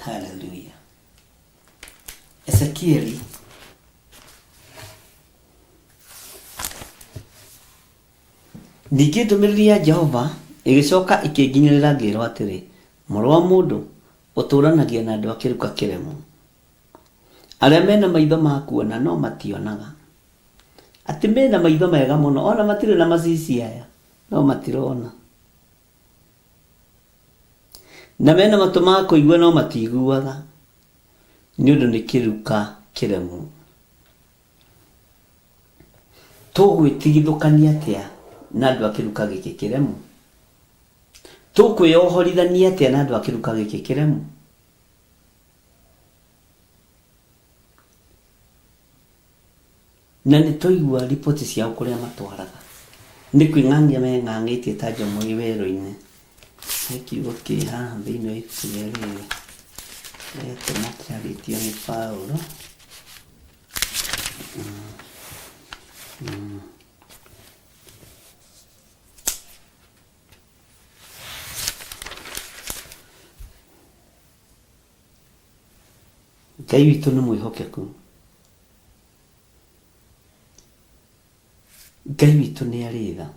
haleluya Ezekieli ningĩ ndũmĩrĩri ya Jehova ĩgĩcoka ĩkĩnginyĩrĩra ngĩrwo atĩrĩ mũrũ wa mũndũ ũtũranagia na andũ akĩruka kĩremu arĩa mena maitho ma kuona no mationaga atĩ mena maitho mega mũno ona matirĩ na maciciaya no matirona na mena matũ ma kũigua no matiguaga nĩ ũndũ nĩ kĩruka kĩremu tũgwĩtigithũkania atĩa na andũ akĩruka gĩkĩ kĩremu tũkwĩyohorithania atĩa na andũ akĩruka gĩkĩ kĩremu na nĩ tũigua ripoti ciao kũrĩa matwaraga nĩ kwĩng'ang'ia meng'ang'ĩtie ta njomo ĩ werũ-inĩ kiugo kĩ haha thĩinĩ wa ibuku rĩa rĩrĩ retũma kĩarĩtio nĩ Paulo Ngai witũ nĩ mwĩhokeku Ngai witũ nĩ arĩ tha.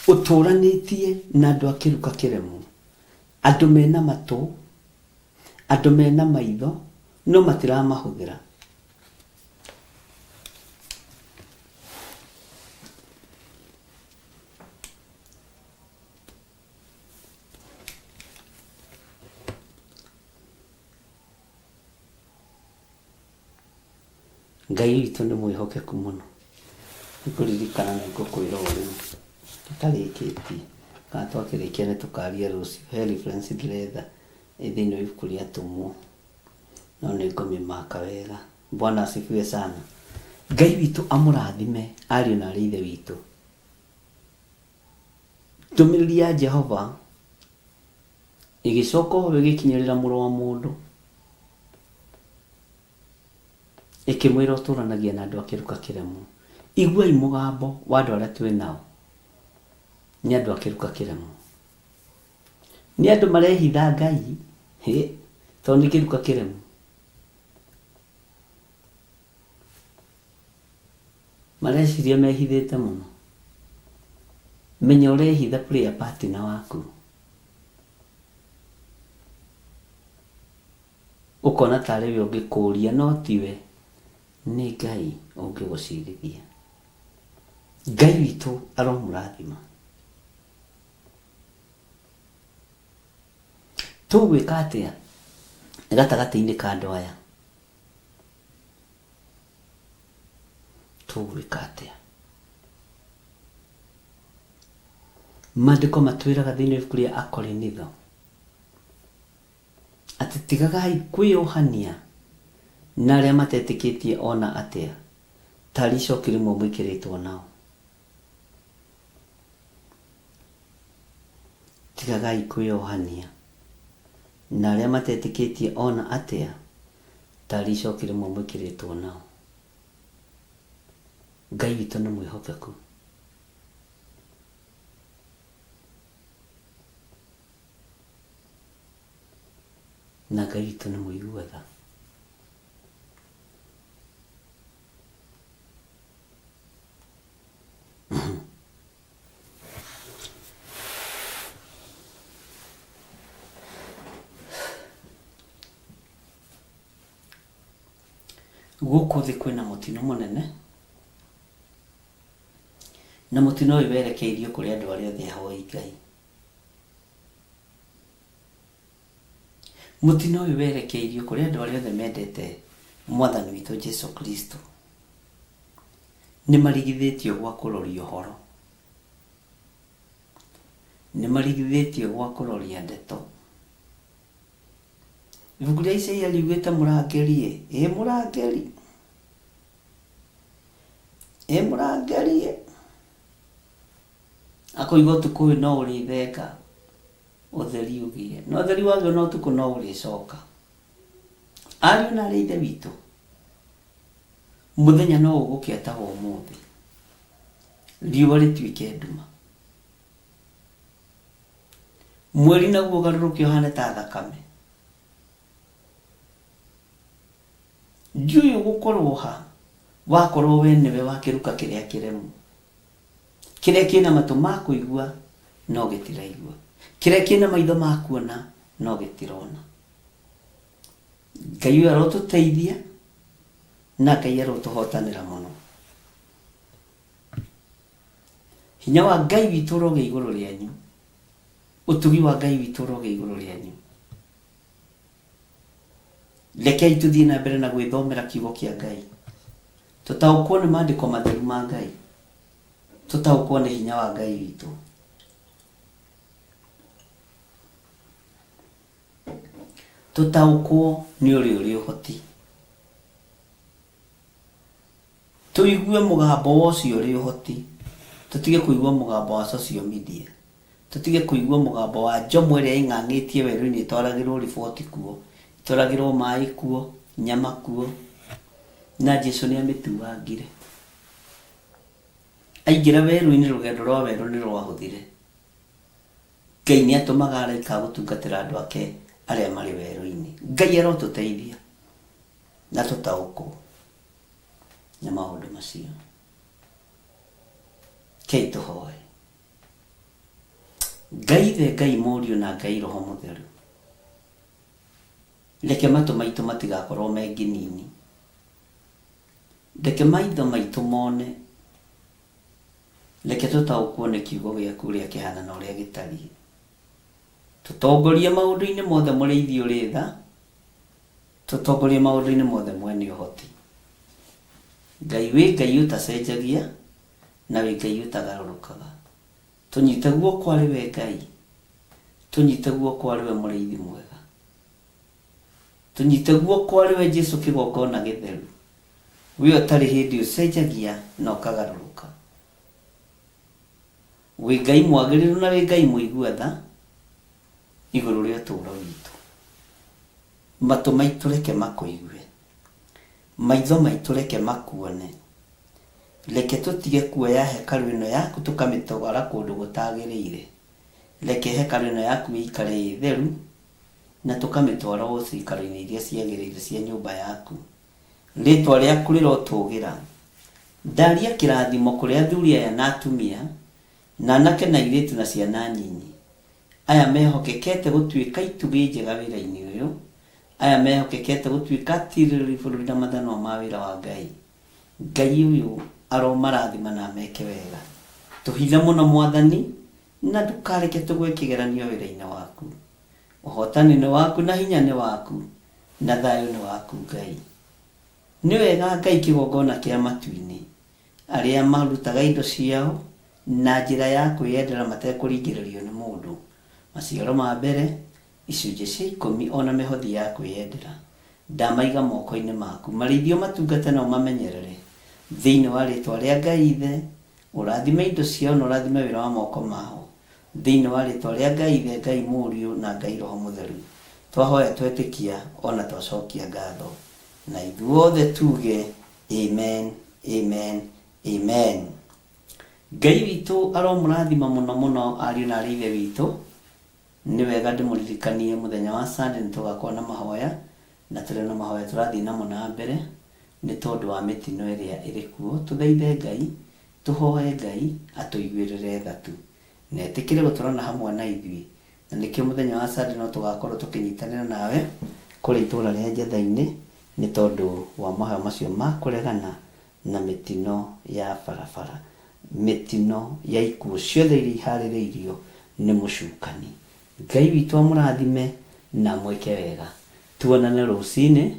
Ũtũranĩtie na andũ a kĩruka kĩremu, andũ mena matũ, andũ mena maitho, no matiramahũthĩra. Ngai witũ nĩ mwĩhokeku mũno. Nĩkũririkana nĩngũkwĩra ũrĩu tũtarĩkĩtie, kana twakĩrĩkia nĩtũkaria rũciũ. He reference ndĩretha thĩinĩ wa ibuku rĩa Atũmwo, no nĩngũmĩmaka wega. Bwana asifiwe sana. Ngai witũ amũrathime ariũ na arĩ ithe witũ. Ndũmĩrĩri ya Jehova ĩgĩcoka ho ĩgĩkinyĩrĩra mũrũ wa mũndũ, ĩkĩmwĩra ũtũranagia na andũ a kĩruka kĩremu. Iguai mũgambo wa andũ arĩa twĩ nao, nĩ andũ a kĩruka kĩremu. Nĩ andũ marehitha Ngai, tondũ nĩ kĩruka kĩremu. Mareciria mehithĩte mũno. Menya ũrehitha prayer partner waku, ũkona tarĩ we ũngĩkũria, no tiwe, nĩ Ngai ũngĩgũcirithia. Ngai witũ aromũrathima. Tũgwĩka atĩa gatagatĩ-inĩ ka andũ aya? Tũgwĩka atĩa? Maandĩko matwĩraga thĩinĩ wa ibuku rĩa Akorinitho atĩ tigagai kwĩyohania na arĩa matetĩkĩtie ona atĩa, ta ricoki rĩmwe mwĩkĩrĩtwo nao. Tigagai kwĩyohania na arĩa matetĩkĩtie ona atĩa, ta ricoki rĩmwe mwĩkĩrĩtwo nao. Ngai witũ nĩ mwĩhokeku. Na Ngai witũ nĩ mũigua tha. Gũkũ thĩ kwĩna mũtino mũnene, na mũtino ũyũ werekeirio kũrĩ andũ arĩa othe ahoi Ngai. Mũtino ũyũ werekeirio kũrĩ andũ arĩa othe mendete Mwathani witũ Jesu Kristo. Nĩ marigithĩtio gwa kũroria ũhoro, nĩ marigithĩtio gwa kũroria ndeto. Ibuku rĩa Isaia riugĩte mũrangĩri, mũrangĩri, mũrangĩri, akoiga ũtukũ ũyũ no ũrĩthenga, ũtheri ũgĩe, na ũtheri wagĩo no ũtukũ no ũrĩcoka. Ariũ na arĩ ithe witũ, mũthenya no ũgũkĩa ta ũmũthĩ, riũa rĩtuĩke nduma, mweri naguo ũgarũrũke ũhane ta thakame. Ndiũĩ ũgũkorwo ha wakorwo we nĩwe wa kĩruka kĩrĩa kĩremu, kĩrĩa kĩna matũ ma kũigua no gĩtiraigua, kĩrĩa kĩna maitho ma kuona no gĩtirona. Ngai ũyũ arotũteithia na Ngai arotũhotanĩra mũno. Hinya wa Ngai witũ ũrogĩa igũrũ rĩanyu, ũtugi wa Ngai witũ ũrogĩa igũrũ rĩanyu. Rekei tũthiĩ na mbere na gwĩthomera kiugo kĩa Ngai, tũtaũkwo nĩ maandĩko matheru ma Ngai, tũtaũkwo nĩ hinya wa Ngai witũ. Tũtaũkwo nĩ ũrĩa ũrĩ ũhoti, tũigue mũgambo wa ũcio ũrĩ ũhoti, tũtige kũigua mũgambo wa social media, tũtige kũigua mũgambo wa njomo ĩrĩa ĩng'ang'ĩtie werũ-inĩ ĩtwaragĩrwo riboti kuo, ĩtwaragĩrwo maĩ kuo, nyama kuo, na Jesũ nĩ amĩtuangire. Aingĩra werũ-inĩ, rũgendo rwa werũ nĩ rwahũthire. Ngai nĩ atũmaga araika gũtungatĩra andũ ake arĩa marĩ werũ-inĩ. Ngai arotũteithia. na tũtaũkwo nĩ maũndũ macio. Kei tũhoe. Ngai Ithe, Ngai Mũriũ na Ngai Roho Mũtheru, reke matũ maitũ matigakorwo me nginini. Reke maitho maitũ mone, reke tũtaũkwo nĩ kiugo gĩaku ũrĩa kĩhana na ũrĩa gĩtariĩ. Tũtongorie maũndũ-inĩ mothe mũrĩithi ũrĩ tha, tũtongorie maũndũ-inĩ mothe mwene ũhoti. Ngai wĩ Ngai ũtacenjagia na wĩ Ngai ũtagarũrũkaga. Tũnyite guoko arĩ we Ngai, tũnyite guoko arĩ we mũrĩithi mwega, tũnyite guoko arĩ we Jesũ kĩgongona gĩtheru, we ũtarĩ hĩndĩ ũcenjagia na ũkagarũrũka. Wĩ Ngai mwagĩrĩru na wĩ Ngai mũigua tha igũrũ rĩa ũtũũro witũ. Matũ maitũ reke makũigue, maitho maitũ reke makuone. Reke tũtige kuoya hekarũ ĩno yaku tũkamĩtwara kũndũ gũtagĩrĩire. Reke hekarũ ĩno yaku ĩikare ĩ theru na tũkamĩtwara cikaro-inĩ iria ciagĩrĩire cia nyũmba yaku. Rĩtwa rĩaku rĩrotũgĩra. Ndaria kĩrathimo kũrĩ athuri aya na atumia na anake na airĩtu na ciana nyinyi. Aya mehokekete gũtuĩka itugĩ njega wĩra-inĩ ũyũ. Aya mehokekete gũtuĩka atirĩrĩri bũrũri na mathano ma wĩra wa Ngai. Ngai ũyũ aromarathima na meke wega. Tũhithe mũno Mwathani na ndũkareke tũgwe kĩgeranio wĩra-inĩ waku. Ũhotani nĩ waku na hinya nĩ waku na thayũ nĩ waku Ngai. Nĩ wega Ngai kĩgongona kĩa matu-inĩ, arĩa marutaga indo ciao na njĩra ya kwĩyendera matekũringĩrĩrio nĩ mũndũ. Maciaro ma mbere, icunjĩ cia 10 ona mĩhothi ya kwĩyendera, ndamaiga moko-inĩ maku. Marĩithio matungate na ũmamenyerere thĩinĩ wa rĩtwa rĩa Ngai Ithe. Ũrathime indo ciao na ũrathime wĩra wa moko mao thĩinĩ wa rĩtwa rĩa Ngai Ithe, Ngai Mũriũ na Ngai Roho Mũtheru. Twahoya twetĩkia ona twacokia ngatho, na ithuothe tuge amen, amen, amen. Ngai witũ aromũrathima mũno mũno ariũ na arĩ ithe witũ. Nĩ wega ndĩmũririkanie mũthenya wa Sunday nĩtũgakorwo na mahoya, na tũrĩ na mahoya tũrathiĩ namo na mbere nĩ tondũ wa mĩtino ĩrĩa ĩrĩ kuo. Tũthaithe Ngai, tũhoe Ngai atũiguĩrĩre tha tu na etĩkĩre gũtũrana hamwe na ithuĩ. Na nĩkĩo mũthenya wa Sunday no tũgakorwo tũkĩnyitanĩra nawe kũrĩ itũũra rĩa Njetha-inĩ nĩ tondũ wa mahoya macio ma kũregana na mĩtino ya barabara, mĩtino ya ikuũ ciothe iria iharĩrĩirio nĩ mũcukani. Ngai witũ amũrathime na mwĩke wega. Tuonane rũcinĩ,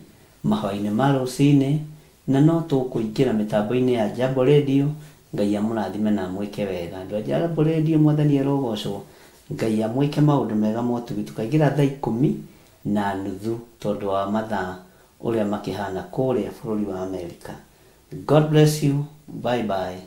mahoya-inĩ ma rũcinĩ, na no tũkũingĩra mĩtambo-inĩ ya Jambo Radio. Ngai amũrathime na mwĩke wega. Andũ a Jambo Radio Mwathani arogocwo. Ngai amwĩke maũndũ mega motugi. Tukaingĩra thaa 10:30 tondũ wa mathaa ũrĩa makĩhana kũrĩa bũrũri wa Amerika. God bless you. Bye bye.